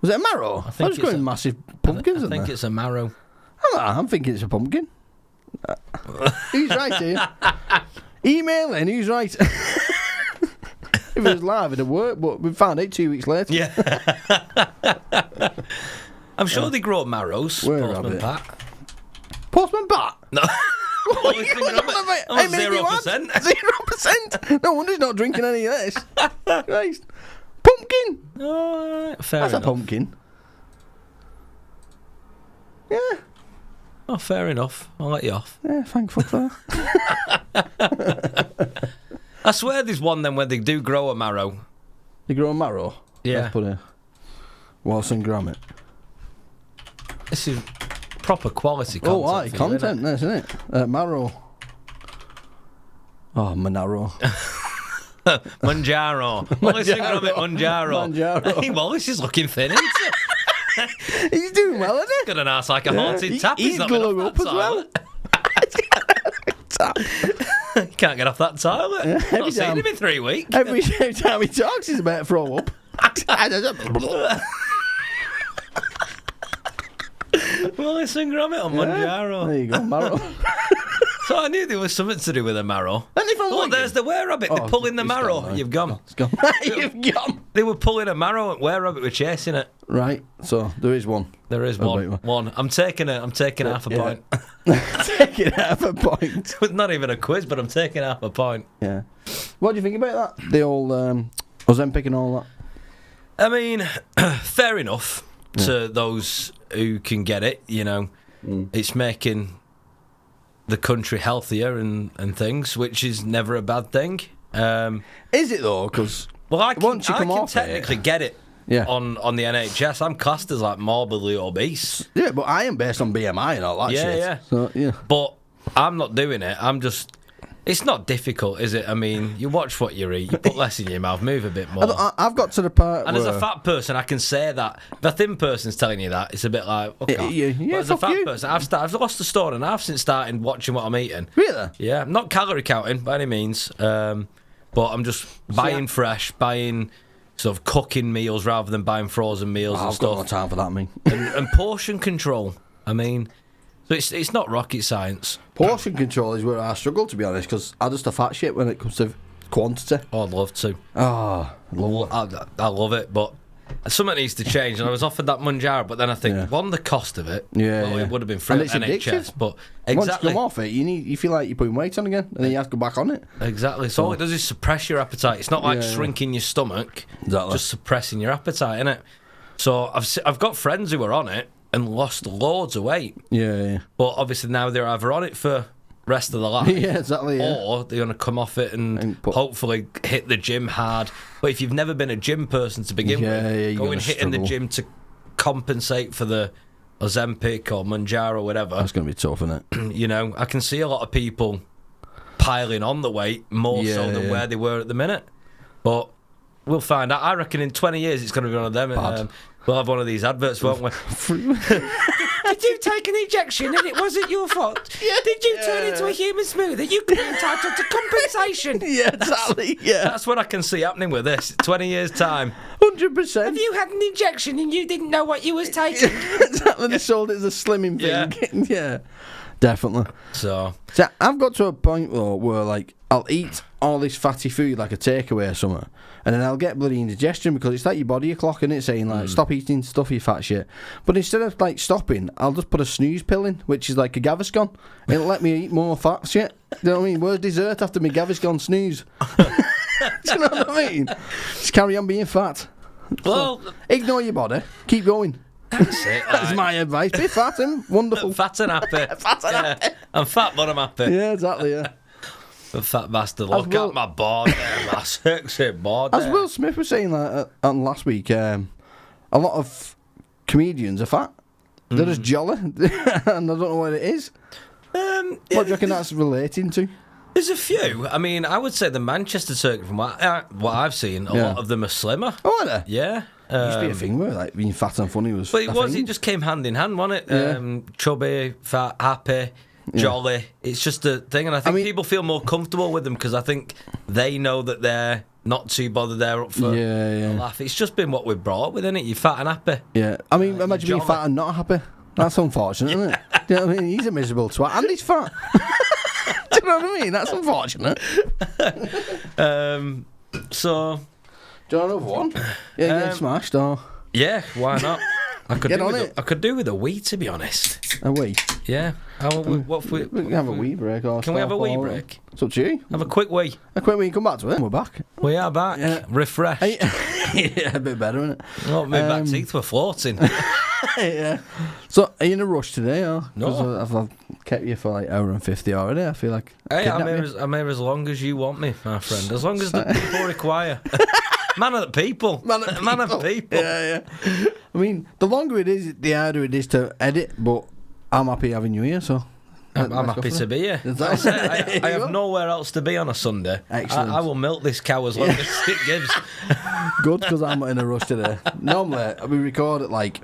Was it a marrow? I think was it's growing a- massive pumpkins, I wasn't think there? it's a marrow. I'm thinking it's a pumpkin. Who's right here? Email in, who's right? If it was live, it'd work, but we found out 2 weeks later. Yeah. I'm sure they grow marrows, Were Postman Rabbit. Pat. Postman Pat? No. What are you thinking on of it? about? I'm Hey, maybe you 0%. had 0%. No wonder he's not drinking any of this. Christ. Pumpkin. Alright, fair That's a enough. pumpkin. Yeah. Oh, fair enough. I'll let you off. Yeah, thankful for that. I swear there's one then where they do grow a marrow. You grow a marrow? Yeah. Let's put a Wilson Gromit. This is proper quality content. Oh, right, for you, content, this, isn't it? Marrow. Oh, Monaro. Manjaro. Wallace and Gromit Manjaro. Manjaro. Hey, Wallace is looking thin, isn't he? He's doing well, isn't he? Got an ass like a haunted tap. He's not been glowing off up that as well. toilet. He can't get off that toilet. Yeah, Not seen him in 3 weeks. Every time he talks, he's about to throw up. Wallace and Gromit on Manjaro. There you go, marrow. So I knew there was something to do with a marrow. Oh, there's the were-rabbit. They're pulling the marrow. Gone, You've gone. It's gone. You've gone. They were pulling a marrow and were-rabbit were chasing it. Right, so there is one. There is one. I'm taking half a point. Taking half a point. It's not even a quiz, but I'm taking half a point. Yeah. What do you think about that? The old Ozempic and all that? I mean, fair enough to those who can get it, you know. It's making the country healthier and things, which is never a bad thing. Is it though? Because I can off technically get it on the NHS. I'm classed as like morbidly obese. Yeah, but I am based on BMI and all that shit. Yeah. So, yeah. But I'm not doing it. I'm just... It's not difficult, is it? I mean, you watch what you eat, you put less in your mouth, move a bit more. I've got to the part and as a fat person, I can say that. If a thin person's telling you that, it's a bit like, okay. Yeah, but as a fat person, I've lost a stone and a half since starting watching what I'm eating. Really? Yeah, I'm not calorie counting by any means, but I'm just buying fresh, buying sort of cooking meals rather than buying frozen meals and I've stuff. got no time for that, me. and portion control. I mean... So it's not rocket science. Portion control is where I struggle, to be honest, because I'm just a fat shit when it comes to quantity. Oh, I'd love to. Oh, I love it, but something needs to change. And I was offered that Manjaro, but then I think, one, the cost of it. It would have been free at NHS. But exactly. Once you come off it, you feel like you're putting weight on again, and then you have to go back on it. Exactly. So all it does is suppress your appetite. It's not like shrinking your stomach. Exactly. Just suppressing your appetite, innit? So I've got friends who are on it and lost loads of weight. Yeah. But obviously now they're either on it for rest of their life. Yeah, exactly. Yeah. Or they're going to come off it and hopefully hit the gym hard. But if you've never been a gym person to begin with, going hitting the gym to compensate for the Ozempic or Manjaro or whatever. That's going to be tough, isn't it? You know, I can see a lot of people piling on the weight more so than where they were at the minute. But we'll find out. I reckon in 20 years it's going to be one of them. We'll have one of these adverts, won't we? Did you take an injection and it wasn't your fault? Did you turn into a human smoothie? You could be entitled to compensation. Yeah, exactly. That's what I can see happening with this. 20 years' time. 100%. Have you had an injection and you didn't know what you was taking? Exactly. They sold it as a slimming thing. Yeah. Definitely. So I've got to a point though where like I'll eat all this fatty food like a takeaway or something, and then I'll get bloody indigestion because it's like your body clocking it, saying like stop eating stuff, you fat shit. But instead of like stopping, I'll just put a snooze pill in, which is like a Gaviscon. It'll let me eat more fat shit. You know what I mean? Where's dessert after my Gaviscon snooze? Do you know what I mean? Just carry on being fat. Well, ignore your body. Keep going. That's it. That's my advice. Be fat and wonderful. Fat and happy. Fat and happy. I'm fat, but I'm happy. Yeah, exactly. Yeah. A fat bastard. Look at my board there, my sexy board there. As Will Smith was saying on last week, a lot of comedians are fat. They're just jolly, and I don't know what it is. What do you reckon that's relating to? There's a few. I mean, I would say the Manchester circuit, from what I've seen, a lot of them are slimmer. Oh, are they? Yeah. It used to be a thing where like being fat and funny was. But it just came hand in hand, wasn't it? Yeah. Chubby, fat, happy, jolly. It's just a thing, and I think people feel more comfortable with them because I think they know that they're not too bothered. They're up for a laugh. It's just been what we've brought up with, isn't it? You're fat and happy. Yeah. I mean, imagine being fat and not happy. That's unfortunate, isn't it? Do you know what I mean? He's a miserable twat and he's fat. Do you know what I mean? That's unfortunate. So. Do you want another one? Yeah, get smashed or? Yeah, why not? I could Get do on with it. I could do with a wee, to be honest. A wee? Yeah. What if We can have a wee break or Can we have a wee stop or- break? It's up to you. Have a quick wee. A quick wee, come back to it. We're back. We are back. Yeah. Refreshed. Yeah, a bit better, isn't it? Oh, my back teeth were floating. Yeah. So, are you in a rush today, or? No. 'Cause I've kept you for like hour and 50 already. I feel like. Hey, I'm kidnap here, you. I'm here as long as you want me, my friend. As long as the people require. Man of the people. Man of people. Yeah. I mean, the longer it is, the harder it is to edit. But I'm happy having you here, so. I'm let's go happy for to it. be here. Is Like that- I said, I have nowhere else to be on a Sunday. Excellent. I will milk this cow as long as it gives. Good, because I'm not in a rush today. Normally, we record at like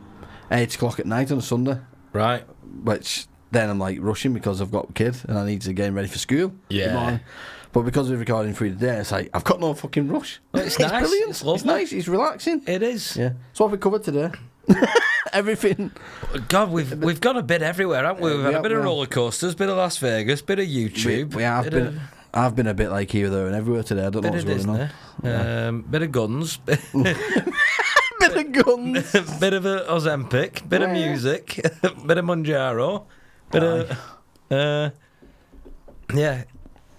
8 o'clock at night on a Sunday, Right. which then I'm like rushing because I've got a kid and I need to get him ready for school. Yeah. in the morning. But because we're recording through the day, it's like I've got no fucking rush. Well, it's nice. Brilliant. It's lovely. It's nice. It's relaxing. It is. Yeah. So what have we covered today? Everything. God, we've gone a bit everywhere, haven't we? We've had a bit of we have. roller coasters, bit of Las Vegas, bit of YouTube. We have bit been. of- I've been a bit like here, there, and everywhere today. I don't know Bit what's of going Disney, on. bit of guns, Bit of guns. bit of Ozempic, bit of music, bit of Manjaro, bit of yeah.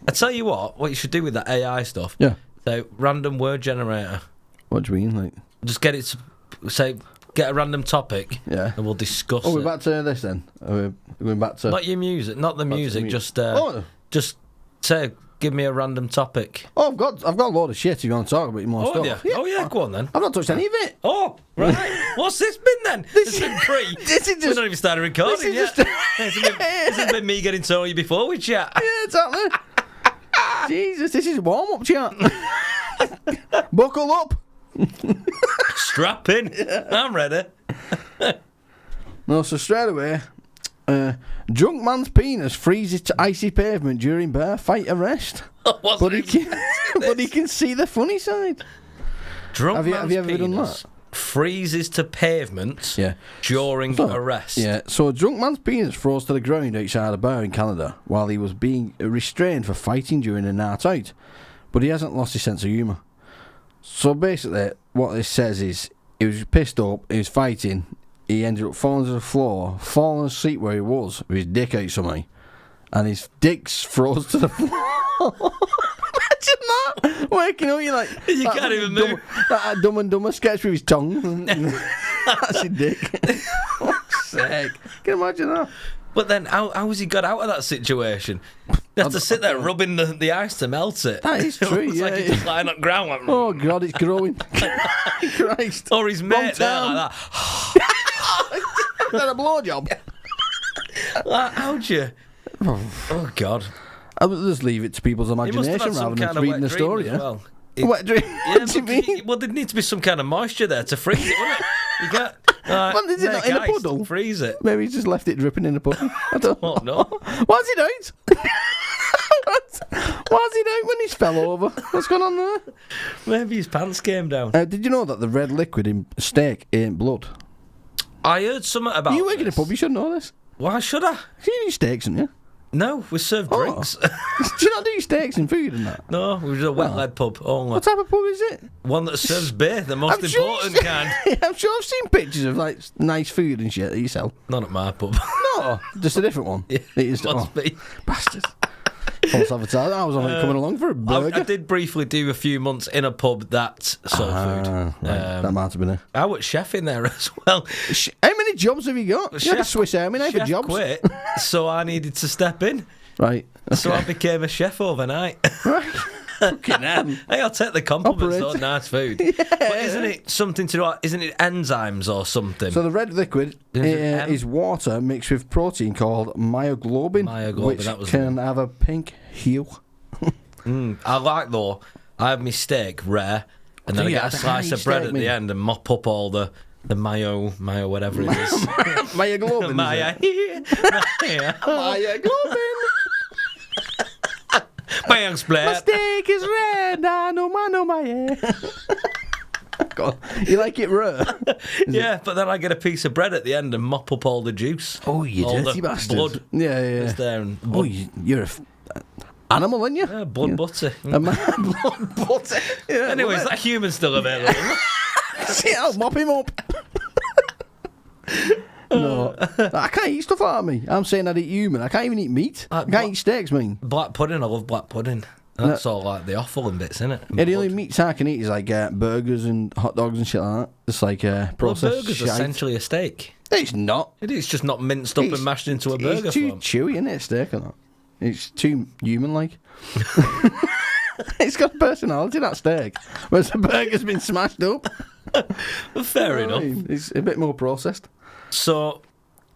I tell you what you should do with that AI stuff. Yeah. So random word generator. What do you mean, like? Just get it to say get a random topic. Yeah. And we'll discuss Oh, we're it. back to this then. Are we going back to? Not your music, not the music. Just Oh. just say give me a random topic. Oh, I've got a load of shit if you want to talk about more Oh stuff. yeah. Oh yeah. Go on then. I've not touched any of it. Oh, right. What's this been then? This has been pre. This is We've just. not even started recording This is yet. just. This has been me getting to know you before we chat. Yeah, exactly. Jesus, this is a warm up chat. Buckle up. Strap in. I'm ready. No, so straight away, drunk man's penis freezes to icy pavement during bear fight arrest. What's But he it? can, but he can see the funny side. Drunk Have you man's ever done penis that? freezes to pavement Yeah. during So, arrest. Yeah, so a drunk man's penis froze to the ground outside a bar in Canada while he was being restrained for fighting during a night out. But he hasn't lost his sense of humour. So basically, what this says is he was pissed up, he was fighting, he ended up falling to the floor, falling asleep where he was with his dick out somewhere, and his dick's froze to the floor. Imagine that! Waking up, you're like... You that can't even dumb, move. That Dumb and Dumber sketch with his tongue. That's your dick. Fuck's sake. Can you imagine that? But then, how has he got out of that situation? You have to sit there rubbing the ice to melt it. That is true, It's yeah. like he's just lying on the ground. Like, Oh, God, it's growing. Christ. or his mate there town. like Is that a blowjob? that. Like, how'd you? Oh, God. I would just leave it to people's He must have imagination had some rather than kind of reading wet the dream story, as yeah? well. Wet dream? Yeah, What do you but mean? well, there'd need to be some kind of moisture there to freeze it, wouldn't it? You can't. Well, is it not in a ice, puddle? Freeze it. Maybe he's just left it dripping in the puddle. I don't Oh, know. no. Why's it out? Why's it out when he's fell over? What's going on there? Maybe his pants came down. Did you know that the red liquid in steak ain't blood? I heard something about You work in a this. pub, you should know this. Why should I? You eat steaks, don't you? No, we serve Oh. drinks. Do you not do steaks and food and that? No, we're just a wet lead pub only. What type of pub is it? One that serves beer, the most I'm sure important you've- kind. I'm sure I've seen pictures of like nice food and shit that you sell. Not at my pub. No, just a different one. Yeah, That you just- must oh, be. bastard. False advertising. I was only coming along for a burger. I did briefly do a few months in a pub that sold food. Right, that might have been it. I was chef in there as well. How many jobs have you got? You had a Chef- Swiss Army knife for Chef jobs. quit, so I needed to step in. Right. So I became a chef overnight. Right. Fucking hell. Hey, I'll take the compliments. Operator. Though, nice food. But isn't it something to do? Isn't it enzymes or something? So the red liquid Is it M? is water mixed with protein called myoglobin, Myoglobin, which that was can have a pink hue. I like though. I have my steak rare, and then I Yeah, get a it's a slice high of bread steak, at the mate. end and mop up all the mayo whatever it is. Myoglobin. Maya, Myoglobin. Mayo My splat. steak is red. I know my hair. God, you like it rare? Yeah, but then I get a piece of bread at the end and mop up all the juice. Oh, you all dirty the bastard. blood Yeah, yeah. that's there and Oh, you're a animal, aren't you? blood butter. A man, blood butter. Yeah, Anyway, is love that human still available? it. See, I'll mop him up. No, I can't eat stuff like me. I'm saying I'd eat human. I can't even eat meat. I can't eat steaks, man. Black pudding, I love black pudding. That's all like the offal and bits, isn't it? Yeah, the only meats I can eat is like burgers and hot dogs and shit like that. It's like Well, processed burgers shite. essentially a steak. It's not. It's just not minced up and mashed into a burger It's too form. chewy, isn't it, steak or not? It's too human-like. It's got personality, that steak. Whereas the burger's been smashed up. Fair enough. It's a bit more processed. So,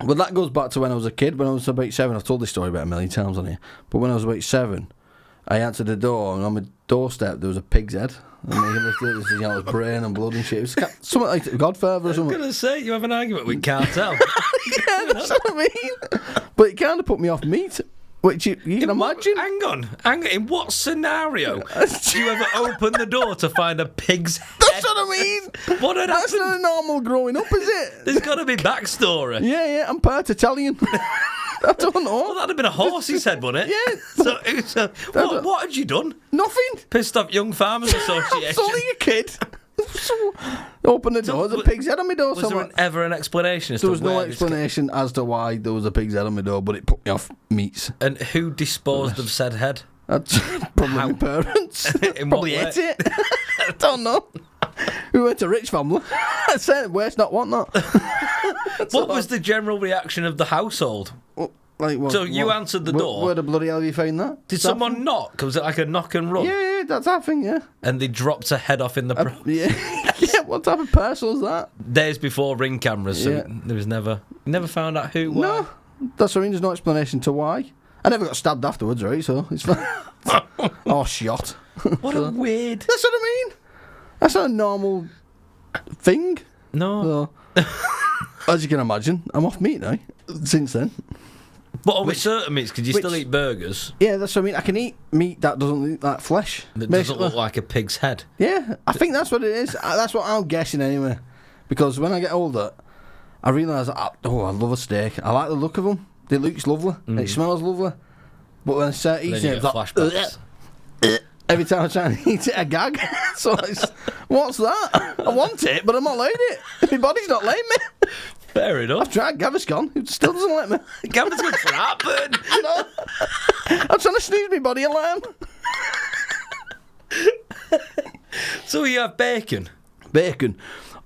Well, that goes back to when I was a kid. When I was about 7, I've told this story about a million times on here. But when I was about 7, I answered the door, and on my doorstep there was a pig's head. And they lifted it, it was brain and blood and shit. It was something like Godfather or I something. was going to say, you have an argument with cartel. Yeah, that's what I mean. But it kind of put me off meat, which you can imagine. Hang on. In what scenario do you ever open the door to find a pig's head? That's what I mean. What had That's happened? not normal growing up, is it? There's got to be backstory. Yeah, I'm part Italian. I don't know. Well, that'd have been a horse's head, wouldn't it? Yeah. So, what had you done? Nothing. Pissed off Young Farmers I was Association. only a kid. So, open the door, there's a pig's head on my door. Was there ever an explanation as There to was no where this explanation as to why there was a pig's head on my door, but it put me off meats. And who disposed of said head? That's probably How? my parents. In Probably what ate it. I don't know. We went to a rich family. I said, waste not, want not. What was the general reaction of the household? Like, So you answered the door. Where the bloody hell have you found that? Did someone knock? Was it like a knock and run? Yeah, that's that thing, yeah. And they dropped a head off in the Yeah. Yeah, what type of parcel is that? days before Ring cameras. So Yeah. there was never found out who. Why. No. That's what I mean, there's no explanation to why. I never got stabbed afterwards, right? So it's fine. Or shot. What a weird. That's what I mean. That's not a normal thing. No. So, as you can imagine, I'm off meat now. Since then. But only certain meats. Could you still eat burgers? Yeah, that's what I mean. I can eat meat that doesn't look like flesh. That doesn't basically. look like a pig's head. Yeah, I think that's what it is. That's what I'm guessing anyway. Because when I get older, I realise, I love a steak. I like the look of them. It looks lovely. It smells lovely. But when I start Then eating you it, get it's flashbacks. like, every time I try and eat it, I gag. So it's, what's that? I want it, but I'm not letting it. My body's not letting me. Fair enough. I've tried Gaviscon. It still doesn't let me. Gavin's good for heartburn. I know. I'm trying to snooze my body alarm. So you have bacon. Bacon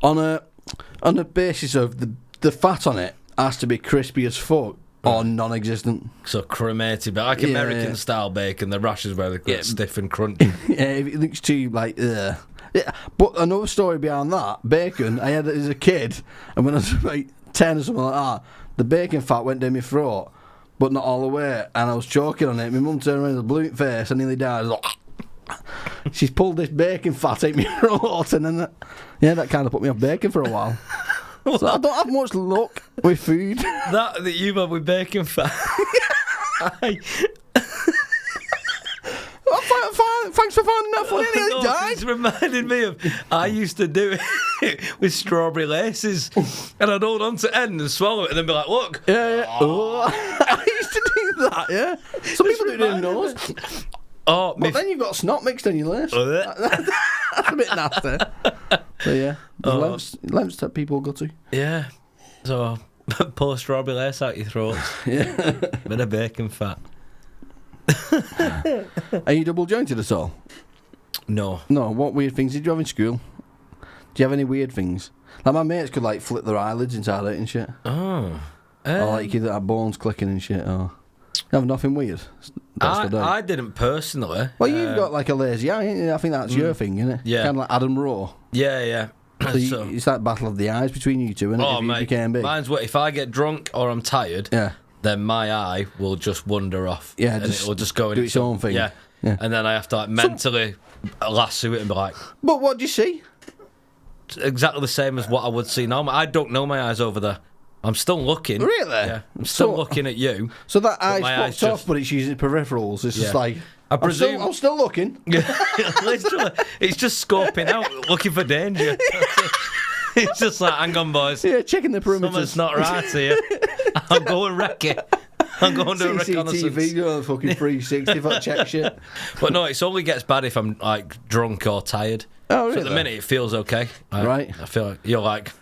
on a basis of the fat on it has to be crispy as fuck or non-existent. So cremated, but like Yeah, American yeah. style bacon, the rashes where they get stiff and crunchy. Yeah, if it looks too like. Yeah, but another story behind that bacon, I had it as a kid, and when I was about 10 or something like that, the bacon fat went down my throat, but not all the way, and I was choking on it. My mum turned around with a blue face, I nearly died. I was like, she's pulled this bacon fat out my throat, and then that kind of put me off bacon for a while. So I don't have much luck with food. that you've had with bacon fat. Thanks for finding that funny. No, He died. it's reminded me of I used to do it with strawberry laces, and I'd hold on to end and swallow it, and then be like, "Look, Yeah. Oh. I used to do that. Yeah. Some people do it in their nose. oh, But then you've got snot mixed in your lace. That's a bit nasty. So yeah, there's lamps that people go to. yeah." So pour strawberry lace out your throat. Yeah. Bit of bacon fat. Are you double jointed at all? No. No. What weird things did you have in school? Do you have any weird things? Like my mates could like flip their eyelids inside out and shit. Oh. Or like you could have bones clicking and shit. Or you have nothing weird. That's the day. I didn't personally. Well, you've got like a lazy eye, ain't you? I think that's your thing, isn't it? Yeah. Kind of like Adam Rowe. Yeah. So it's that battle of the eyes between you two, isn't it? Oh, If you mate. became big. Mine's what if I get drunk or I'm tired, Yeah. then my eye will just wander off. Yeah, and just it'll just go in do its own thing. Yeah. Yeah. And then I have to like mentally lasso it and be like, But what do you see? it's exactly the same as what I would see normally. I don't know my eyes over there. I'm still looking. Really? Yeah. I'm still So- looking at you. So that eye's my fucked eyes off, just- but it's using peripherals. It's just Yeah. like I presume- I'm still looking. Literally, it's just scoping out, looking for danger. It's just like, hang on, boys. Yeah, checking the perimeters. Something's not right here. I'm going wreck it. I'm going to a reconnaissance. CCTV, you know, fucking 360 for check shit. But no, it only gets bad if I'm like drunk or tired. Oh, So really? at the minute, it feels okay. Like, Right. I feel like you're like,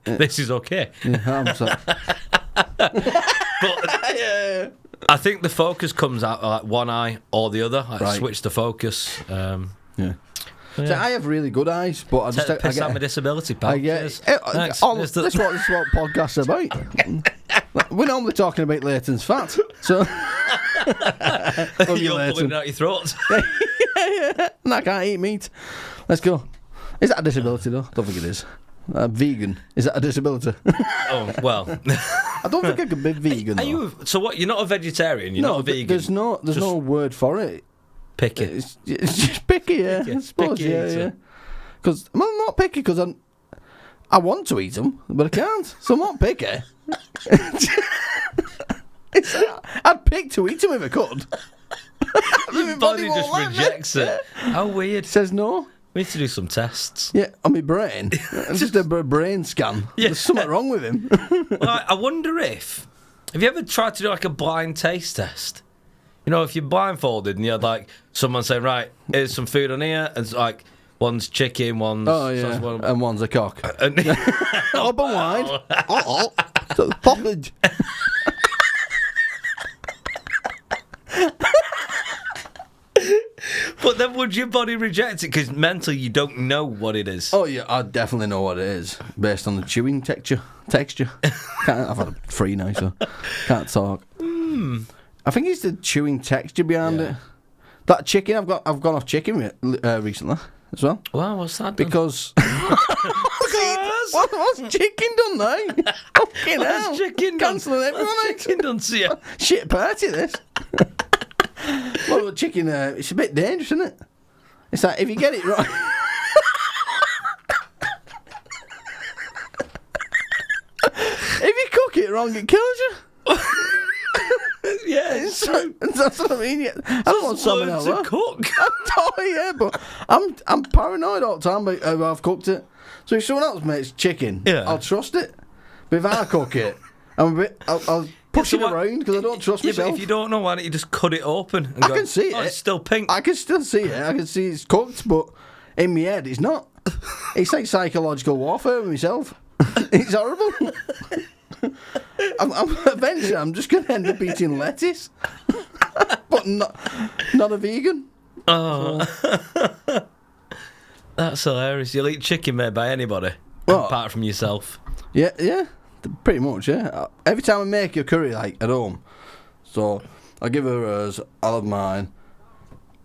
this is okay. Yeah, I'm sorry. But I think the focus comes out like one eye or the other. Like Right. switch the focus. Yeah. So I have really good eyes, but I just Piss out my disability, pal. Cheers. Thanks. This is what podcasts are about. We're normally talking about Leighton's fat, so You're pulling it out your throat. yeah, and I can't eat meat. Let's go. Is that a disability though? I don't think it is. Vegan, is that a disability? Oh well. I don't think I could be vegan. Are you? So what? You're not a vegetarian. You're not a vegan. There's no word for it. Picky. It's just picky, yeah. Picky. I suppose, Picky yeah. Because I'm not picky because I want to eat them, but I can't. So I'm not picky. I'd pick to eat them if I could. Your body just rejects it. How weird. Says no. We need to do some tests. Yeah, on my brain. Just a brain scan. Yeah. There's something wrong with him. Well, I wonder if... Have you ever tried to do like a blind taste test? You know, if you're blindfolded and you had like someone saying, right, here's some food on here, and it's like one's chicken, one's... Oh, yeah. And one's a cock. Open wide. Oh. So, pottage. But then would your body reject it? Because mentally you don't know what it is. Oh, yeah, I definitely know what it is, based on the chewing texture. I've had a free now, so can't talk. I think it's the chewing texture behind it. That chicken, I've gone off chicken recently as well. Wow, what's that done? Because what's chicken done now? Fucking hell. Chicken done? Cancelling everyone out. Chicken done to you? Shit party, this. Well, chicken, it's a bit dangerous, isn't it? It's like, if you get it right... if you cook it wrong, it kills you. Yeah, it's true. That's what I mean. Yeah. I don't want someone else to cook. Yeah, but I'm paranoid all the time about how I've cooked it. So if someone else makes chicken, I'll trust it. But if I cook it, I'll push it around because I don't trust myself. But if you don't know, why don't you just cut it open? And I can see it. It's still pink. I can still see it. I can see it's cooked, but in my head, it's not. It's like psychological warfare with myself. It's horrible. Eventually, I'm just going to end up eating lettuce, but not a vegan. Oh, that's hilarious. You'll eat chicken made by anybody, apart from yourself. Yeah, pretty much. Yeah. Every time I make a curry like at home, so I give her hers, I'll have mine,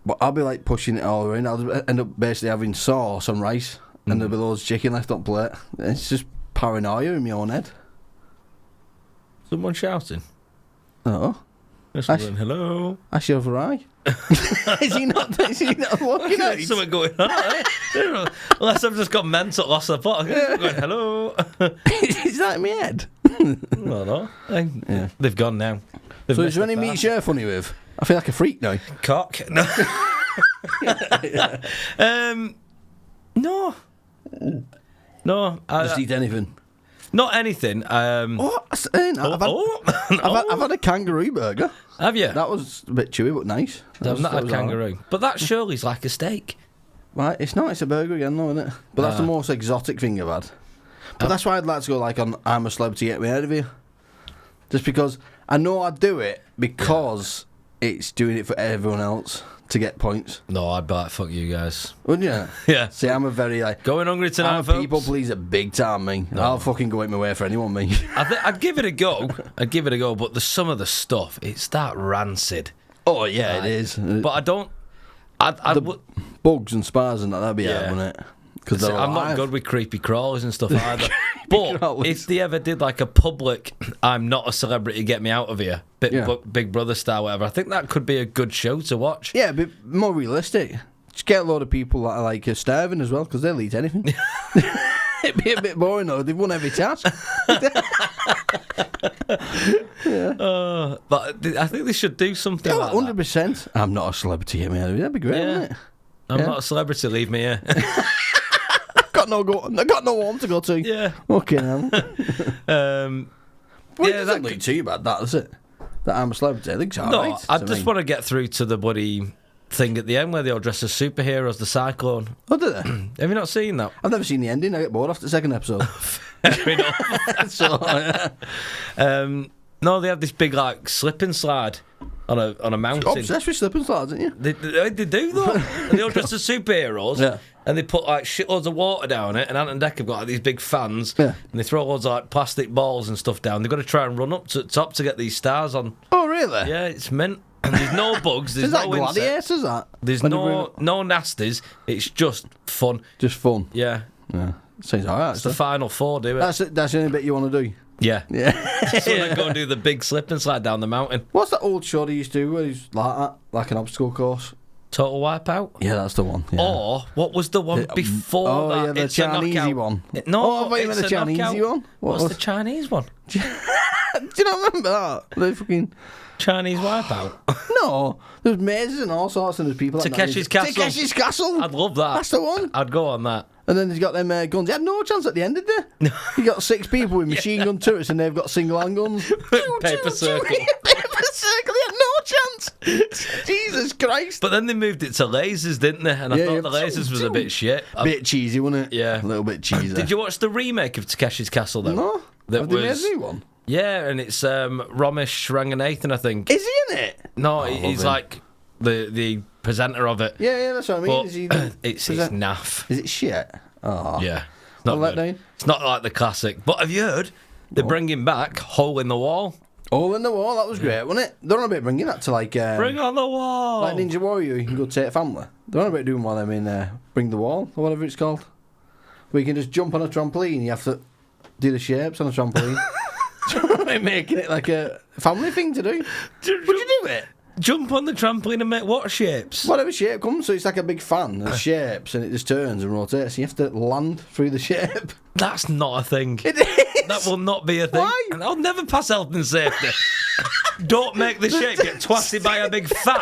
but I'll be like pushing it all around. I'll end up basically having sauce and rice, and there'll be loads of chicken left on plate. It's just paranoia in my own head. Someone shouting. Oh. Someone, hello. That's your eye. Is he not looking at it? Something going on. Unless I've just got mental loss of plot. I'm going, hello. Is that in my head? No. They've gone now. So is there any meat you're funny with? I feel like a freak now. Cock? No. No. Just eat anything. Not anything. I've had a kangaroo burger. Have you? That was a bit chewy, but nice. I've not had kangaroo. Right. But that surely's like a steak. Right, it's not. It's a burger again, though, isn't it? But that's the most exotic thing I've had. But that's why I'd like to go like on I'm a Celebrity, Get Me Out of Here. Just because I know I'd do it because it's doing it for everyone else to get points. No, I'd be like, fuck you guys. Wouldn't you? Yeah. See, I'm a very like... Going hungry tonight, I'm a people pleaser big time, me. No. I'll fucking go out my way for anyone, me. I'd give it a go. But some of the stuff, it's that rancid. Oh, yeah, it is. But I don't... bugs and spars and that'd be hard, wouldn't it? Because I'm not good with creepy crawlers and stuff either. But if they ever did like a public, I'm not a celebrity, get me out of here, Big Brother style, whatever, I think that could be a good show to watch. Yeah, a bit more realistic. Just get a load of people that are like starving as well, because they'll eat anything. It'd be a bit boring though. They've won every task. But I think they should do something like 100%. I'm not a celebrity, get me out of here. That'd be great, wouldn't it? I'm not a celebrity, leave me here. I got no home to go to. Yeah. Okay, now. Well, it doesn't look too bad, that, does it? That I'm a celebrity. I think it's alright. No, I just want to get through to the bloody thing at the end where they all dress as superheroes, the Cyclone. Oh, did they? Have you not seen that? I've never seen the ending. I get bored after the second episode. Fair enough. So, No, they have this big like slip and slide on a mountain. Obsessed with slip and slides, aren't you? They do though. And they're all dressed as superheroes. Yeah. And they put like shitloads of water down it, and Ant and Dec have got like these big fans, Yeah. and they throw loads of like plastic balls and stuff down. They've got to try and run up to the top to get these stars on. Oh, really? Yeah, it's mint. And there's no bugs. There's Is that no gladiators? insects. That There's When no nasties. It's just fun. just fun. Yeah, Yeah, sounds alright. it's the final four. Do it. That's the only bit you want to do. Yeah. Yeah. So they go and do the big slip and slide down the mountain. What's that old show they used to do where he's like that, like an obstacle course? Total Wipeout. Yeah, that's the one. Yeah. Or what was the one before Oh, that? yeah, the It's a Chinese knockout. one. No, Oh, I thought you it's meant the a Chinese knockout. one. What What's was- the Chinese one? Do you not remember that? The fucking Chinese Wipeout. no. There's mazes and all sorts, and there's people. like that. Takeshi's Castle. Takeshi's Castle. I'd love that. That's the one. I'd go on that. And then he's got them guns. He had no chance at the end, did they? You got 6 people with machine gun turrets, and they've got single hand guns. Paper circle. Paper circle. He had no chance. Jesus Christ. But then they moved it to lasers, didn't they? And I Yeah, thought yeah. the lasers was a bit shit. Bit cheesy, wasn't it? Yeah. A little bit cheesy. Did you watch the remake of Takeshi's Castle though? No. That Have they made was a new one? yeah, and it's Ramesh Ranganathan, I think. Is he in it? No, love he's him. like the presenter of it. Yeah, that's what I mean. But Is he the it's present- naff. Is it shit? Oh. Yeah, it's not Well, let good. down. It's not like the classic. But have you heard they're bringing back Hole in the Wall? Hole in the Wall, that was great, wasn't it? They're on about bringing that to like Bring on the wall. like Ninja Warrior, you can go take a family. They're on about doing one of them in Bring the Wall, or whatever it's called. Where you can just jump on a trampoline, you have to do the shapes on a trampoline. Making it like a family thing to do. Would you do it? Jump on the trampoline and make what shapes? Whatever shape comes, so it's like a big fan of shapes and it just turns and rotates. You have to land through the shape. That's not a thing. It is! That will not be a thing. Why? And I'll never pass health and safety. Don't make the shape get twatted by a big fan.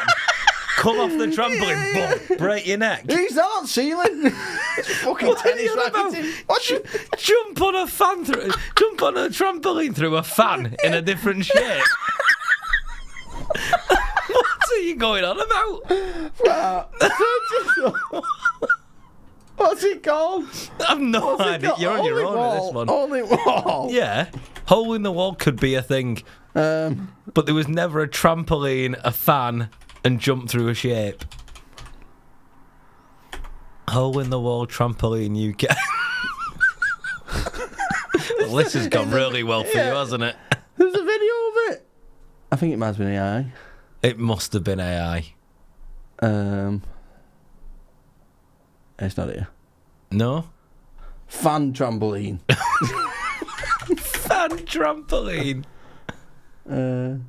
Come off the trampoline, boom, break your neck. Who's that ceiling? It's fucking What are tennis you on about? racket. What you... Jump on a trampoline through a fan in a different shape. What are you going on about? What's it called? I've no idea. You're on your own with this one. Only wall. Yeah, hole in the wall could be a thing, but there was never a trampoline, a fan, and jump through a shape. Hole in the wall trampoline, UK. Well, this has gone really well for you, hasn't it? There's a video of it. I think it might have been AI. It must have been AI. It's not here. No? Fan trampoline. Fan trampoline. No,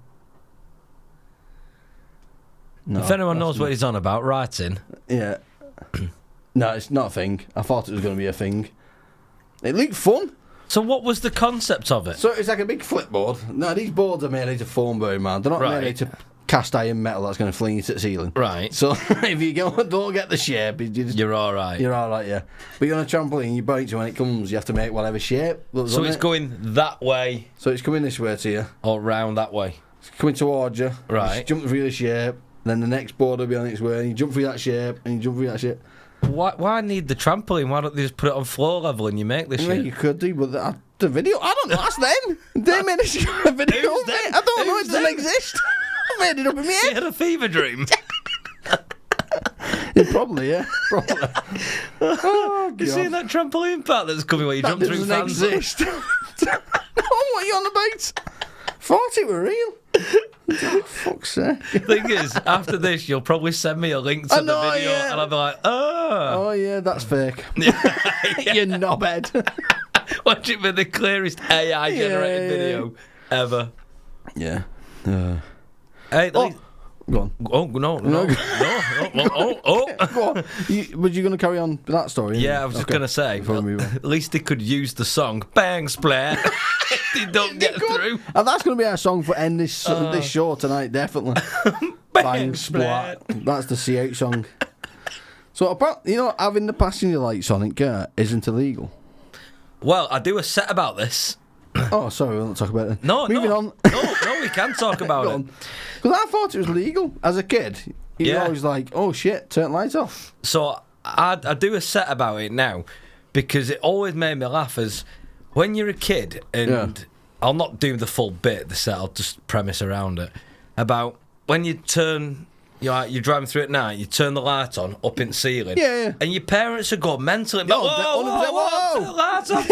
If anyone knows that's what he's on about, write in. Yeah. No, it's not a thing. I thought it was going to be a thing. It looked fun. So what was the concept of it? So it's like a big flip board. No, these boards are made out of foam board, man. They're not Right. made out of cast iron metal that's going to fling you to the ceiling. Right. So if you don't get the shape, You're all right. you're all right, yeah. But you're on a trampoline, you bounce, and when it comes, you have to make whatever shape. that's So on it's it. going that way So it's coming this way to you. or round that way? It's coming towards you. Right. You just jump through the shape. Then the next board will be on its way, and you jump through that shape, and you jump through that shape. Why need the trampoline? Why don't they just put it on floor level and you make the I mean, shit? you could do, but the video, I don't know, that's them. They made a video Who's of them? it. I don't know, Who's it doesn't them? exist. I made it up in my You head. had a fever dream. Yeah, probably, yeah. Probably. Oh, You see that trampoline part that's coming where you that jump through doesn't fans? exist. No, what are you on about? Thought it were real. Oh, fuck's sake. Thing is, after this, you'll probably send me a link to I the know, video, yeah. and I'll be like, oh. Oh, yeah, that's fake. You knobhead. Watch it with the clearest AI generated Yeah. video ever. Yeah. Hey, Oh, go on. oh no, oh. Go on. Was you going to carry on with that story? Yeah, I was just Okay. gonna say. Before we move on. At least they could use the song "Bang Splat." They don't get Good. through. And that's going to be our song for end this show tonight, definitely. Bang Splat. That's the CH song. So, apparently, having the passenger lights on in car isn't illegal. Well, I do a set about this. Oh, sorry, we'll not talk about it. No, Moving no, on. no, we can talk about it. Because I thought it was legal as a kid. You're Yeah. always like, oh shit, turn the lights off. So I do a set about it now because it always made me laugh. As when you're a kid and I'll not do the full bit. I'll just premise around it about when you turn. You're driving through at night, you turn the light on up in the ceiling. Yeah. And your parents are going mental. And Oh, whoa, turn the lights off,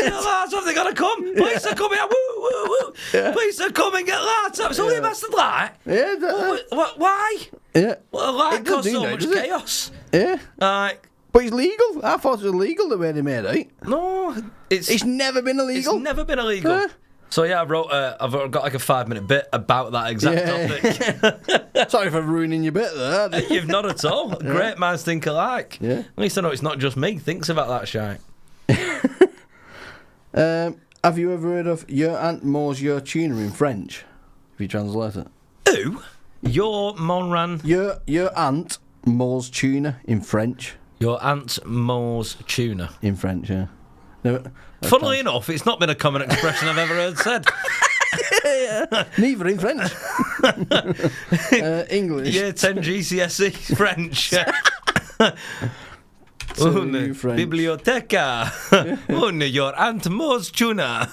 they're going to come. Police are coming. Woo, woo, woo. Yeah. Police are coming, get lights up. So you messed the light? Yeah. Why? Yeah. Well, the light It does caused do so that, much does it? chaos. Yeah. Like, But it's legal. I thought it was illegal the way they made it. no, It's never been illegal. It's never been illegal. Huh? So yeah, I've got like a 5-minute bit about that exact topic. Sorry for ruining your bit there. You've not at all. Great minds think alike. Yeah. At least I know it's not just me thinks about that shite. Have you ever heard of your aunt Mo's your tuna in French? If you translate it. Who? Your Monran. Your aunt Mo's tuna in French. Your Aunt Mo's tuna. In French, yeah. No, Funnily enough, it's not been a common expression I've ever heard said. neither in French. English. Year 10 GCSE French. So Un you French. biblioteca. Un your Aunt Mo's tuna.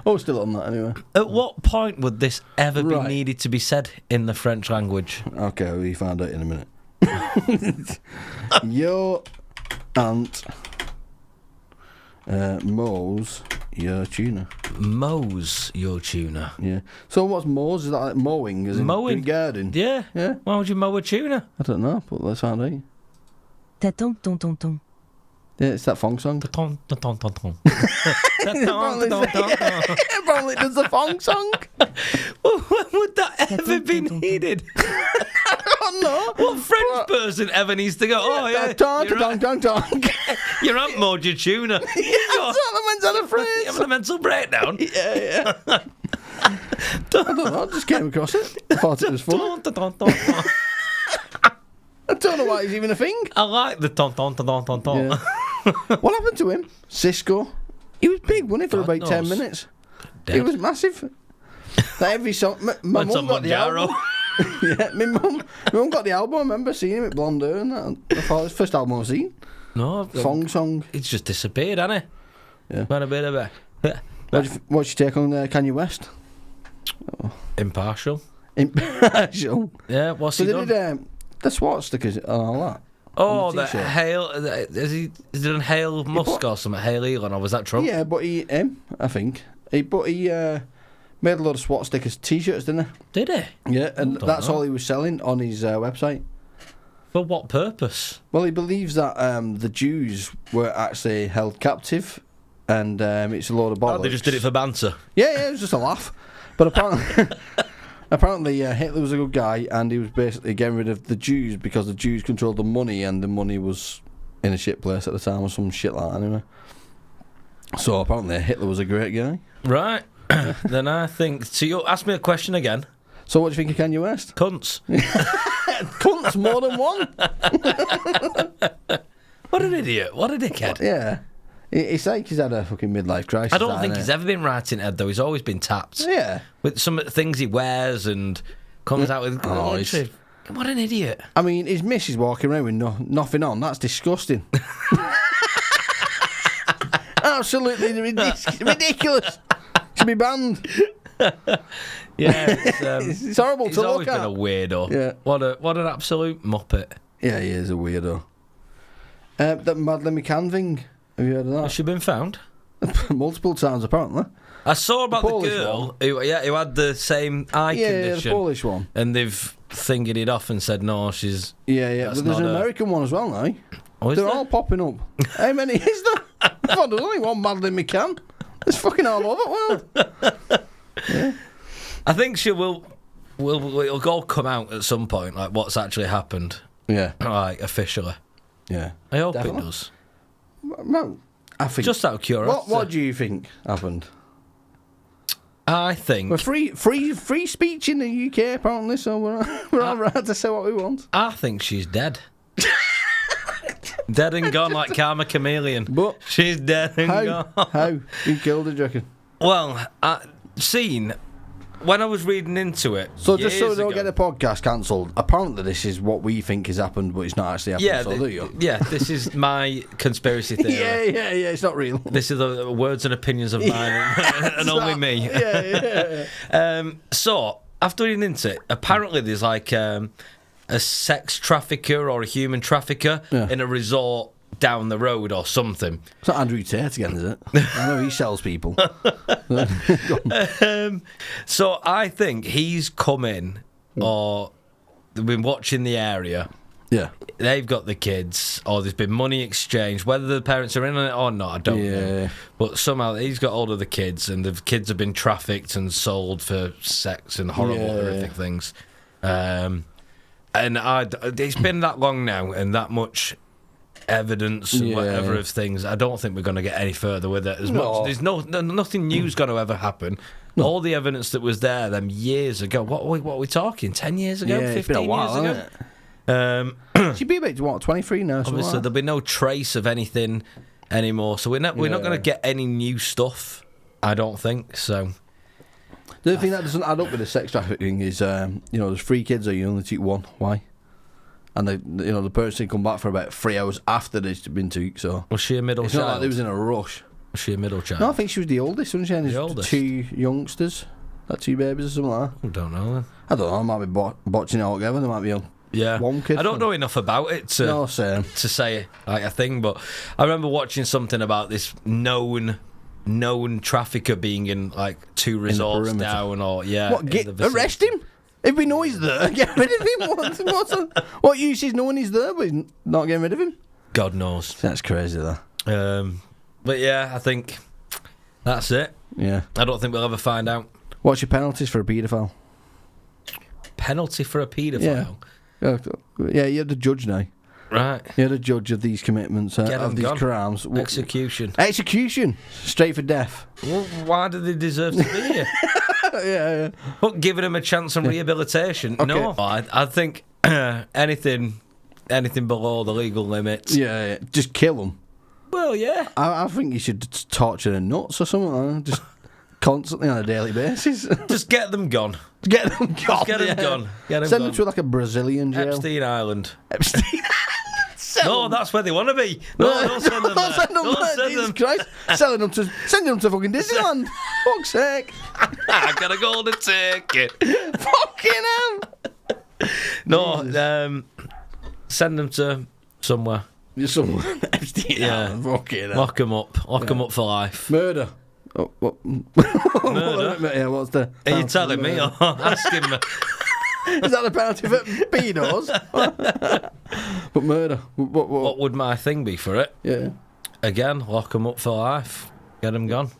Oh, still on that anyway. At what point would this ever be Right. needed to be said in the French language? Okay, we find out in a minute. Your aunt Mo's your tuna. Mows your tuna. Yeah. So what's Mo's? Is that like mowing? As in Mowing? garden? Yeah. Yeah. Why would you mow a tuna? I don't know, but let's find out. T'attends ton tonton. Yeah, it's that fong song. Ton, ton, ton, ton, ton. Apparently it does the fong song. When would that ever be needed? Oh no. What French person ever needs to go, oh yeah, your aunt mowed your tuna. That's elements of the You phrase. having a mental breakdown? Yeah. I don't know, I just came across it. I thought it was funny. Ton, ton, ton, ton, ton. I don't know why it's even a thing. I like the ton, ton, ton, ton, ton, ton. Yeah. What happened to him? Cisco. He was big, wasn't he, for God about 10 knows. minute? Dead. He was massive. Like every song. My Went mum on got the Monjaro. album. Yeah, my mum got the album. I remember seeing him with blonde hair and that. I thought it was the first album I've seen. No, Fong song. it's just disappeared, hasn't it? Yeah. Went a bit of a What's your take on Kanye West? impartial. Impartial. Yeah, what's So he they done? did the SWAT stickers and all that. Oh, on the the t-shirt. Hale. Is he done Hale Musk or something? Hale Elon, or was that Trump? Yeah, but I think. He made a lot of SWAT stickers, t-shirts, didn't he? Did he? Yeah, and Don't that's know. all he was selling on his website. For what purpose? Well, he believes that the Jews were actually held captive, and it's a load of bollocks. Oh, they just did it for banter. Yeah, it was just a laugh. But apparently, Hitler was a good guy, and he was basically getting rid of the Jews because the Jews controlled the money, and the money was in a shit place at the time, or some shit like that. Anyway, so apparently Hitler was a great guy. Right. Then I think. So you ask me a question again. So what do you think of Kanye West? Cunts. Cunts more than one. What an idiot. What a dickhead. Yeah, it's like he's had a fucking midlife crisis. I don't think hasn't he's it? ever been right in head, though. He's always been tapped. Yeah. With some of the things he wears and comes out with. Oh, literally, what an idiot. I mean, his missus walking around with nothing on. That's disgusting. Absolutely ridiculous. Should be banned. Yeah, It's horrible he's to always look been at. a weirdo. Yeah. What an absolute muppet. Yeah, he is a weirdo. That Madeleine McCann thing. Have you heard of Has she been found? that? Multiple times, apparently. I saw about the Polish girl who had the same eye Yeah, the condition. Polish one. And they've thingied it off and said, no, she's... Yeah. That's But there's not an her. American one as well now. Oh, is They're there? all popping up. How many is there? I thought there's only one Madeleine McCann. It's fucking all over the world. I think she will it'll all come out at some point, like what's actually happened, Yeah. like officially. Yeah. I hope Definitely. it does. Well, I think. Just out of curiosity. What do you think happened? I think... We're free speech in the UK apparently, so we're all right to say what we want. I think she's dead. Dead and gone like Karma Chameleon. But she's dead and how? gone. How? Who killed her, do you reckon? Well, seen when I was reading into it, So just so we years don't ago- get the podcast cancelled, apparently this is what we think has happened, but it's not actually happened. yeah, so do you? yeah, this is my conspiracy theory. Yeah, it's not real. This is the words and opinions of mine and only me. Yeah. So, after reading into it, apparently there's like a sex trafficker or a human trafficker in a resort down the road or something. It's not Andrew Tate again, is it? I know he sells people. So I think he's come in, or they've been watching the area. Yeah. They've got the kids, or there's been money exchanged. Whether the parents are in on it or not, I don't know. But somehow he's got hold of the kids, and the kids have been trafficked and sold for sex and horrible, horrific things. And it's been that long now, and that much evidence and whatever of things. I don't think we're going to get any further with it. There's nothing new's going to ever happen. All the evidence that was there them years ago. What are we talking? 10 years ago? 15 it's been a while, years ago? She'd be about 23 now. Obviously, Like there'll be no trace of anything anymore. So we're not going to get any new stuff. I don't think so. The thing that doesn't add up with the sex trafficking is, there's 3 kids, or you only take 1. Why? And the person come back for about 3 hours after they've been took. So was she a middle it's child? not like they was in a rush. Was she a middle child? No, I think she was the oldest, wasn't she? And The there's oldest? 2 youngsters, like 2 babies or something like that. I don't know then. I don't know. I might be botching it all together. There might be one kid. I don't know enough about it to say like a thing, but I remember watching something about this known trafficker being in like 2 resorts down, or arrest him? If we know he's there, get rid of him. What use is knowing he's there, but he's not getting rid of him? God knows. That's crazy, though. But yeah, I think that's it. Yeah. I don't think we'll ever find out. What's your penalties for a paedophile? Penalty for a paedophile? Yeah, you're the judge now. Right. You're the judge of these commitments, of these crimes. Execution. Execution. Straight for death. Well, why do they deserve to be here? Yeah. But giving them a chance on rehabilitation? Okay. No. I think anything below the legal limits. Yeah. Just kill them. Well, yeah. I think you should torture them nuts or something like that. Just constantly on a daily basis. Just get them gone. Get them gone. Get them gone. Send them to like a Brazilian jail. Epstein Island. Epstein. No, that's where they want to be. No, don't send them there. Don't send them. Christ. Send them to fucking Disneyland. Fuck's sake. I got a golden ticket. Fucking hell. No, send them to somewhere. You're somewhere. Epstein Island. Fucking hell. Lock them up. Lock them up for life. Murder. Oh, what? Murder? Yeah, what's the... Are you telling me or asking me? Is that the penalty for pedos? But murder. What would my thing be for it? Yeah. Again, lock them up for life. Get them gone.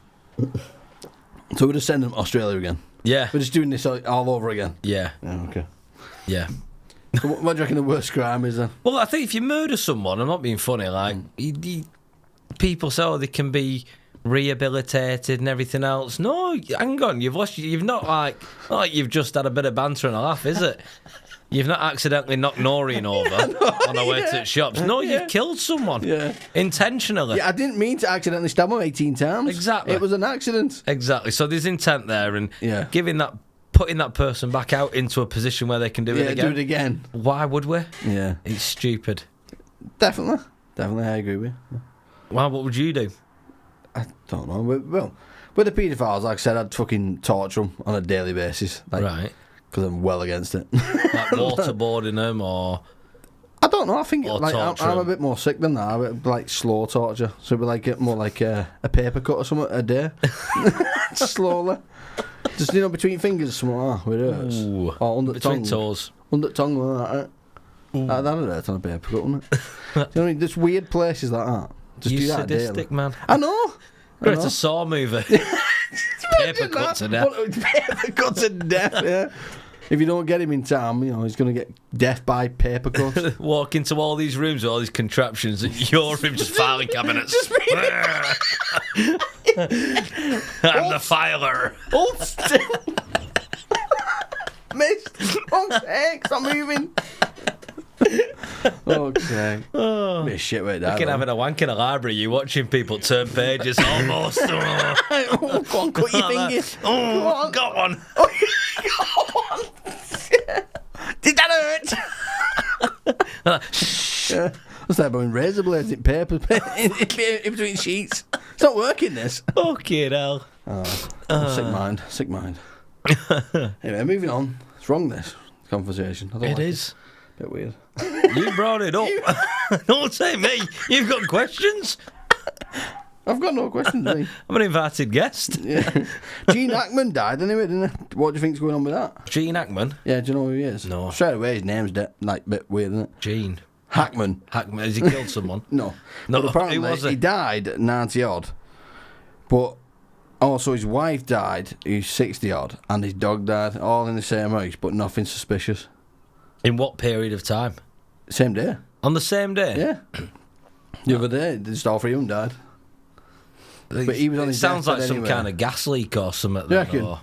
So we're just sending them to Australia again? Yeah. We're just doing this all over again? Yeah. Okay. Yeah. So what do you reckon the worst crime is then? Well, I think if you murder someone, I'm not being funny, like, people say, they can be rehabilitated and everything else. No, hang on, you've not like you've just had a bit of banter and a laugh, is it? You've not accidentally knocked Noreen over on her way to shops. No, you've killed someone intentionally. Yeah, I didn't mean to accidentally stab him 18 times. Exactly. It was an accident. Exactly. So there's intent there, and putting that person back out into a position where they can do it again. Yeah, do it again. Why would we? Yeah. It's stupid. Definitely, I agree with you. Why? What would you do? I don't know. Well, with the paedophiles, like I said, I'd fucking torture them on a daily basis. Right. Because I'm well against it. Like waterboarding them, or... I don't know. I think like I'm a them. bit more sick than that. I'm like slow torture. So it'd be like more like a paper cut or something a day. Slowly. Just, between fingers or something like that, where it hurts. Ooh. Or under Between tongue. toes. Under tongue like that. That'd hurt on a paper cut, wouldn't it? Do you know what I mean? Just weird places like that. Just You do that sadistic, daily. man. I know. It's a Saw movie. Paper cut to death. Paper cut to death, yeah. If you don't get him in time, he's going to get death by paper cut. Walk into all these rooms with all these contraptions, and you're him just filing cabinets. I'm the filer. Hold still. Missed. Oh, heck, stop moving. Okay. Oh. Bit of shit right there. Fucking having a wank in a library, you watching people turn pages almost. Oh, Go on, cut your fingers. Oh, got one. Did that hurt? It's like blowing razor blades in paper in between sheets. It's not working, this. Fucking hell. Sick mind. Anyway, moving on. It's wrong, this conversation. I don't It like is. Bit weird. You brought it up. Don't say me. You've got questions. I've got no questions, me. I'm an invited guest. Yeah. Gene Hackman died anyway, didn't he? What do you think's going on with that? Gene Hackman? Yeah, do you know who he is? No. Straight away, his name's a bit weird, isn't it? Gene. Hackman. Hackman. Has he killed someone? No. No, But apparently, who was it? he died at 90 odd. But also, his wife died, who's 60 odd, and his dog died, all in the same house, but nothing suspicious. In what period of time? Same day. On the same day? Yeah. The other day, just all three of them died. But he was on It his sounds like deathbed some anyway. kind of gas leak or something. You Then, reckon? or...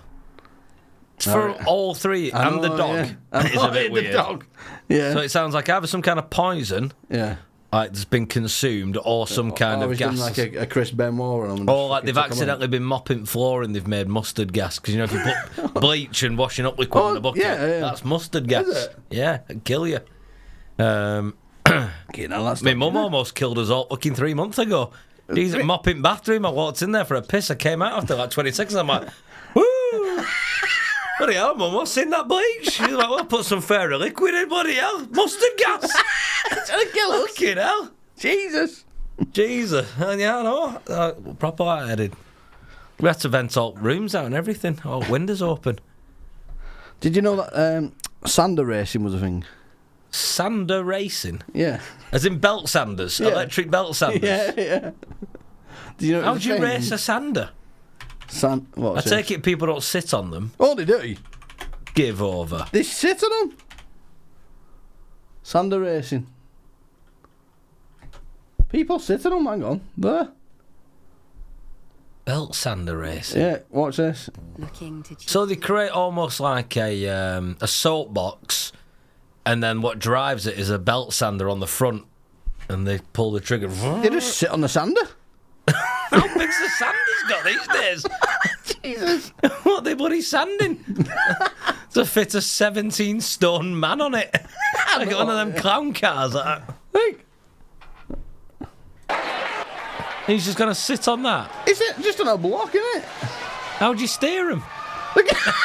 It's for all three, I and the know, dog. yeah. It's a bit The weird. dog. Yeah. So it sounds like either some kind of poison, Yeah. like that's been consumed, or some kind Or of he's gas. done like a Chris Benoit on them. Or like they've accidentally been mopping floor and they've made mustard gas. Because, you know, if you put bleach and washing up liquid in the bucket, that's mustard gas. Is it? Yeah, it'd kill you. My My mum almost killed us all fucking 3 months ago. He's mopping bathroom. I walked in there for a piss. I came out after like 26 and I'm like, woo! Bloody hell, mum, what's in that bleach? She's like, well, put some fairy liquid in, bloody hell. Mustard gas. It's gonna kill us. Fucking hell. Jesus. Jesus. Yeah, I know. Proper light-headed. We had to vent all rooms out and everything. All windows open. Did you know that sander racing was a thing? Sander racing? Yeah. As in belt sanders? Yeah. Electric belt sanders? Yeah. Do you know How do you race a sander? I take it people don't sit on them. Oh, they do. Give over. They sit on them. Sander racing. People sit on them. Hang on. There. Belt sander racing? Yeah, watch this. So they create almost like a soapbox, and then what drives it is a belt sander on the front, and they pull the trigger. They just sit on the sander. How big's the sander's got these days? Jesus. What are they bloody sanding? To fit a 17-stone man on it. Like one of them clown cars. Like that. Think. He's just going to sit on that. Is it just on a block, isn't it? How do you steer him? Look at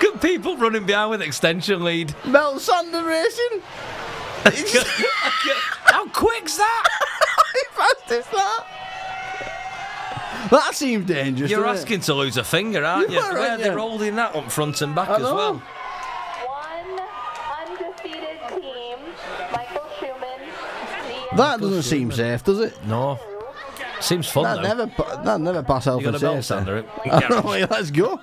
Got people running behind with extension lead. belt sander racing. How quick's that? How fast is that? That seems dangerous. You're doesn't asking to lose a finger, aren't you? You are, The way aren't they're you? holding that up front and back I as know. well. One undefeated team, Michael Schumann. That doesn't seem safe, does it? No. Seems fun, though. That never pass health You got and a belt safety. sander? I know, yeah, let's go.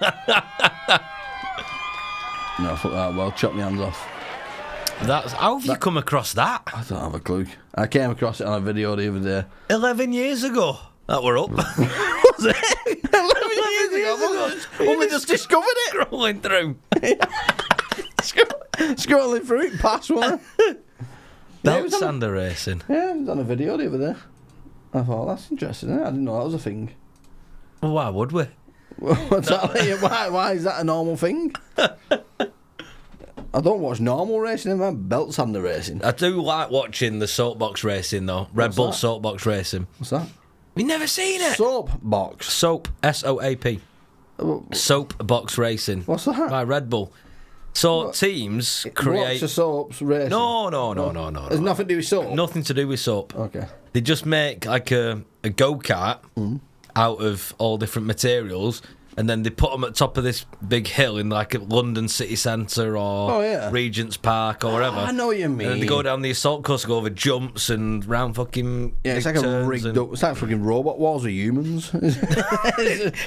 No, fuck that. Well, chop my hands off. How have you come across that? I don't have a clue. I came across it on a video the other day. 11 years ago. That were up. Was it? 11 years ago. When we just discovered it. Scrolling through. Scrolling through it, past one. Belt sander racing. Yeah, it was on a video the other day. I thought, that's interesting, isn't it? I didn't know that was a thing. Well, why would we? What's that? Why is that a normal thing? I don't watch normal racing, I belt sander racing. I do like watching the soapbox racing, though. Red Bull that? soapbox racing. What's that? You've never seen it? Soap box. Soap. SOAP. Soapbox racing. What's that? By Red Bull. So teams Watch create. the soaps racing. No. There's nothing to do with soap. Nothing to do with soap. Okay. They just make like a go-kart out of all different materials, and then they put them at the top of this big hill in like a London city centre or Regent's Park or wherever. I know what you mean. And then they go down the assault course, go over jumps and round fucking. Yeah, it's big like a turns rigged and- up. It's like fucking robot wars with humans.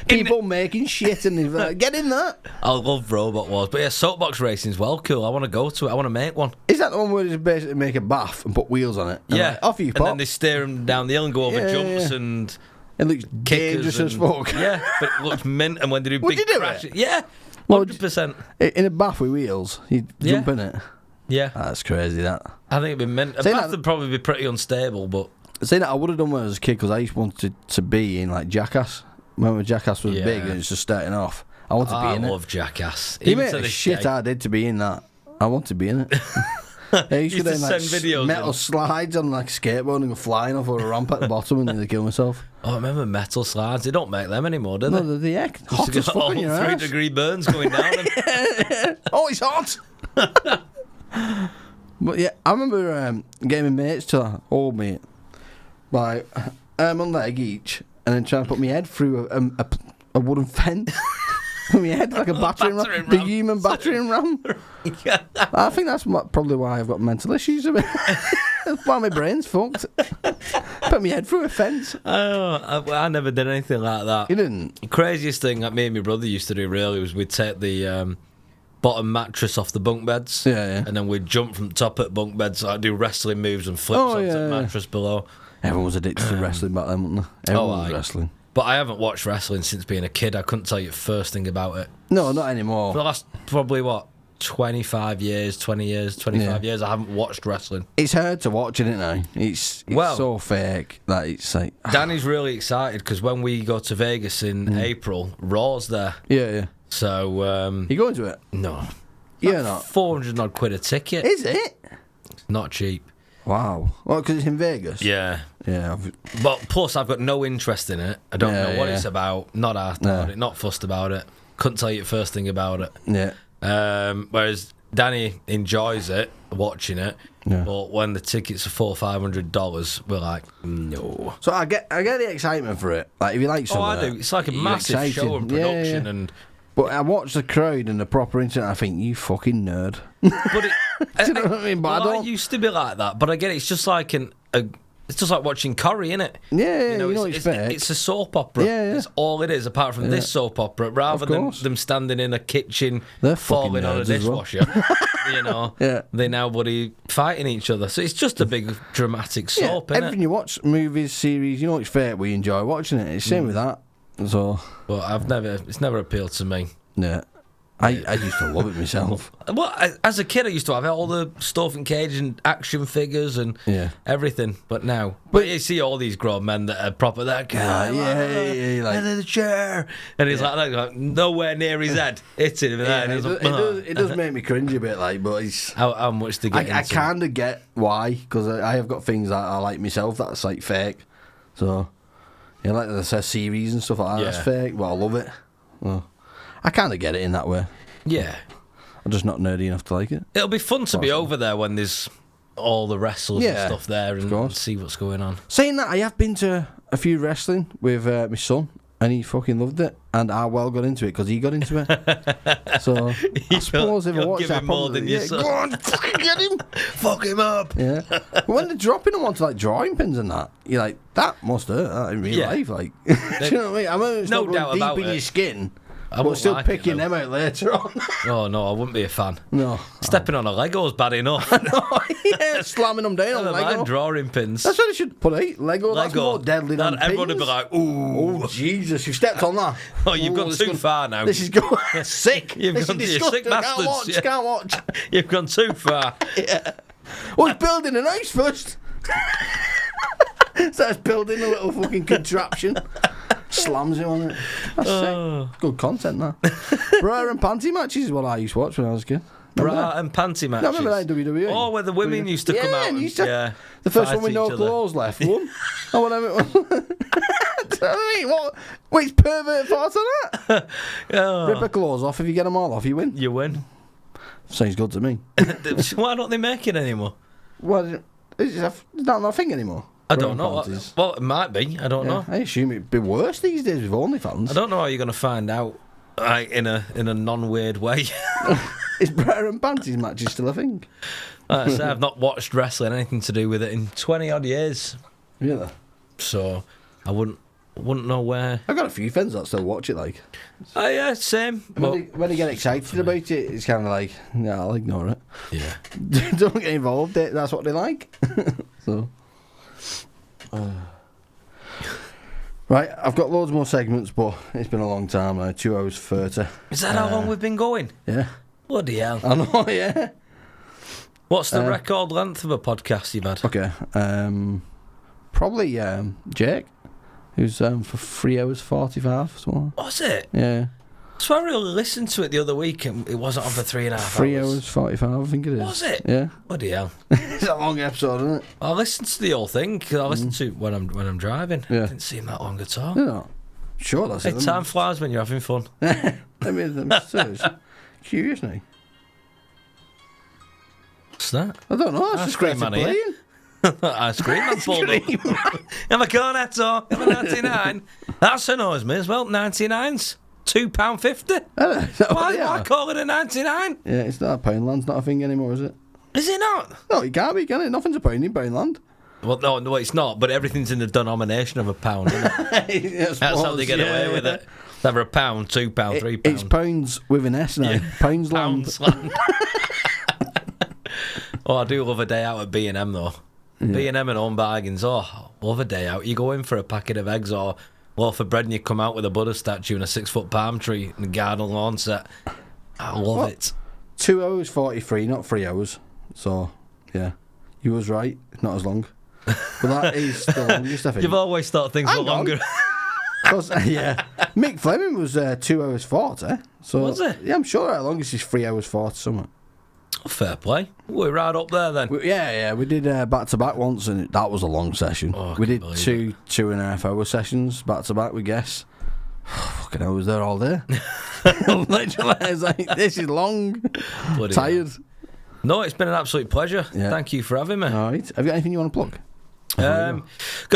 People making shit and they're like, get in that. I love Robot Wars, but yeah, soapbox racing's well cool. I want to go to it. I want to make one. Is that the one where you just basically make a bath and put wheels on it? And Yeah, like, off you and pop. then they steer them down the hill and go over jumps and. It looks kickers dangerous as and- fuck. Yeah, but it looks mint. And when they do Would big you do crashes, it? yeah, Well, 100%. In a bath with wheels, you jump in it. Yeah. That's crazy, that. I think it'd be meant. A Saying bath that- would probably be pretty unstable, but Saying that, I would have done when I was a kid because I used wanted to be in like Jackass. Remember Jackass was Yeah. big and it was just starting off. I wanted to I be in love Jackass. it. He Even made to the this shit day. I did to be in that. I want to be in it. Yeah, he used Used to to do like send videos metal in. slides on like skateboard and go flying off a ramp at the bottom and nearly kill myself. Oh, I remember metal slides. They don't make them anymore, do they? No, the heck. Used to Hot get as fuck all on your ass. 3-degree burns going down. And Oh, it's hot! But yeah, I remember getting my mates to hold me by arm and leg each and then trying to put my head through a wooden fence. My head like a battering ram. battering The ram. human battering ram. I think that's probably why I've got mental issues. That's why my brain's fucked. Put my head through a fence. I never did anything like that. You didn't? The craziest thing that me and my brother used to do really was we'd take the bottom mattress off the bunk beds. Yeah. And then we'd jump from the top at bunk beds, like do wrestling moves and flips Oh, onto yeah, the yeah. mattress below. Everyone was addicted to wrestling back then, wasn't they? Everyone was aye. wrestling. But I haven't watched wrestling since being a kid. I couldn't tell you the first thing about it. No, not For anymore. the last probably 25 years, 20 years, 25 years, I haven't watched wrestling. It's hard to watch, isn't it now? It's Well- so fake that it's like... Danny's really excited because when we go to Vegas in April, Raw's there. Yeah. So, You going to it? no. Yeah, not. 400 odd quid a ticket. Is it? Not cheap. Wow. Well, because it's in Vegas? Yeah. Yeah. But plus, I've got no interest in it. I don't Yeah, know what yeah. it's about. Not asked about it. Not fussed about it. Couldn't tell you the first thing about it. Yeah. Whereas Danny enjoys it, watching it. Yeah. But when the tickets are $400-500, we're like, no. So I get the excitement for it. Like, if you like Oh, something... I do. It's like a you're massive excited. show and Yeah, production, yeah. and But I watch the crowd and the proper internet, I think, you fucking nerd. but it, Do you know what I mean? But I well, I don't... used to be like that, but I get it. It's just like it's just like watching Corrie, innit? Yeah, you know it's fake. It's a soap opera. Yeah, yeah. It's all it is, apart from this soap opera. Rather than course. them standing in a kitchen They're fucking falling on a nerds as well. dishwasher, you know, Yeah. they now bloody fighting each other. So it's just a big dramatic soap, innit? Everything you watch, movies, series, you know it's fake, we enjoy watching it. It's same with that. So, But it's never appealed to me. yeah. I used to love it myself. Well, as a kid, I used to have all the stuff in cage and action figures and Yeah. everything. But now, but you see all these grown men that are proper that guy, yeah, like- and in the chair, and he's like nowhere near his head, hitting him in there. Yeah, And it, he's does, like, it does make me cringe a bit, like, but it's... how much they get I into. kind of get why, because I have got things that I like myself that's like fake. So, yeah, like the series and stuff like that, that's Yeah. fake, but I love it. So, I kind of get it in that way. Yeah, I'm just not nerdy enough to like it. it'll be fun to be over there when there's all the wrestlers Yeah, and stuff there and course. see what's going on. Saying that, I have been to a few wrestling with my son, and he fucking loved it, and I well got into it because he got into it. So I suppose if I You'll watch give that, him more probably, than your son. go on, fucking get him. Fuck him up. Yeah, but when they're dropping them onto like drawing pins and that, you're like, that must hurt that in real Yeah. life. Like, do you know what I mean? I mean, it's No not going doubt deep about in it. your skin, I but won't still like it, picking though. them out later on. Oh no, I wouldn't be a fan. No, Stepping on a Lego's bad enough. yeah, slamming them down on Never Lego. mind drawing pins. That's what they should put out. Lego. That's more deadly than everyone pins. would be like, ooh. Oh Jesus! You stepped on that. Oh, you've gone this too gone- far now. This is going sick. You've This gone is to your disgusting. sick bastards, Can't watch. yeah. Can't watch. You've gone too far. Oh, he's building an house first. Starts building a little fucking contraption. Slams him on it. That's sick. Good content, that. Bra and panty matches is what I used to watch when I was a kid. Remember Bra that? and panty No, matches. remember that in WWE? Oh, where the women used to come out. and And, you used to- yeah, The first fight one with each no other. clothes left won. Oh, whatever it was. I mean, what? Which pervert thoughts on that? Oh, Rip the clothes off. If you get them all off, you win. you win. Sounds good to me. Why don't they make it anymore? Well, is that not a thing anymore? I don't Bra and know. panties. Well, it might be. I don't know. I assume it'd be worse these days with OnlyFans. I don't know how you're going to find out like, in a non-weird way. Is bra and panties matches still a thing? Like I say, I've not watched wrestling, anything to do with it, in 20-odd years. Really? So I wouldn't know where. I've got a few friends that still watch it, like. Oh, yeah, same. When they get excited about it, it's kind of like, yeah, I'll ignore it. Yeah. Don't get involved, that's what they like. So. Right, I've got loads more segments, but it's been a long time now, 2 hours 30. Is that how long we've been going? Yeah. Bloody hell. I know, yeah. What's the record length of a podcast you've had? Okay. Probably Jake, who's for 3 hours 45. So. Was it? Yeah. So I really listened to it the other week and it wasn't on for 3.5 hours. 3 hours 45, I think it is. Was it? Yeah. Bloody hell. It's a long episode, isn't it? I listened to the whole thing because I listened to it when I'm driving. Yeah. It didn't seem that long at all. No. Sure, that's it. Time flies when you're having fun. I mean, I'm serious. Curious now. What's that? I don't know. That's Ice just cream great man here. playing. Ice cream man pulled up. I'm a cornetto. I'm a 99. That annoys me as well. 99s. £2.50. Why call it a 99? Yeah, it's not. Poundland's not a thing anymore, is it? Is it not? No, it can't be, can it? Nothing's a pound in Poundland. Well, no, it's not. But everything's in the denomination of a pound, isn't it? Yes, That's how they get away with it. It's either a pound, £2, £3. It's pounds with an S now. Yeah. Poundsland. Poundsland. Oh, I do love a day out at B&M though. Yeah. B&M and Home Bargains. Oh, love a day out. You go in for a packet of eggs or loaf of bread and you come out with a Buddha statue and a 6-foot palm tree and a garden lawn set. I love it. 2 hours 43, not 3 hours. So, yeah. You was right. Not as long. But that is the longest, I think. You've always thought things were longer. Yeah. Mick Fleming was 2 hours 40. So, Was it? Yeah, I'm sure our longest is 3 hours 40 something. Fair play. We're right up there then. Yeah. We did back-to-back once, and that was a long session. Oh, I we can't did believe 2.5 hour sessions back-to-back with guests. Fucking hell, I was there all day. Literally, I was like, this is long. Bloody Tired. hell. No, it's been an absolute pleasure. Yeah. Thank you for having me. All right. Have you got anything you want to plug? Got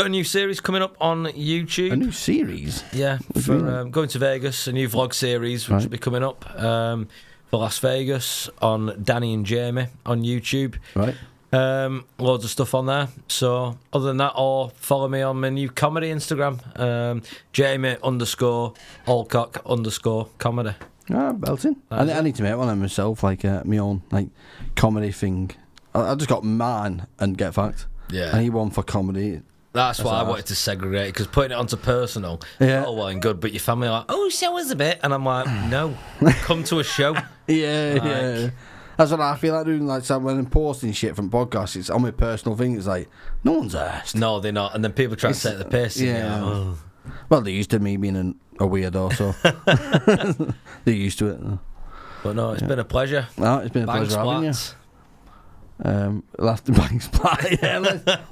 a new series coming up on YouTube. A new series? Yeah, for going to Vegas, a new vlog series which will be coming up for Las Vegas on Danny and Jamie on YouTube. Right. Loads of stuff on there. So other than that, or follow me on my new comedy Instagram, Jamie_Alcock_comedy. Ah, belting. I need to make one of myself, like my own like comedy thing. I just got mine and Get Fact. Yeah. I need one for comedy. That's why I wanted to segregate, because putting it onto personal, all well and good, but your family are like, oh, show us a bit, and I'm like, no, come to a show. Yeah. That's what I feel like doing. Like, so when I'm posting shit from podcasts, it's on my personal thing. It's like no one's asked. No, they're not, and then people try to take the piss. Yeah. Oh. Well, they're used to me being a weirdo, so they're used to it. But no, it's been a pleasure. No, it's been a pleasure having you. Last bang splat. Yeah,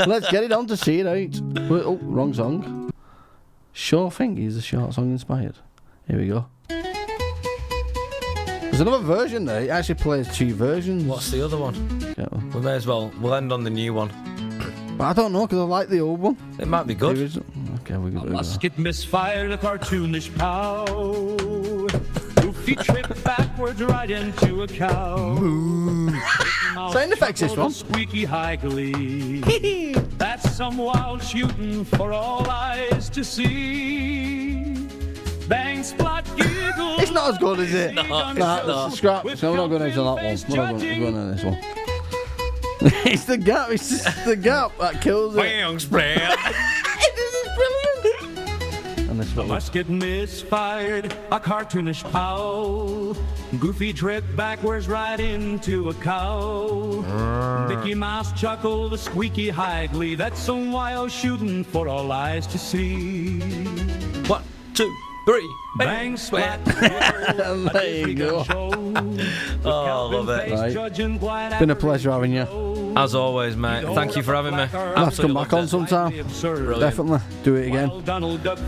let's get it on to see it out. Oh, wrong song. Sure thing he's a short song inspired. Here we go. There's another version there. It actually plays 2 versions. What's the other one? Yeah. We may as well. We'll end on the new one. But I don't know, because I like the old one. It might be good. Okay, we A go. musket misfired, a cartoonish pow. Goofy tripped backwards right into a cow. Sound effects, this one. Squeaky high glee. That's some wild shooting for all eyes to see. Bang, splat, giggle. It's not as good, is it? No, it's Nah, scrap. So we're not going into that one. We're not going into this one. It's the gap. It's just the gap that kills it. Bang, splat. This is brilliant. And this A one. musket misfired, a cartoonish pow. Goofy tripped backwards right into a cow. Mickey Mouse chuckled, a squeaky high glee. That's some wild shooting for all eyes to see. 1, 2, 3. Bang, splat. There you go. Oh, love it. Right. Been a pleasure having you. As always, mate. Thank you for having me. Let's come back on sometime. Definitely do it again.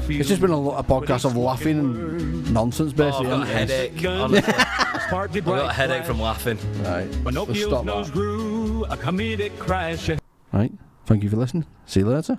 It's just been a podcast of laughing and nonsense, basically. I've got a headache. Honestly, I've got a headache from laughing. Right. Let's Pinocchio's stop nose that. grew, a comedic crash. Right. Thank you for listening. See you later.